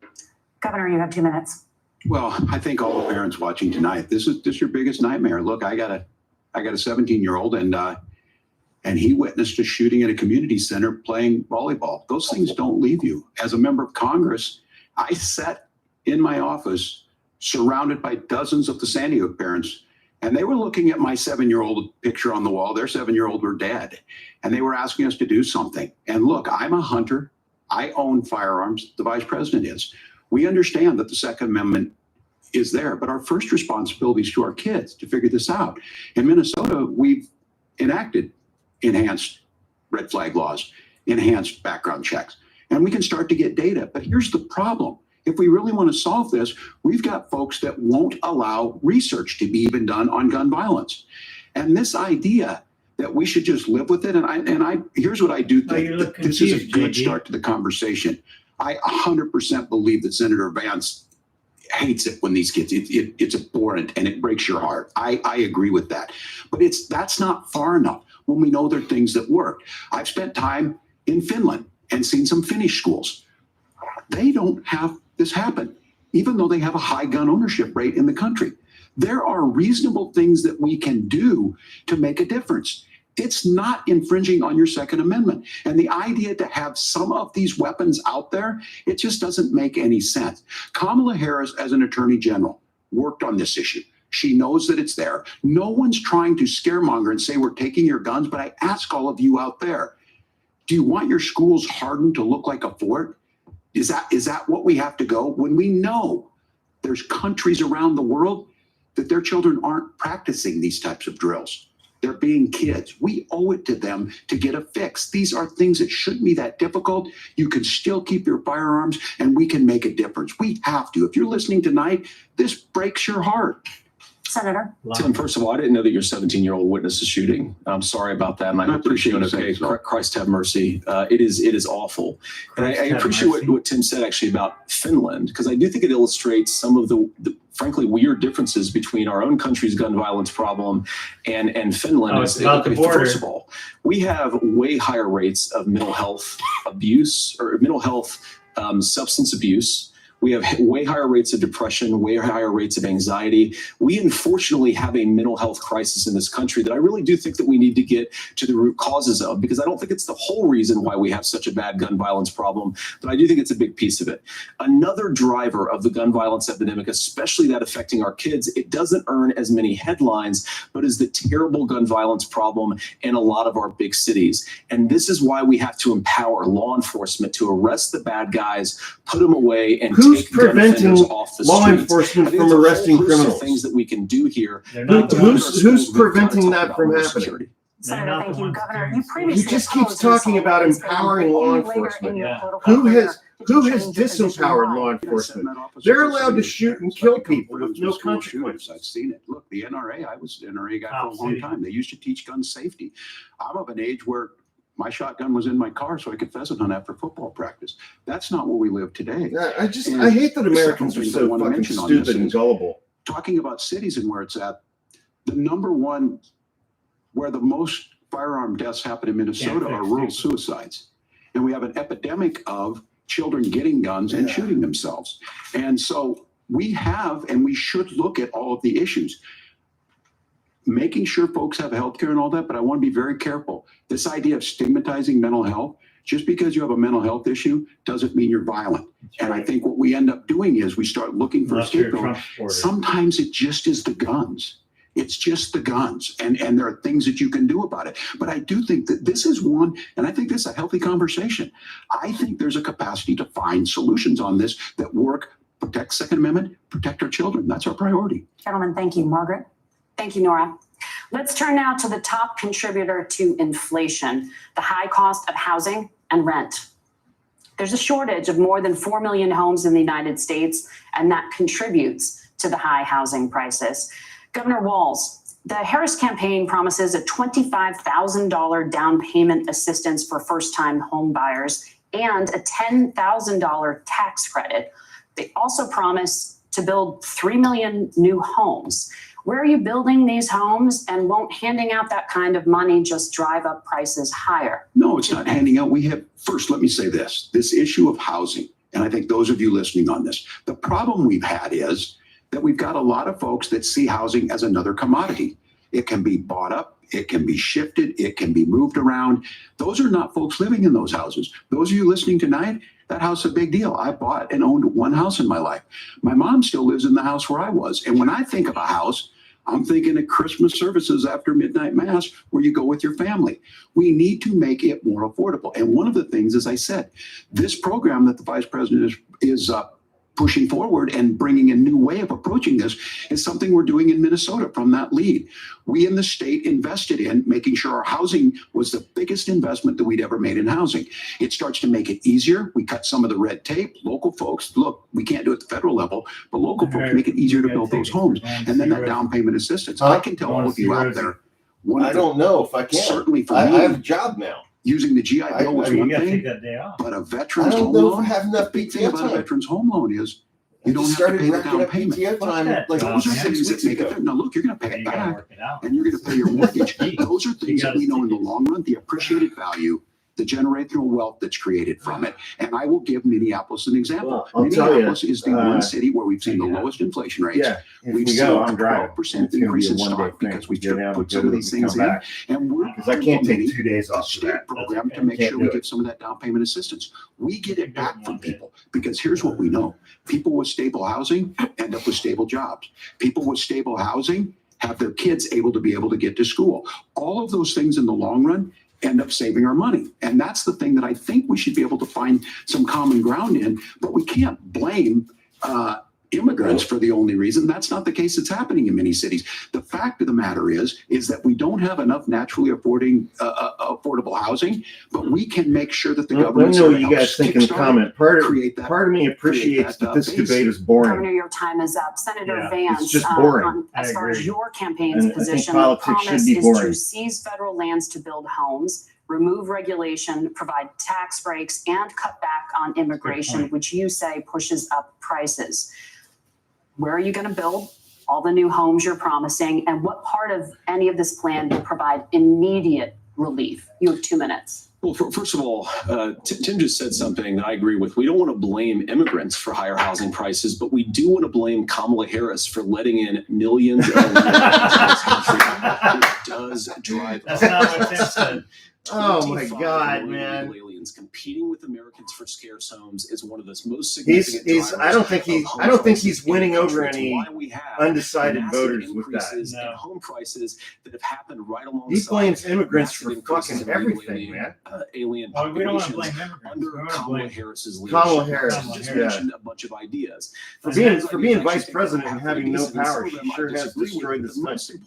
Governor, you have 2 minutes. Well, I think all the parents watching tonight, this is your biggest nightmare. Look, I got a 17-year-old and he witnessed a shooting at a community center playing volleyball. Those things don't leave you. As a member of Congress, I sat in my office surrounded by dozens of the Sandy Hook parents, and they were looking at my 7-year-old picture on the wall. Their 7-year-old were dead, and they were asking us to do something. And look, I'm a hunter. I own firearms. The vice president is. We understand that the Second Amendment is there, but our first responsibility is to our kids to figure this out. In Minnesota, we've enacted enhanced red flag laws, enhanced background checks, and we can start to get data. But here's the problem. If we really want to solve this, we've got folks that won't allow research to be even done on gun violence. And this idea that we should just live with it, and I here's what I do Oh, you think. look This is a confused, good JD. start to the conversation. I 100% believe that Senator Vance hates it when these kids, it's abhorrent and it breaks your heart. I agree with that. But that's not far enough when we know there are things that work. I've spent time in Finland and seen some Finnish schools. They don't have this happen, even though they have a high gun ownership rate in the country. There are reasonable things that we can do to make a difference. It's not infringing on your Second Amendment. And the idea to have some of these weapons out there, it just doesn't make any sense. Kamala Harris, as an attorney general, worked on this issue. She knows that it's there. No one's trying to scaremonger and say we're taking your guns, but I ask all of you out there, do you want your schools hardened to look like a fort? Is that what we have to go when we know there's countries around the world that their children aren't practicing these types of drills? They're being kids. We owe it to them to get a fix. These are things that shouldn't be that difficult. You can still keep your firearms and we can make a difference. We have to. If you're listening tonight, this breaks your heart. Senator. Tim, first of all, I didn't know that your 17-year-old witnessed a shooting. I'm sorry about that, and I hope that you're doing okay. Christ have mercy. It is awful. And I appreciate what Tim said actually about Finland, because I do think it illustrates some of the frankly weird differences between our own country's gun violence problem and Finland. It's about the border. First of all, we have way higher rates of mental health abuse or mental health substance abuse. We have way higher rates of depression, way higher rates of anxiety. We unfortunately have a mental health crisis in this country that I really do think that we need to get to the root causes of, because I don't think it's the whole reason why we have such a bad gun violence problem, but I do think it's a big piece of it. Another driver of the gun violence epidemic, especially that affecting our kids, it doesn't earn as many headlines, but is the terrible gun violence problem in a lot of our big cities. And this is why we have to empower law enforcement to arrest the bad guys, put them away, and Who's take gun preventing offenders off the law streets. enforcement I think from there's a arresting whole host of criminals? things that we can do here. Who's preventing that from happening? Senator, thank you. Governor, you previously You just keep opposed talking this about law. It's been empowering law only later in enforcement. your Yeah. political Who career has did you disempowered change your position law why? enforcement? They're allowed to shoot and kill people with no consequences. I've seen it. Look, the NRA, I was an NRA guy Oh, for a long see. time. They used to teach gun safety. I'm of an age where My shotgun was in my car so I could pheasant hunt after football practice. That's not where we live today. I hate that Americans are so fucking stupid and gullible. Talking about cities and where it's at, the number one where the most firearm deaths happen in Minnesota are rural suicides. And we have an epidemic of children getting guns and shooting themselves. And so we have, and we should look at all of the issues, making sure folks have health care and all that. But I want to be very careful. This idea of stigmatizing mental health, just because you have a mental health issue doesn't mean you're violent. And I think what we end up doing is we start looking for a scapegoat. Sometimes it just is the guns. It's just the guns. And there are things that you can do about it. But I do think that this is one, and I think this is a healthy conversation. I think there's a capacity to find solutions on this that work, protect Second Amendment, protect our children. That's our priority. Gentlemen, thank you. Margaret? Thank you, Nora. Let's turn now to the top contributor to inflation, the high cost of housing and rent. There's a shortage of more than 4 million homes in the United States, and that contributes to the high housing prices. Governor Walz, the Harris campaign promises a $25,000 down payment assistance for first-time home buyers and a $10,000 tax credit. They also promise to build 3 million new homes. Where are you building these homes, and won't handing out that kind of money just drive up prices higher? No, it's not handing out. We have, first, let me say this issue of housing, and I think those of you listening on this, the problem we've had is that we've got a lot of folks that see housing as another commodity. It can be bought up, it can be shifted, it can be moved around. Those are not folks living in those houses. Those of you listening tonight, that house is a big deal. I bought and owned one house in my life. My mom still lives in the house where I was. And when I think of a house, I'm thinking of Christmas services after midnight mass where you go with your family. We need to make it more affordable. And one of the things, as I said, this program that the vice president is pushing forward and bringing a new way of approaching this is something we're doing in Minnesota from that lead. We in the state invested in making sure our housing was the biggest investment that we'd ever made in housing. It starts to make it easier. We cut some of the red tape. Local folks, look, we can't do it at the federal level, but local folks make it easier to build those homes. And then that down payment assistance. I can tell all of you out there. I don't know if I can. Certainly for me. I have a job now. Using the GI Bill was one thing, but a veteran's home loan, the big thing about a veteran's home loan is you don't have to pay the down payment. Those are things that make it. Now look, you're going to pay it back, and you're going to pay your mortgage. Those are things that we know in the long run, the appreciated value, the generational wealth that's created from it. And I will give Minneapolis an example. Minneapolis is the one city where we've seen the lowest inflation rates. We've seen a 12% increase in stock because we put some of these things in. And we're because I can't take 2 days off the state program to make sure we give some of that down payment assistance. We get it back from people because here's what we know. People with stable housing end up with stable jobs. People with stable housing have their kids able to get to school. All of those things in the long run end up saving our money. And that's the thing that I think we should be able to find some common ground in, but we can't blame immigrants for the only reason. That's not the case that's happening in many cities. The fact of the matter is that we don't have enough naturally affordable housing, but we can make sure that the government. I know what you guys think in the comment. Part of me appreciates that this debate is boring. Governor, your time is up. Senator Vance, it's just boring. As far as your campaign's position, the promise is to seize federal lands to build homes, remove regulation, provide tax breaks, and cut back on immigration, which you say pushes up prices. Where are you going to build all the new homes you're promising? And what part of any of this plan will provide immediate relief? You have 2 minutes. Well, first of all, Tim just said something that I agree with. We don't want to blame immigrants for higher housing prices, but we do want to blame Kamala Harris for letting in millions of illegals in this country. It does drive. That's not what Tim said. Oh my God, man! Aliens competing with Americans for scarce homes is one of the most significant. I don't think he's winning over any undecided voters with that. No. Home prices that have happened right alongside. He blames immigrants for fucking everything, man. Alien we don't want to blame immigrants. Under Kamala Harris's leadership. Kamala Harris just mentioned a bunch of ideas. For being vice president and having no power, she sure has destroyed this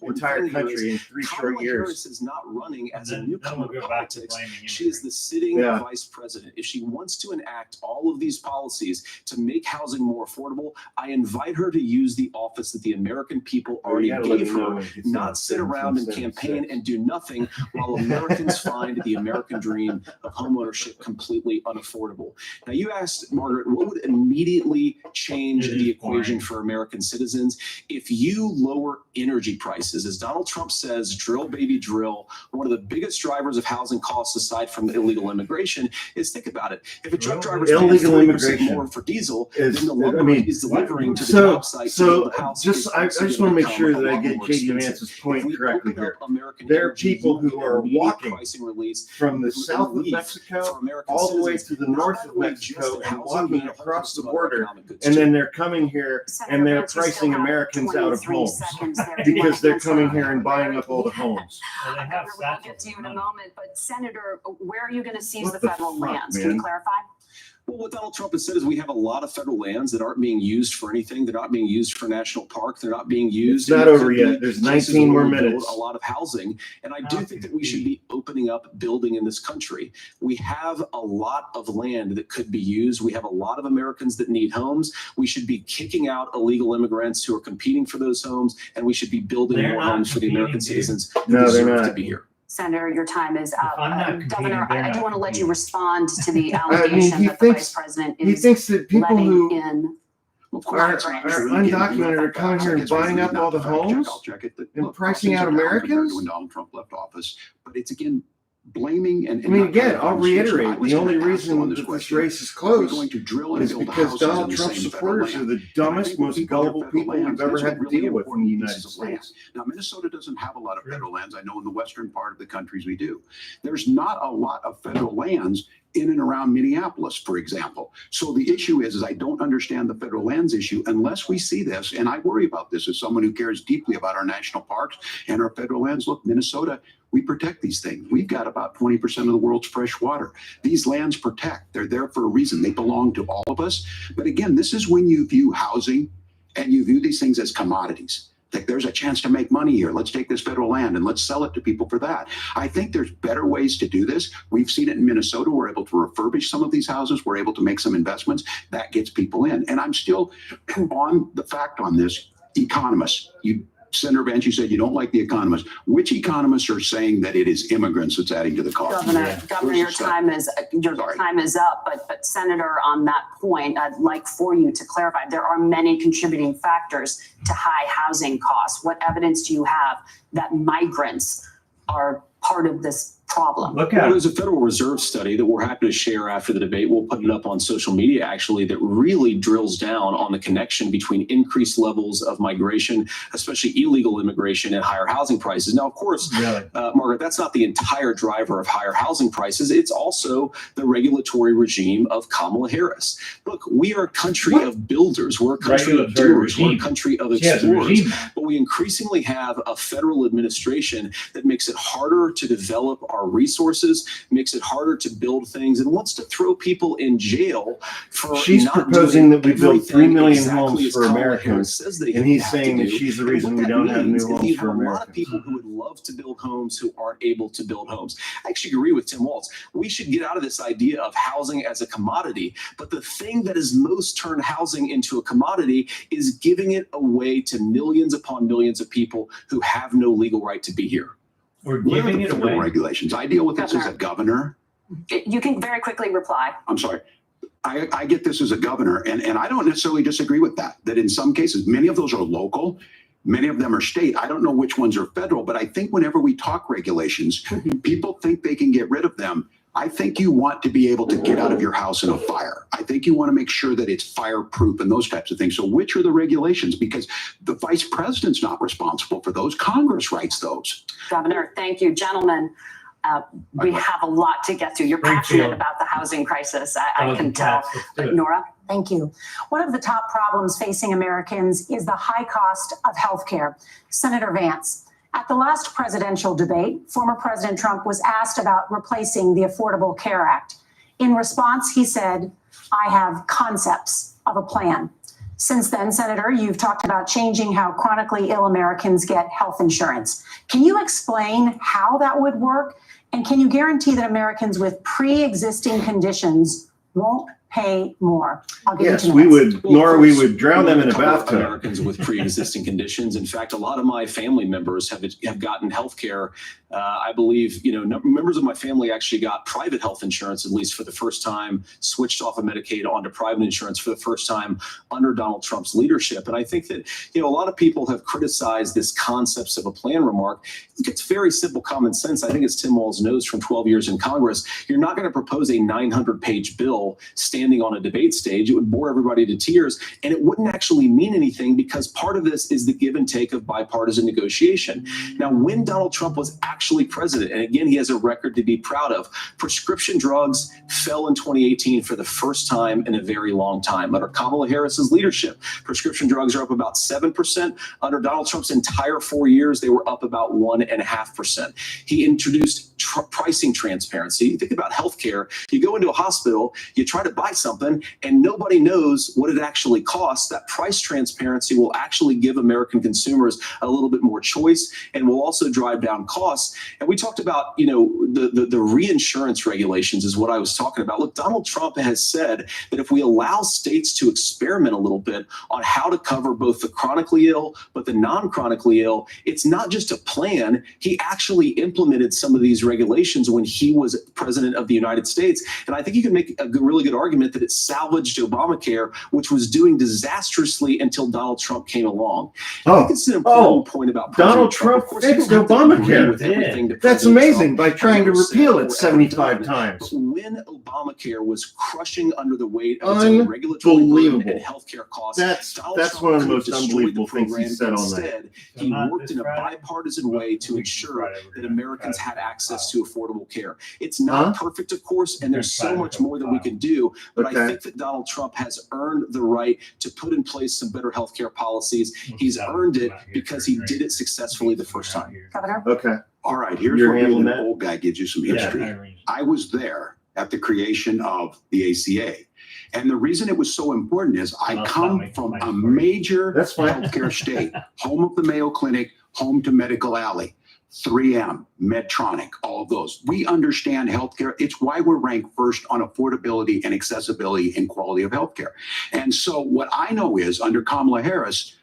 entire country in 3 short years. Harris is not running as a newcomer. Back to She is the sitting vice president, if she wants to enact all of these policies to make housing more affordable, I invite her to use the office that the American people already gave her, not sit around and campaign and do nothing while Americans find the American dream of homeownership completely unaffordable. Now, you asked, Margaret, what would immediately change the equation for American citizens if you lower energy prices? As Donald Trump says, drill, baby, drill. One of the biggest drivers of housing costs, aside from illegal immigration, is, think about it. If a truck driver is paying 40% more for diesel than the lumber he's delivering to the job site to build a house, I just want to make sure that I get JD Vance's point correctly here. There are people who are walking from the south of Mexico all the way to the north of Mexico and walking across the border, and then they're coming here and they're pricing Americans out of homes because they're coming here and buying up all the homes. Governor, we'll get to you in a moment, but Senator, where are you going to seize the federal lands? Can you clarify? Well, what Donald Trump has said is we have a lot of federal lands that aren't being used for anything. They're not being used for national park. They're not being used. It's not over yet. There's 19 more minutes. A lot of housing. And I do think that we should be opening up building in this country. We have a lot of land that could be used. We have a lot of Americans that need homes. We should be kicking out illegal immigrants who are competing for those homes. And we should be building more homes for the American citizens who deserve to be here. Senator, your time is up. Governor, I do want to let you respond to the allegation that the vice president is he thinks that people who in are undocumented are coming here and buying up all the homes and pricing out Americans? When Donald Trump left office, but it's again blaming and. I mean, again, I'll reiterate, the only reason that this race is close is because Donald Trump's supporters are the dumbest, most gullible people we've ever had to deal with in the United States. Now, Minnesota doesn't have a lot of federal lands. I know in the western part of the countries we do. There's not a lot of federal lands in and around Minneapolis, for example. So the issue is I don't understand the federal lands issue unless we see this, and I worry about this as someone who cares deeply about our national parks and our federal lands. Look, Minnesota, we protect these things. We've got about 20% of the world's fresh water. These lands protect. They're there for a reason. They belong to all of us. But again, this is when you view housing and you view these things as commodities. Like there's a chance to make money here. Let's take this federal land and let's sell it to people for that. I think there's better ways to do this. We've seen it in Minnesota. We're able to refurbish some of these houses. We're able to make some investments. That gets people in. And I'm still on the fact on this. Economists, Senator Vance, you said you don't like the economists. Which economists are saying that it is immigrants that's adding to the cost? Governor, your time is up. But Senator, on that point, I'd like for you to clarify. There are many contributing factors to high housing costs. What evidence do you have that migrants are part of this problem? There's a Federal Reserve study that we're happy to share after the debate. We'll put it up on social media, actually, that really drills down on the connection between increased levels of migration, especially illegal immigration, and higher housing prices. Now, of course, Margaret, that's not the entire driver of higher housing prices. It's also the regulatory regime of Kamala Harris. Look, we are a country of builders. We're a country of doers. We're a country of explorers. But we increasingly have a federal administration that makes it harder to develop our resources, makes it harder to build things, and wants to throw people in jail for. She's proposing that we build 3 million homes for Americans, and he's saying that she's the reason we don't have new homes for Americans. A lot of people who would love to build homes who aren't able to build homes. I actually agree with Tim Walz. We should get out of this idea of housing as a commodity, but the thing that has most turned housing into a commodity is giving it away to millions upon millions of people who have no legal right to be here. We're giving it away. Regulations. I deal with this as a governor. You can very quickly reply. I'm sorry. I get this as a governor, and I don't necessarily disagree with that in some cases, many of those are local, many of them are state. I don't know which ones are federal, but I think whenever we talk regulations, people think they can get rid of them. I think you want to be able to get out of your house in a fire. I think you want to make sure that it's fireproof and those types of things. So which are the regulations? Because the vice president's not responsible for those. Congress writes those. Governor, thank you. Gentlemen, we have a lot to get to. You're passionate about the housing crisis. I can tell. Nora? Thank you. One of the top problems facing Americans is the high cost of health care. Senator Vance, at the last presidential debate, former President Trump was asked about replacing the Affordable Care Act. In response, he said, "I have concepts of a plan." Since then, Senator, you've talked about changing how chronically ill Americans get health insurance. Can you explain how that would work And can you guarantee that Americans with pre-existing conditions won't pay more? I'll give Yes, you 2 we minutes. would, Nora, we would drown them in a bathtub. Americans with pre-existing conditions. In fact, a lot of my family members have gotten health care. I believe, members of my family actually got private health insurance, at least for the first time, switched off of Medicaid onto private insurance for the first time under Donald Trump's leadership. And I think that, a lot of people have criticized this concepts of a plan remark. It's very simple common sense. I think it's Tim Walz knows from 12 years in Congress. You're not going to propose a 900-page bill standing on a debate stage. It would bore everybody to tears, and it wouldn't actually mean anything because part of this is the give and take of bipartisan negotiation. Now, when Donald Trump was actually president, and again, he has a record to be proud of, prescription drugs fell in 2018 for the first time in a very long time. Under Kamala Harris's leadership, prescription drugs are up about 7%. Under Donald Trump's entire 4 years, they were up about 1.5%. He introduced pricing transparency. You think about healthcare, you go into a hospital, you try to buy something, and nobody knows what it actually costs. That price transparency will actually give American consumers a little bit more choice and will also drive down costs. And we talked about, the reinsurance regulations is what I was talking about. Look, Donald Trump has said that if we allow states to experiment a little bit on how to cover both the chronically ill, but the non-chronically ill, it's not just a plan. He actually implemented some of these regulations when he was president of the United States. And I think you can make a really good argument that it salvaged Obamacare, which was doing disastrously until Donald Trump came along. I think it's an important point about Donald Trump fixed Obamacare. That's amazing by trying to repeal it 75 times. But when Obamacare was crushing under the weight of its own regulatory burden and healthcare costs, that's one of the most unbelievable things he said all night. Instead, he worked in a bipartisan way to ensure that Americans had access to affordable care. It's not perfect, of course, and there's so much more that we can do, but I think that Donald Trump has earned the right to put in place some better healthcare policies. He's earned it because he did it successfully the first time. Governor? Okay. All right, here's where being an old guy gives you some history. I was there at the creation of the ACA. And the reason it was so important is I come from a major healthcare state, home of the Mayo Clinic, home to Medical Alley, 3M, Medtronic, all of those. We understand healthcare. It's why we're ranked first on affordability and accessibility and quality of healthcare. And so what I know is under Kamala Harris,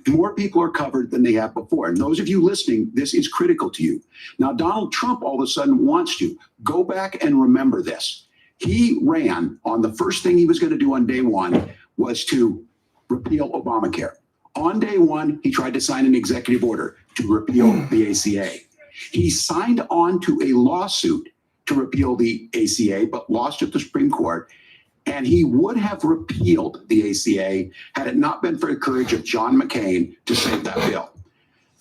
more people are covered than they have before. And those of you listening, this is critical to you. Now, Donald Trump all of a sudden wants to go back and remember this. He ran on the first thing he was going to do on day one was to repeal Obamacare. On day one, he tried to sign an executive order to repeal the ACA. He signed on to a lawsuit to repeal the ACA, but lost at the Supreme Court. And he would have repealed the ACA had it not been for the courage of John McCain to save that bill.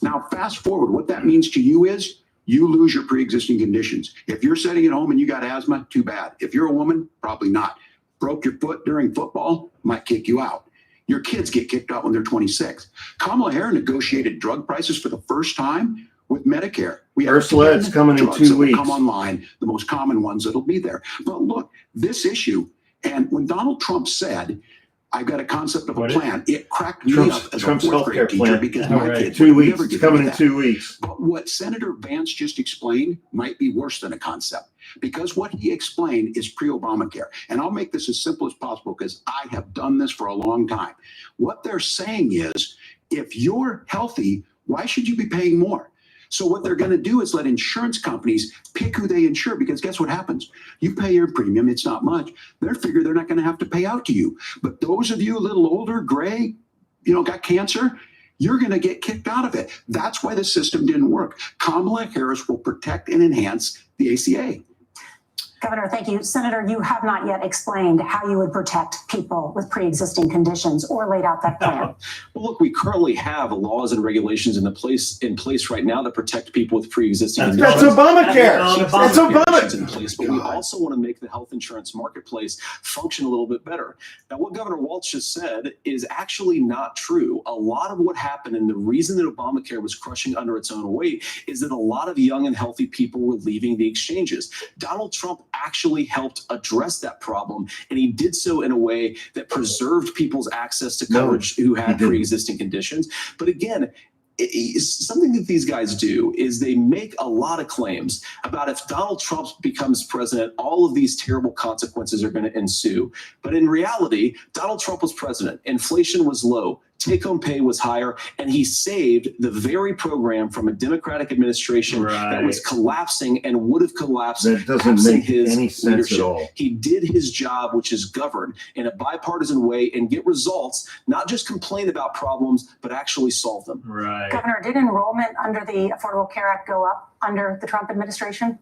Now, fast forward, what that means to you is you lose your pre-existing conditions. If you're sitting at home and you got asthma, too bad. If you're a woman, probably not. Broke your foot during football, might kick you out. Your kids get kicked out when they're 26. Kamala Harris negotiated drug prices for the first time with Medicare. We have Ursula, it's coming in 2 weeks. Come online, the most common ones that'll be there. But look, this issue, and when Donald Trump said, I've got a concept of a plan, it cracked me up as a fourth grade teacher because my kids 2 weeks. It's coming in 2 weeks. But what Senator Vance just explained might be worse than a concept because what he explained is pre-Obamacare. And I'll make this as simple as possible because I have done this for a long time. What they're saying is, if you're healthy, why should you be paying more? So what they're going to do is let insurance companies pick who they insure because guess what happens? You pay your premium, it's not much. They're figure they're not going to have to pay out to you. But those of you a little older, gray, got cancer, you're going to get kicked out of it. That's why the system didn't work. Kamala Harris will protect and enhance the ACA. Governor, thank you. Senator, you have not yet explained how you would protect people with pre-existing conditions or laid out that plan. Well, look, we currently have laws and regulations in place right now that protect people with pre-existing conditions. That's Obamacare. That's Obamacare. In place, but we also want to make the health insurance marketplace function a little bit better. Now, what Governor Walz just said is actually not true. A lot of what happened and the reason that Obamacare was crushing under its own weight is that a lot of young and healthy people were leaving the exchanges. Donald Trump actually helped address that problem, and he did so in a way that preserved people's access to coverage who had pre-existing conditions. But again, something that these guys do is they make a lot of claims about if Donald Trump becomes president, all of these terrible consequences are going to ensue. But in reality, Donald Trump was president. Inflation was low. Take-home pay was higher, and he saved the very program from a Democratic administration that was collapsing and would have collapsed. That doesn't make any sense leadership. at all. He did his job, which is govern in a bipartisan way and get results, not just complain about problems, but actually solve them. Right. Governor, did enrollment under the Affordable Care Act go up under the Trump administration?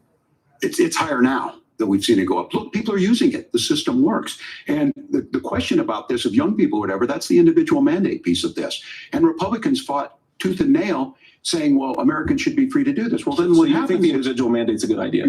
It's higher now that we've seen it go up. Look, people are using it. The system works. And the question about this of young people or whatever, that's the individual mandate piece of this. And Republicans fought tooth and nail saying, well, Americans should be free to do this. Well, then what you happens think the is individual mandate's a good idea?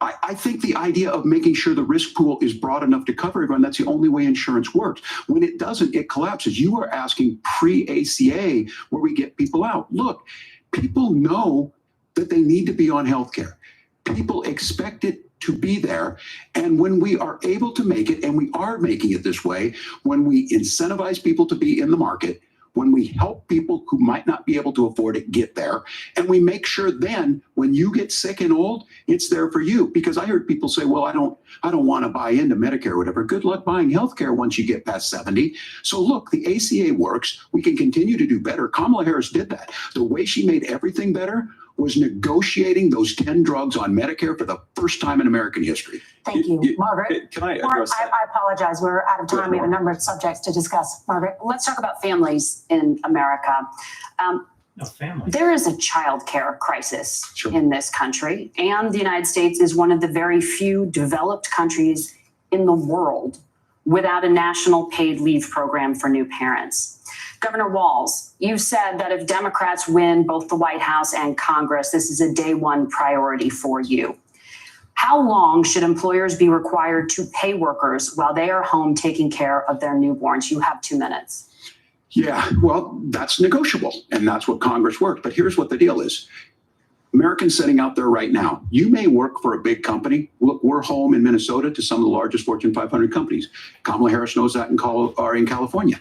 I think the idea of making sure the risk pool is broad enough to cover everyone, that's the only way insurance works. When it doesn't, it collapses. You are asking pre-ACA where we get people out. Look, people know that they need to be on health care. People expect it to be there. And when we are able to make it, and we are making it this way, when we incentivize people to be in the market, when we help people who might not be able to afford it get there, and we make sure then when you get sick and old, it's there for you. Because I heard people say, well, I don't want to buy into Medicare or whatever. Good luck buying healthcare once you get past 70. So look, the ACA works. We can continue to do better. Kamala Harris did that. The way she made everything better was negotiating those 10 drugs on Medicare for the first time in American history. Thank you. Margaret? Can I Mark, address that? I apologize. We're out of time. We have a number of subjects to discuss. Margaret? Let's talk about families in America. No family. There is a child care crisis Sure. in this country, and the United States is one of the very few developed countries in the world without a national paid leave program for new parents. Governor Walz, you said that if Democrats win both the White House and Congress, this is a day one priority for you. How long should employers be required to pay workers while they are home taking care of their newborns? You have 2 minutes. Yeah, well, that's negotiable, and that's what Congress worked. But here's what the deal is. Americans sitting out there right now, you may work for a big company. Look, we're home in Minnesota to some of the largest Fortune 500 companies. Kamala Harris knows that in California.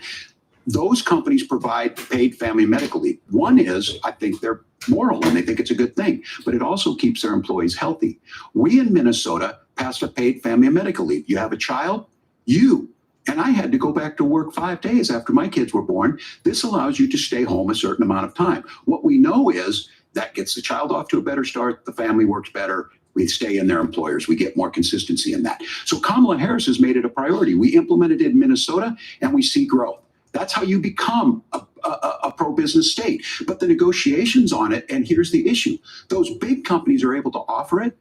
Those companies provide paid family medical leave. One is, I think they're moral and they think it's a good thing, but it also keeps their employees healthy. We in Minnesota passed a paid family medical leave. You have a child, and I had to go back to work 5 days after my kids were born. This allows you to stay home a certain amount of time. What we know is that gets the child off to a better start. The family works better. We stay in their employers. We get more consistency in that. So Kamala Harris has made it a priority. We implemented it in Minnesota and we see growth. That's how you become a pro-business state. But the negotiations on it, and here's the issue. Those big companies are able to offer it.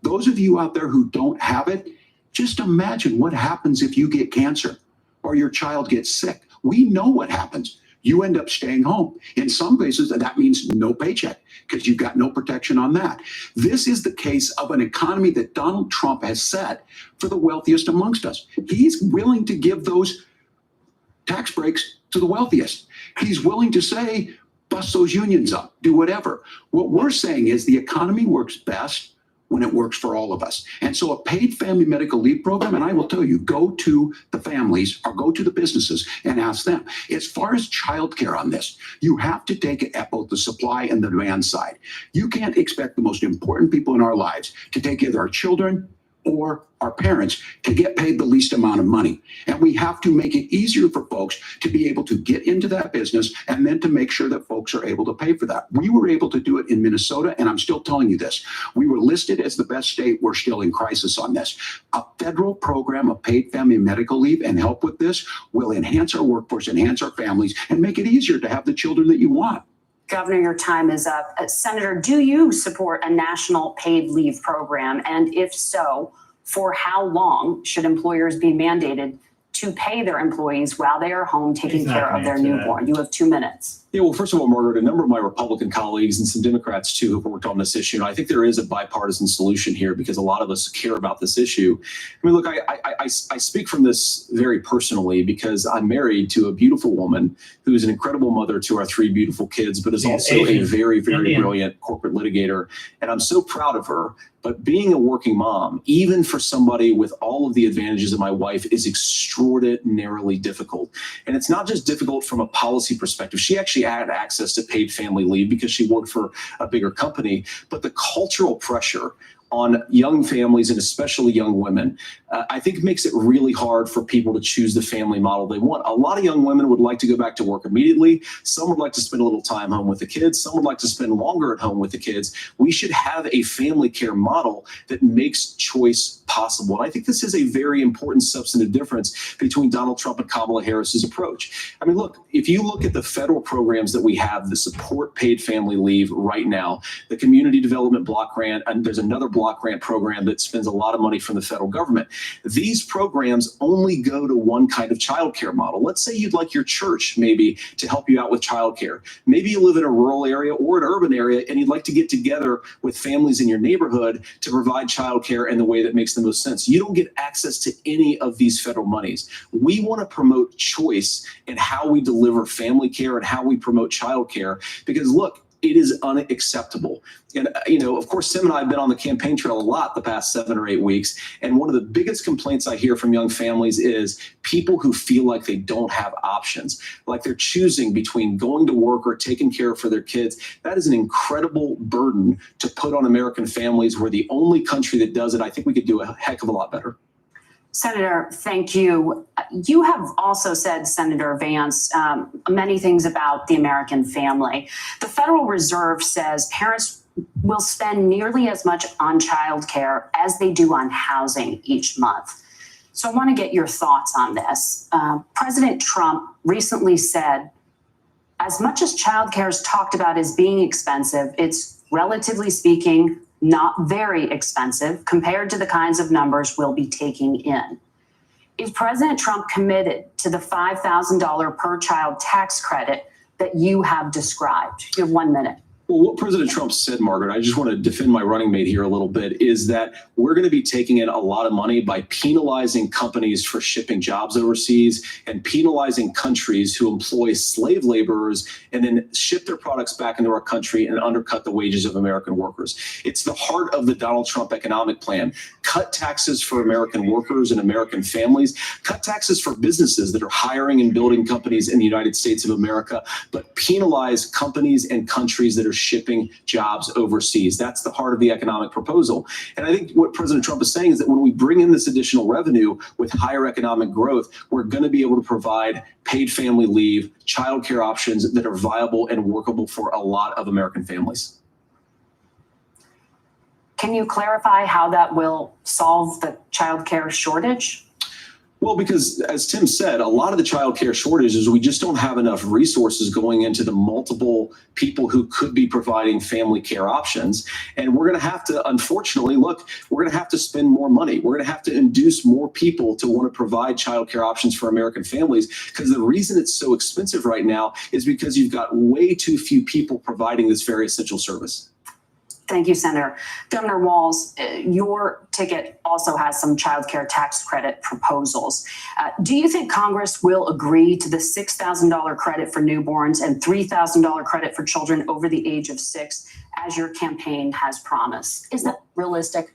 Those of you out there who don't have it, just imagine what happens if you get cancer or your child gets sick. We know what happens. You end up staying home. In some cases, that means no paycheck because you've got no protection on that. This is the case of an economy that Donald Trump has set for the wealthiest amongst us. He's willing to give those tax breaks to the wealthiest. He's willing to say, bust those unions up, do whatever. What we're saying is the economy works best when it works for all of us. And so a paid family medical leave program, and I will tell you, go to the families or go to the businesses and ask them. As far as childcare on this, you have to take it at both the supply and the demand side. You can't expect the most important people in our lives to take either our children or our parents to get paid the least amount of money. And we have to make it easier for folks to be able to get into that business and then to make sure that folks are able to pay for that. We were able to do it in Minnesota, and I'm still telling you this. We were listed as the best state. We're still in crisis on this. A federal program of paid family medical leave and help with this will enhance our workforce, enhance our families, and make it easier to have the children that you want. Governor, your time is up. Senator, do you support a national paid leave program? And if so, for how long should employers be mandated to pay their employees while they are home taking care of their newborn? You have 2 minutes. Yeah, well, first of all, Margaret, a number of my Republican colleagues and some Democrats too have worked on this issue. And I think there is a bipartisan solution here because a lot of us care about this issue. I mean, look, I speak from this very personally because I'm married to a beautiful woman who is an incredible mother to our 3 beautiful kids, but is also a very, very brilliant corporate litigator. And I'm so proud of her. But being a working mom, even for somebody with all of the advantages of my wife, is extraordinarily difficult. And it's not just difficult from a policy perspective. She actually she had access to paid family leave because she worked for a bigger company. But the cultural pressure on young families and especially young women, I think makes it really hard for people to choose the family model they want. A lot of young women would like to go back to work immediately. Some would like to spend a little time home with the kids. Some would like to spend longer at home with the kids. We should have a family care model that makes choice possible. And I think this is a very important substantive difference between Donald Trump and Kamala Harris's approach. I mean, look, if you look at the federal programs that we have that support paid family leave right now, the Community Development Block Grant, and there's another block grant program that spends a lot of money from the federal government. These programs only go to one kind of childcare model. Let's say you'd like your church maybe to help you out with childcare. Maybe you live in a rural area or an urban area and you'd like to get together with families in your neighborhood to provide childcare in the way that makes the most sense. You don't get access to any of these federal monies. We want to promote choice in how we deliver family care and how we promote childcare, because look, it is unacceptable. And, of course, Tim and I have been on the campaign trail a lot the past 7 or 8 weeks. And one of the biggest complaints I hear from young families is people who feel like they don't have options, like they're choosing between going to work or taking care for their kids. That is an incredible burden to put on American families. We're the only country that does it. I think we could do a heck of a lot better. Senator, thank you. You have also said, Senator Vance, many things about the American family. The Federal Reserve says parents will spend nearly as much on childcare as they do on housing each month. So I want to get your thoughts on this. President Trump recently said, as much as childcare is talked about as being expensive, it's relatively speaking not very expensive compared to the kinds of numbers we'll be taking in. Is President Trump committed to the $5,000 per child tax credit that you have described? You have 1 minute. Well, what President Trump said, Margaret, I just want to defend my running mate here a little bit, is that we're going to be taking in a lot of money by penalizing companies for shipping jobs overseas and penalizing countries who employ slave laborers and then ship their products back into our country and undercut the wages of American workers. It's the heart of the Donald Trump economic plan. Cut taxes for American workers and American families. Cut taxes for businesses that are hiring and building companies in the United States of America, but penalize companies and countries that are shipping jobs overseas. That's the heart of the economic proposal. And I think what President Trump is saying is that when we bring in this additional revenue with higher economic growth, we're going to be able to provide paid family leave, childcare options that are viable and workable for a lot of American families. Can you clarify how that will solve the childcare shortage? Well, because as Tim said, a lot of the child care shortages, we just don't have enough resources going into the multiple people who could be providing family care options. And we're going to have to, unfortunately, look, we're going to have to spend more money. We're going to have to induce more people to want to provide child care options for American families, because the reason it's so expensive right now is because you've got way too few people providing this very essential service. Thank you, Senator. Governor Walz, your ticket also has some child care tax credit proposals. Do you think Congress will agree to the $6,000 credit for newborns and $3,000 credit for children over the age of 6, as your campaign has promised? Is that realistic?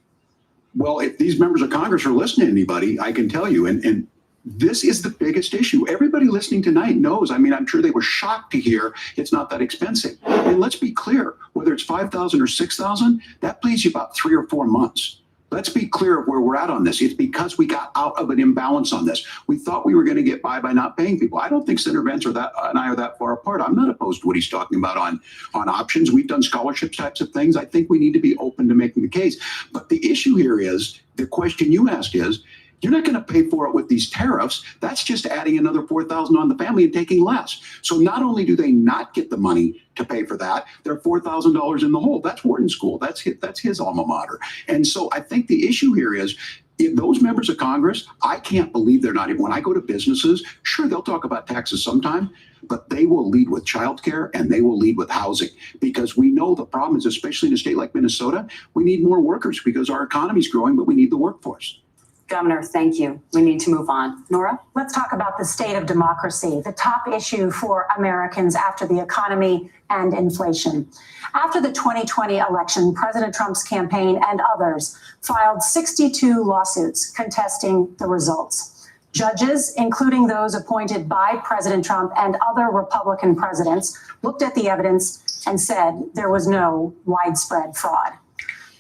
Well, if these members of Congress are listening to anybody, I can tell you, and this is the biggest issue. Everybody listening tonight knows. I mean, I'm sure they were shocked to hear it's not that expensive. And let's be clear, whether it's $5,000 or $6,000, that bleeds you about 3 or 4 months. Let's be clear of where we're at on this. It's because we got out of an imbalance on this. We thought we were going to get by not paying people. I don't think Senator Vance and I are that far apart. I'm not opposed to what he's talking about on options. We've done scholarship types of things. I think we need to be open to making the case. But the issue here is, the question you asked is, you're not going to pay for it with these tariffs. That's just adding another $4,000 on the family and taking less. So not only do they not get the money to pay for that, they're $4,000 in the hole. That's Wharton School. That's his alma mater. And so I think the issue here is, if those members of Congress, I can't believe they're not even, when I go to businesses, sure, they'll talk about taxes sometime, but they will lead with childcare and they will lead with housing, because we know the problem is, especially in a state like Minnesota, we need more workers because our economy is growing, but we need the workforce. Governor, thank you. We need to move on. Nora? Let's talk about the state of democracy, the top issue for Americans after the economy and inflation. After the 2020 election, President Trump's campaign and others filed 62 lawsuits contesting the results. Judges, including those appointed by President Trump and other Republican presidents, looked at the evidence and said there was no widespread fraud.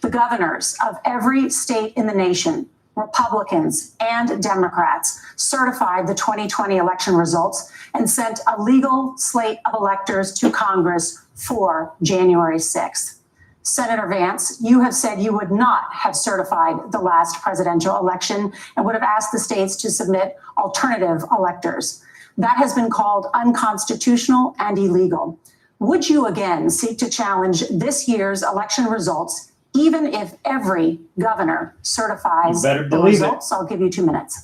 The governors of every state in the nation, Republicans and Democrats, certified the 2020 election results and sent a legal slate of electors to Congress for January 6th. Senator Vance, you have said you would not have certified the last presidential election and would have asked the states to submit alternative electors. That has been called unconstitutional and illegal. Would you again seek to challenge this year's election results, even if every governor certifies the results? I'll give you 2 minutes.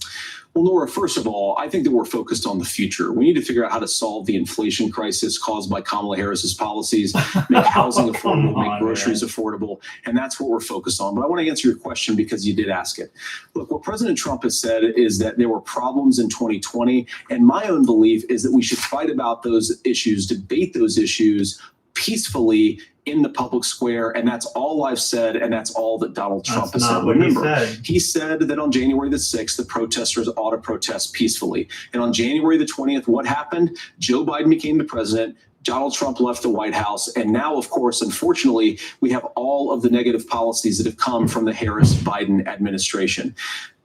Well, Laura, first of all, I think that we're focused on the future. We need to figure out how to solve the inflation crisis caused by Kamala Harris's policies, make housing affordable, make groceries affordable, and that's what we're focused on. But I want to answer your question because you did ask it. Look, what President Trump has said is that there were problems in 2020, and my own belief is that we should fight about those issues, debate those issues peacefully in the public square, and that's all I've said, and that's all that Donald Trump has said. Remember, he said that on January the 6th, the protesters ought to protest peacefully. And on January the 20th, what happened? Joe Biden became the president. Donald Trump left the White House. And now, of course, unfortunately, we have all of the negative policies that have come from the Harris-Biden administration.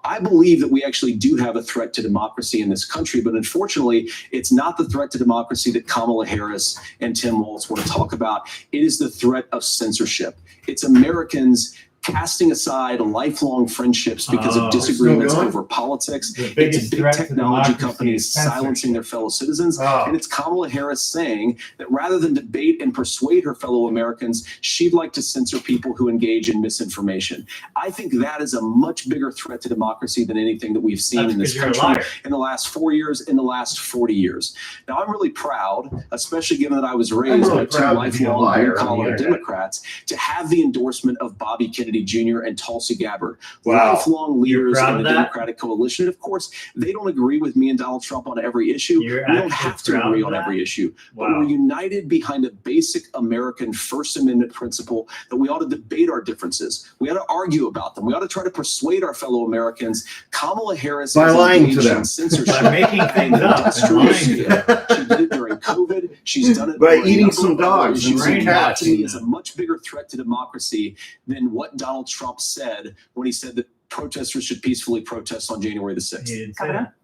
I believe that we actually do have a threat to democracy in this country, but unfortunately, it's not the threat to democracy that Kamala Harris and Tim Walz want to talk about. It is the threat of censorship. It's Americans casting aside lifelong friendships because of disagreements over politics. It's big technology companies silencing their fellow citizens. And it's Kamala Harris saying that rather than debate and persuade her fellow Americans, she'd like to censor people who engage in misinformation. I think that is a much bigger threat to democracy than anything that we've seen in this country in the last 4 years, in the last 40 years. Now, I'm really proud, especially given that I was raised by two lifelong blue-collar Democrats, to have the endorsement of Bobby Kennedy Jr. and Tulsi Gabbard, lifelong leaders in the Democratic coalition. And of course, they don't agree with me and Donald Trump on every issue. We don't have to agree on every issue, but we're united behind a basic American First Amendment principle that we ought to debate our differences. We ought to argue about them. We ought to try to persuade our fellow Americans. Kamala Harris by lying to them, censorship, by making things up. She did it during COVID. She's done it by eating some dogs. That to me is a much bigger threat to democracy than what Donald Trump said when he said that protesters should peacefully protest on January the 6th. He didn't say that.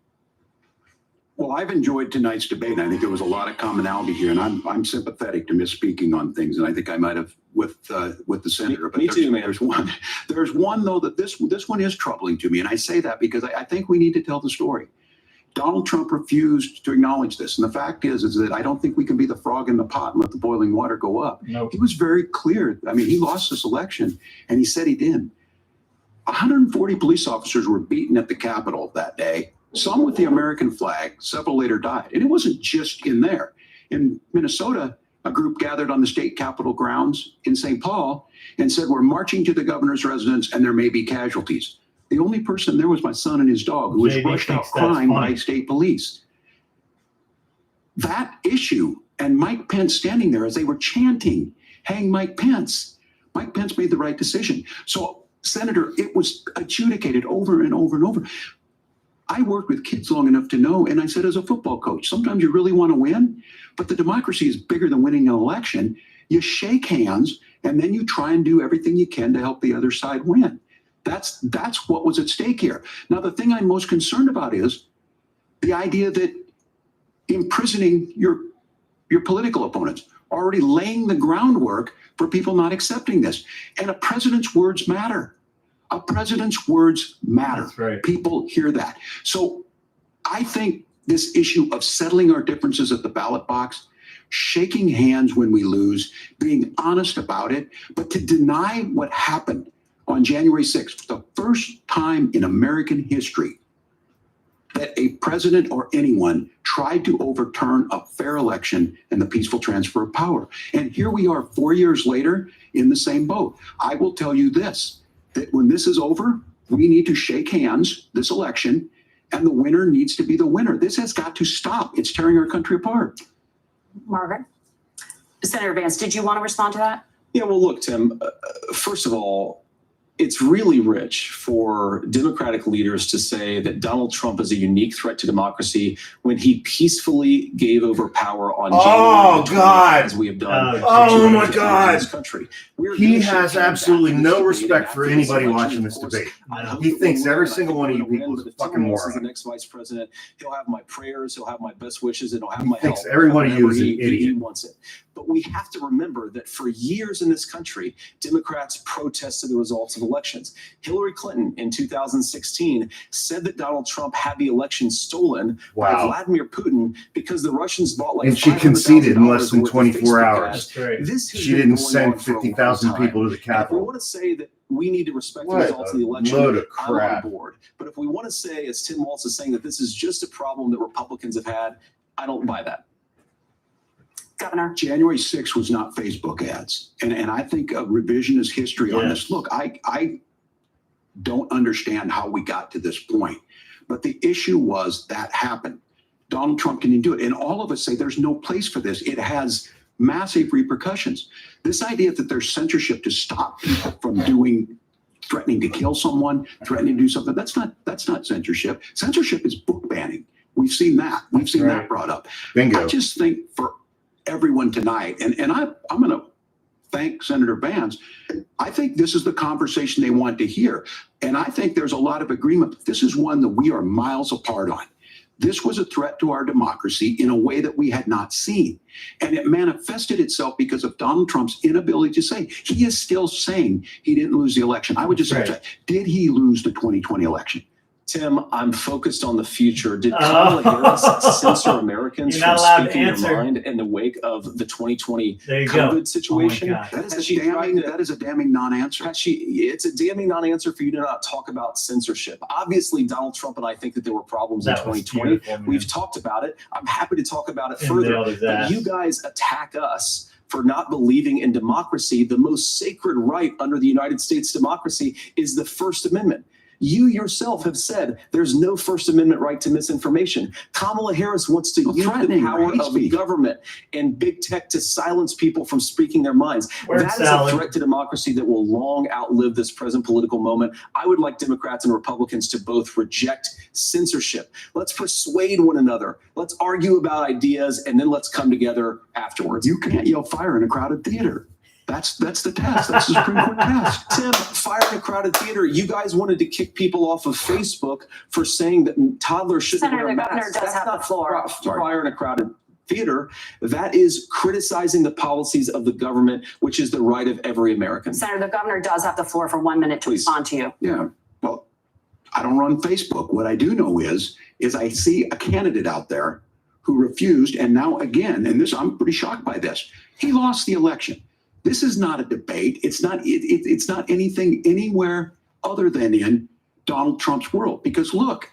Well, I've enjoyed tonight's debate. I think there was a lot of commonality here, and I'm sympathetic to misspeaking on things, and I think I might have with the senator. But me too, man. There's one though that this one is troubling to me, and I say that because I think we need to tell the story. Donald Trump refused to acknowledge this, and the fact is that I don't think we can be the frog in the pot and let the boiling water go up. Nope. He was very clear. I mean, he lost this election, and he said he did. 140 police officers were beaten at the Capitol that day. Some with the American flag, several later died. And it wasn't just in there. In Minnesota, a group gathered on the state capitol grounds in St. Paul and said, we're marching to the governor's residence and there may be casualties. The only person there was my son and his dog, who was rushed out crying by state police. That issue and Mike Pence standing there as they were chanting, hang Mike Pence. Mike Pence made the right decision. So, Senator, it was adjudicated over and over and over. I worked with kids long enough to know, and I said as a football coach, sometimes you really want to win, but the democracy is bigger than winning an election. You shake hands, and then you try and do everything you can to help the other side win. That's what was at stake here. Now, the thing I'm most concerned about is the idea that imprisoning your political opponents, already laying the groundwork for people not accepting this. And a president's words matter. A president's words matter. That's right. People hear that. So I think this issue of settling our differences at the ballot box, shaking hands when we lose, being honest about it, but to deny what happened on January 6th, the first time in American history that a president or anyone tried to overturn a fair election and the peaceful transfer of power. And here we are 4 years later in the same boat. I will tell you this, that when this is over, we need to shake hands this election, and the winner needs to be the winner. This has got to stop. It's tearing our country apart. Margaret? Senator Vance, did you want to respond to that? Yeah, well, look, Tim, first of all, it's really rich for Democratic leaders to say that Donald Trump is a unique threat to democracy when he peacefully gave over power on January 20th, as we have done. Oh my God! In this country. He has absolutely no respect for anybody watching this debate. He thinks every single one of you people is a fucking moron. The next vice president, he'll have my prayers, he'll have my best wishes, and he'll have my help. He thinks every one of you is an He idiot. wants it. But we have to remember that for years in this country, Democrats protested the results of elections. Hillary Clinton in 2016 said that Donald Trump had the election stolen by Vladimir Putin because the Russians bought like, and she conceded in less than worth of 24 Facebook hours. ads. This has She been didn't going send on for a long 50,000 time. people to the And if we Capitol. want to say that we need to respect the What results of the a election, load of I'm crap. on board. But if we want to say, as Tim Walz is saying, that this is just a problem that Republicans have had, I don't buy that. Governor. January 6th was not Facebook ads. And I think a revisionist history on this. Look, I don't understand how we got to this point. But the issue was that happened. Donald Trump can do it. And all of us say there's no place for this. It has massive repercussions. This idea that there's censorship to stop people from threatening to kill someone, threatening to do something, that's not censorship. Censorship is book banning. We've seen that. We've seen that brought up. Bingo. I just think for everyone tonight, and I'm going to thank Senator Vance. I think this is the conversation they want to hear. And I think there's a lot of agreement. This is one that we are miles apart on. This was a threat to our democracy in a way that we had not seen. And it manifested itself because of Donald Trump's inability to say. He is still saying he didn't lose the election. I would just say, did he lose the 2020 election? Tim, I'm focused on the future. Did Kamala Harris censor Americans from speaking their mind in the wake of the 2020 COVID situation? That is a damning non-answer. It's a damning non-answer for you to not talk about censorship. Obviously, Donald Trump and I think that there were problems in 2020. We've talked about it. I'm happy to talk about it further. But you guys attack us for not believing in democracy. The most sacred right under the United States democracy is the First Amendment. You yourself have said there's no First Amendment right to misinformation. Kamala Harris wants to use the power of government and big tech to silence people from speaking their minds. That is a threat to democracy that will long outlive this present political moment. I would like Democrats and Republicans to both reject censorship. Let's persuade one another. Let's argue about ideas, and then let's come together afterwards. You can't yell fire in a crowded theater. That's the test. That's the Supreme Court test. Tim, fire in a crowded theater. You guys wanted to kick people off of Facebook for saying that toddlers shouldn't wear masks. Governor does have the floor. Fire in a crowded theater. That is criticizing the policies of the government, which is the right of every American. Senator, the governor does have the floor for 1 minute to respond to you. Yeah. Well, I don't run Facebook. What I do know is I see a candidate out there who refused, and now again, and this, I'm pretty shocked by this. He lost the election. This is not a debate. It's not anything anywhere other than in Donald Trump's world. Because look,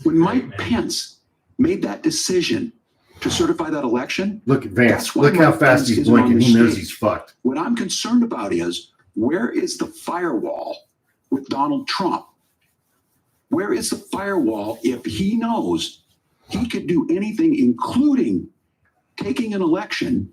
when Mike Pence made that decision to certify that election, look at Vance. Look how fast he's blinking. He knows he's fucked. What I'm concerned about is, where is the firewall with Donald Trump? Where is the firewall if he knows he could do anything, including taking an election,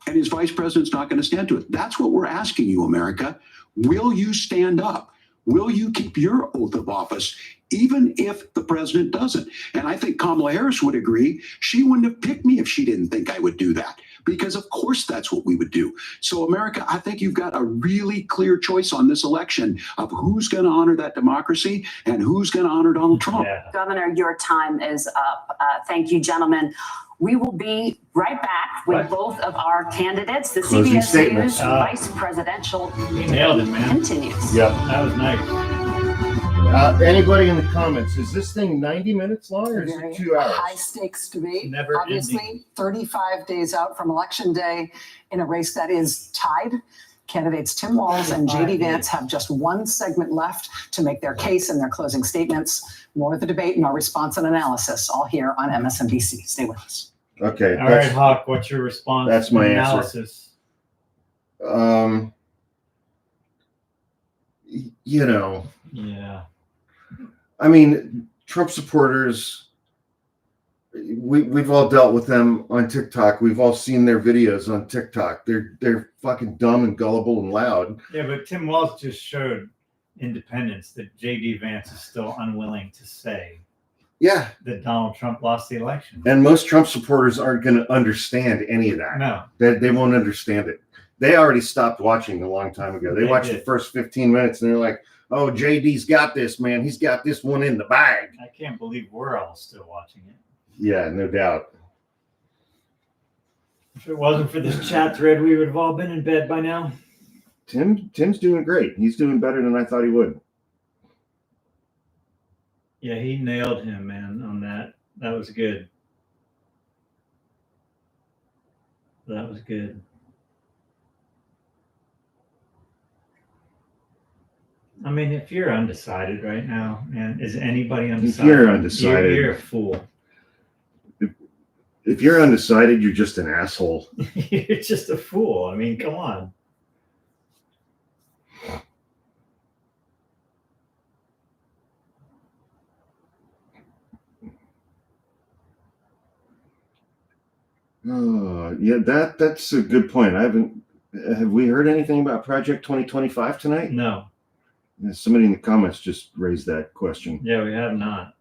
and his vice president's not going to stand to it? That's what we're asking you, America. Will you stand up? Will you keep your oath of office, even if the president doesn't? And I think Kamala Harris would agree. She wouldn't have picked me if she didn't think I would do that, because of course that's what we would do. So America, I think you've got a really clear choice on this election of who's going to honor that democracy and who's going to honor Donald Trump. Governor, your time is up. Thank you, gentlemen. We will be right back with both of our candidates. The Closing CBS statements. News Vice Presidential Nailed it, man. continues. Yep. That was nice. Anybody in the comments, is this thing 90 minutes long or is it 2 hours? High stakes debate. Never Obviously, ending. 35 days out from Election Day in a race that is tied. Candidates Tim Walz and JD Vance have just one segment left to make their case and their closing statements. More of the debate and our response and analysis, all here on MSNBC. Stay with us. Okay. All right, Hawk, what's your response? That's my answer. analysis. You know, Yeah. I mean, Trump supporters, we've all dealt with them on TikTok. We've all seen their videos on TikTok. They're fucking dumb and gullible and loud. Yeah, but Tim Walz just showed independents that J.D. Vance is still unwilling to say Yeah. that Donald Trump lost the election. And most Trump supporters aren't going to understand any of that. No. They won't understand it. They already stopped watching a long time ago. They watched the first 15 minutes and they're like, oh, JD's got this, man. He's got this one in the bag. I can't believe we're all still watching it. Yeah, no doubt. If it wasn't for this chat thread, we would have all been in bed by now. Tim's doing great. He's doing better than I thought he would. Yeah, he nailed him, man, on that. That was good. That was good. I mean, if you're undecided right now, man, is anybody undecided? If you're undecided, you're a fool. If you're undecided, you're just an asshole. You're just a fool. I mean, come on. Oh, yeah, that's a good point. Have we heard anything about Project 2025 tonight? No. Somebody in the comments just raised that question. Yeah, we have not.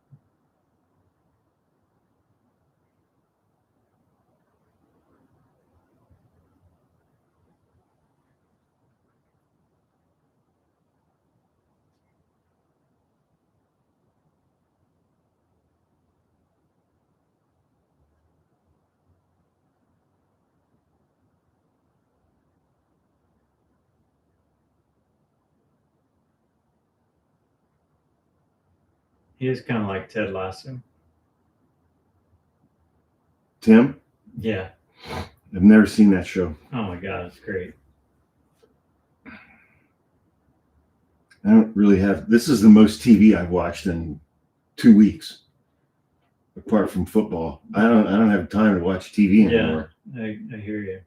He is kind of like Ted Lasso. Tim? Yeah. I've never seen that show. Oh my God, it's great. I don't really have. This is the most TV I've watched in 2 weeks, apart from football. I don't have time to watch TV anymore. Yeah, I hear you.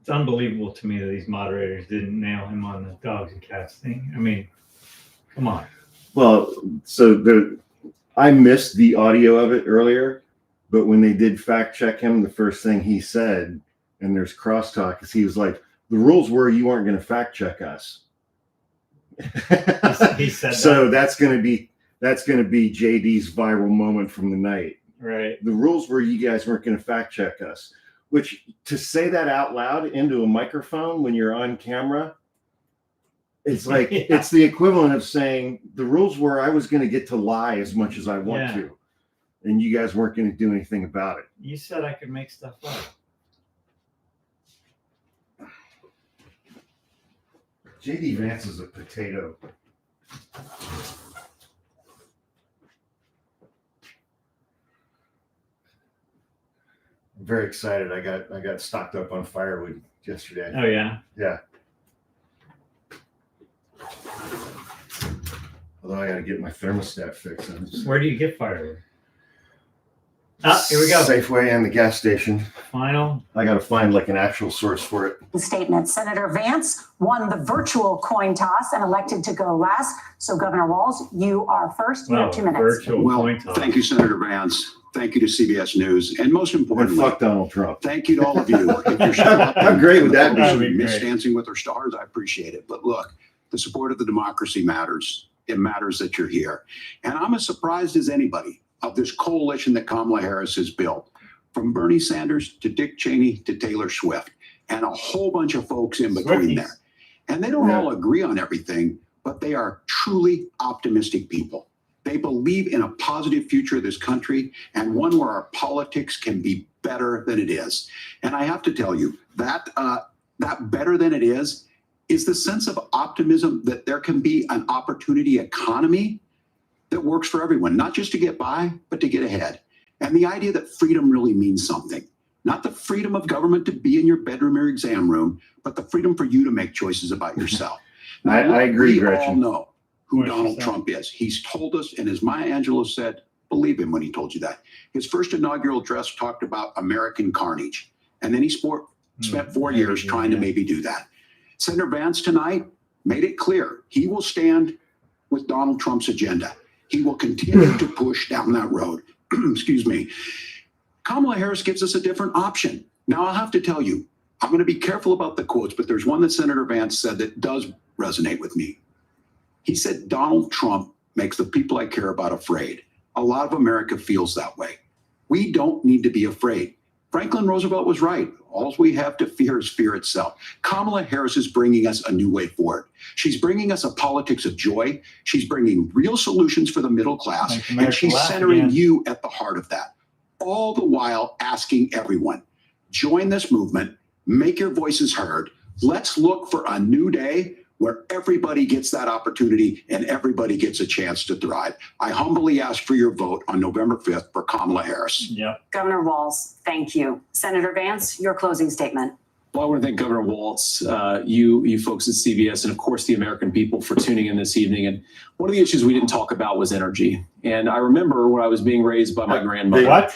It's unbelievable to me that these moderators didn't nail him on the dogs and cats thing. I mean, come on. Well, so I missed the audio of it earlier, but when they did fact check him, the first thing he said, and there's crosstalk, is he was like, "The rules were you weren't going to fact check us." He said so that's going to be JD's viral moment from the night. Right. The rules were you guys weren't going to fact check us. Which, to say that out loud into a microphone when you're on camera, it's like it's the equivalent of saying the rules were I was going to get to lie as much as I want to, and you guys weren't going to do anything about it. You said I could make stuff up. JD Vance is a potato. I'm very excited. I got stocked up on firewood yesterday. Oh yeah. Yeah. Although I got to get my thermostat fixed. Where do you get firewood? Ah, here we go. Safeway and the gas station. Final. I got to find like an actual source for it. Statement. Senator Vance won the virtual coin toss and elected to go last. So Governor Walz, you are first. You have 2 minutes. Virtual coin toss. Thank you, Senator Vance. Thank you to CBS News. And most importantly, fuck Donald Trump. Thank you to all of you. If you're showing up How great would that be? Miss Dancing with Our Stars, I appreciate it. But look, the support of the democracy matters. It matters that you're here. And I'm as surprised as anybody of this coalition that Kamala Harris has built, from Bernie Sanders to Dick Cheney to Taylor Swift, and a whole bunch of folks in between there. And they don't all agree on everything, but they are truly optimistic people. They believe in a positive future of this country and one where our politics can be better than it is. And I have to tell you that that better than it is the sense of optimism that there can be an opportunity economy that works for everyone, not just to get by, but to get ahead. And the idea that freedom really means something, not the freedom of government to be in your bedroom or exam room, but the freedom for you to make choices about yourself. Now, I agree, we all Gretchen. know who Donald Trump is. He's told us, and as Maya Angelou said, believe him when he told you that. His first inaugural address talked about American carnage. And then he spent 4 years trying to maybe do that. Senator Vance tonight, made it clear he will stand with Donald Trump's agenda. He will continue to push down that road. Excuse me. Kamala Harris gives us a different option. Now, I'll have to tell you, I'm going to be careful about the quotes, but there's one that Senator Vance said that does resonate with me. He said, Donald Trump makes the people I care about afraid. A lot of America feels that way. We don't need to be afraid. Franklin Roosevelt was right. All we have to fear is fear itself. Kamala Harris is bringing us a new way forward. She's bringing us a politics of joy. She's bringing real solutions for the middle class, and she's centering you at the heart of that. All the while asking everyone, join this movement, make your voices heard. Let's look for a new day where everybody gets that opportunity and everybody gets a chance to thrive. I humbly ask for your vote on November 5th for Kamala Harris. Yeah. Governor Walz, thank you. Senator Vance, your closing statement. Well, I want to thank Governor Walz, you folks at CBS, and of course the American people for tuning in this evening. And one of the issues we didn't talk about was energy. And I remember when I was being raised by my grandmother,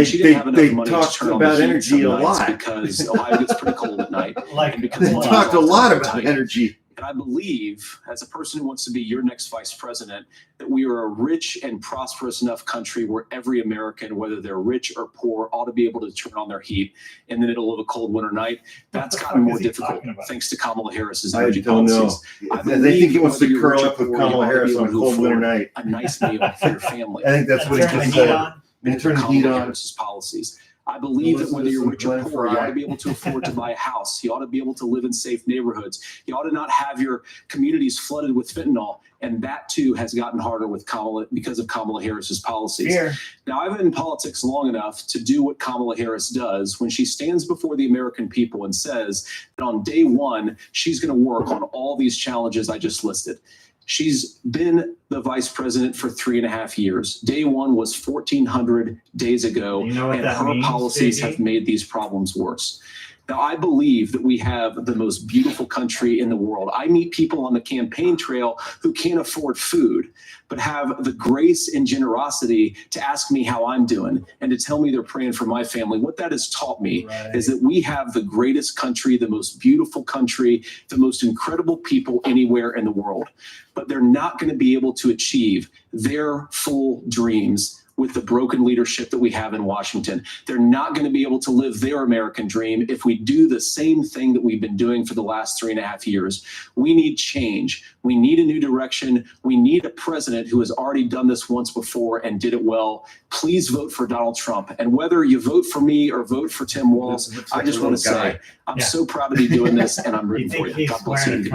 she didn't have enough money to turn on the heat energy a some nights lot because Ohio gets pretty cold at night. Like, because they talked a lot about energy. And I believe, as a person who wants to be your next vice president, that we are a rich and prosperous enough country where every American, whether they're rich or poor, ought to be able to turn on their heat in the middle of a cold winter night. That's gotten more difficult thanks to Kamala Harris's energy policies. They think he wants to curl up with Kamala Harris on a cold winter night. A nice meal for your family. I think that's what he just said. And turn the heat on. Harris's policies. I believe that whether you're rich or poor, you ought to be able to afford to buy a house. You ought to be able to live in safe neighborhoods. You ought to not have your communities flooded with fentanyl. And that too has gotten harder with Kamala because of Kamala Harris's policies. Here. Now, I've been in politics long enough to do what Kamala Harris does when she stands before the American people and says that on day one, she's going to work on all these challenges I just listed. She's been the vice president for 3.5 years. Day one was 1,400 days ago, and her policies have made these problems worse. Now, I believe that we have the most beautiful country in the world. I meet people on the campaign trail who can't afford food, but have the grace and generosity to ask me how I'm doing and to tell me they're praying for my family. What that has taught me is that we have the greatest country, the most beautiful country, the most incredible people anywhere in the world. But they're not going to be able to achieve their full dreams with the broken leadership that we have in Washington. They're not going to be able to live their American dream if we do the same thing that we've been doing for the last 3.5 years. We need change. We need a new direction. We need a president who has already done this once before and did it well. Please vote for Donald Trump. And whether you vote for me or vote for Tim Walz, I just want to say, I'm so proud to be doing this and I'm rooting for you. God bless you.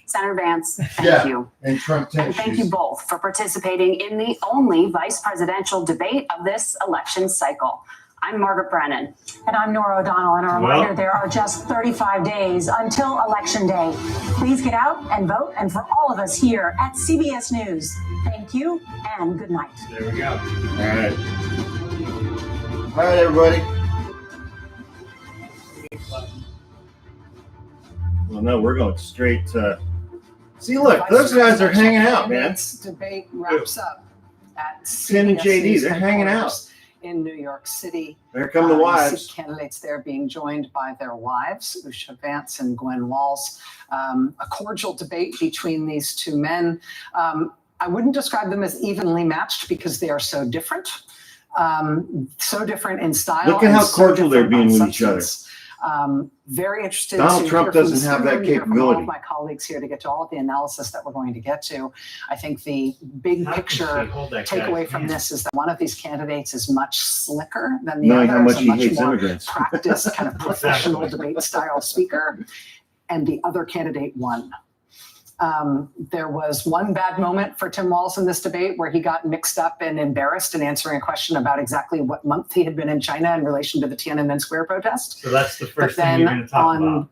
Senator Vance, thank you. And Trump And thank you both for participating in the only vice presidential debate of this election cycle. I'm Margaret Brennan. And I'm Nora O'Donnell. And a reminder, there are just 35 days until Election Day. Please get out and vote. And for all of us here at CBS News, thank you and good night. There we go. All right. All right, everybody. Well, no, we're going straight to... See, look, those guys are hanging out, man. This debate wraps up at Tim and JD, they're hanging out in New York City. There come the wives. You see candidates there being joined by their wives, Usha Vance and Gwen Walz. A cordial debate between these two men. I wouldn't describe them as evenly matched because they are so different. So different in style. Look at how cordial they're being with each other. Very interested. Donald Trump doesn't have that capability. All of my colleagues here to get to all of the analysis that we're going to get to. I think the big picture takeaway from this is that one of these candidates is much slicker than the other. Knowing how much he much hates more immigrants. practiced, kind of professional debate style speaker, and the other candidate won. There was one bad moment for Tim Walz in this debate where he got mixed up and embarrassed in answering a question about exactly what month he had been in China in relation to the Tiananmen Square protest. So that's the first thing you're going to talk about.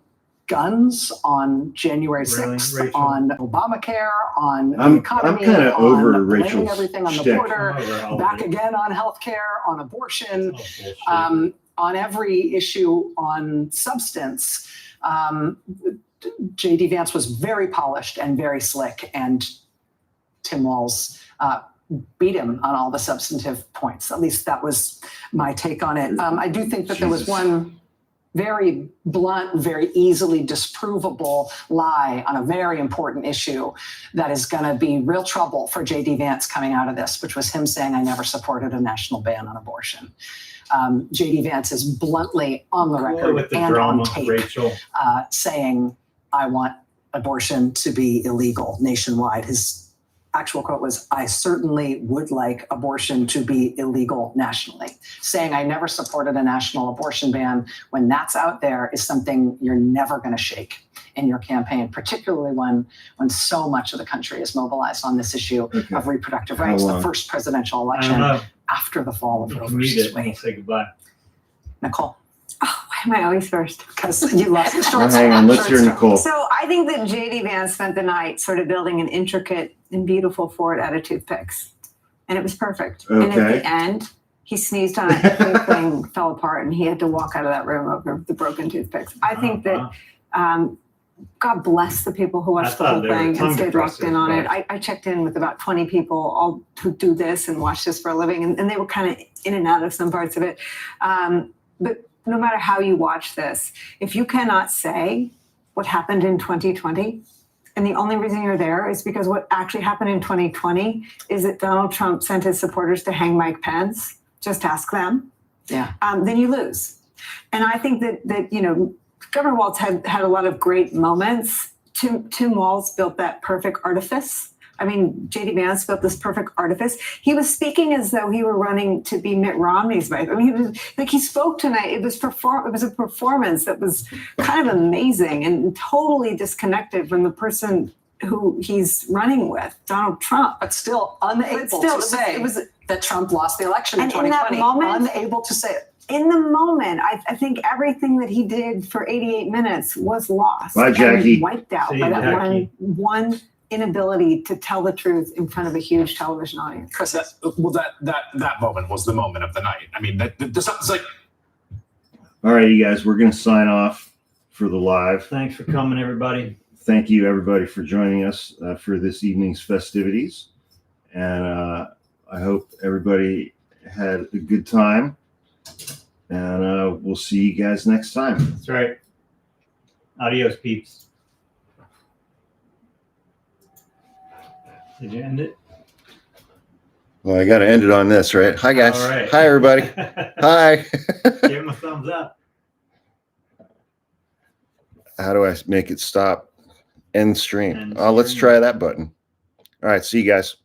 Guns, on January 6th, Rachel? On Obamacare, on the I'm economy, kind of on over blaming Rachel's everything on the shtick. border, back again on healthcare, on abortion, on every issue on substance. J.D. Vance was very polished and very slick, and Tim Walz beat him on all the substantive points. At least that was my take on it. I do think that there was one very blunt, very easily disprovable lie on a very important issue that is going to be real trouble for J.D. Vance coming out of this, which was him saying, I never supported a national ban on abortion. J.D. Vance is bluntly on the record and on tape saying, I want abortion to be illegal nationwide. His actual quote was, I certainly would like abortion to be illegal nationally. Saying I never supported a national abortion ban when that's out there is something you're never going to shake in your campaign, particularly when so much of the country is mobilized on this issue of reproductive rights, the first presidential election after the fall of Roe versus Wade. Say goodbye. Nicole. Oh, why am I always first? Because you left the short Hang on, let's hear Nicole. So I think that J.D. Vance spent the night sort of building an intricate and beautiful fort out of toothpicks. And it was perfect. Okay. And at the end, he sneezed on it, everything fell apart, and he had to walk out of that room over the broken toothpicks. I think that God bless the people who watched the whole thing and stayed locked in on it. I checked in with about 20 people all who do this and watch this for a living, and they were kind of in and out of some parts of it. But no matter how you watch this, if you cannot say what happened in 2020, and the only reason you're there is because what actually happened in 2020 is that Donald Trump sent his supporters to hang Mike Pence, just ask them, then you lose. And I think that you know, Governor Walz had a lot of great moments. Tim Walz built that perfect artifice. I mean, J.D. Vance built this perfect artifice. He was speaking as though he were running to be Mitt Romney's wife. I mean, he was like, he spoke tonight. It was a performance that was kind of amazing and totally disconnected from the person who he's running with, Donald Trump. But still unable to say that Trump lost the election in 2020. In that moment, unable to say it. In the moment, I think everything that he did for 88 minutes was lost. Bye, Jackie. And wiped out by that one inability to tell the truth in front of a huge television audience. Chris, that moment was the moment of the night. I mean, this is like. All right, you guys, we're going to sign off for the live. Thanks for coming, everybody. Thank you, everybody, for joining us for this evening's festivities. And I hope everybody had a good time. And we'll see you guys next time. That's right. Adios, peeps. Did you end it? Well, I got to end it on this, right? Hi, guys. All right. Hi, everybody. Hi. Give him a thumbs up. How do I make it stop? End stream. End Oh, let's stream. try that button. All right. See you guys.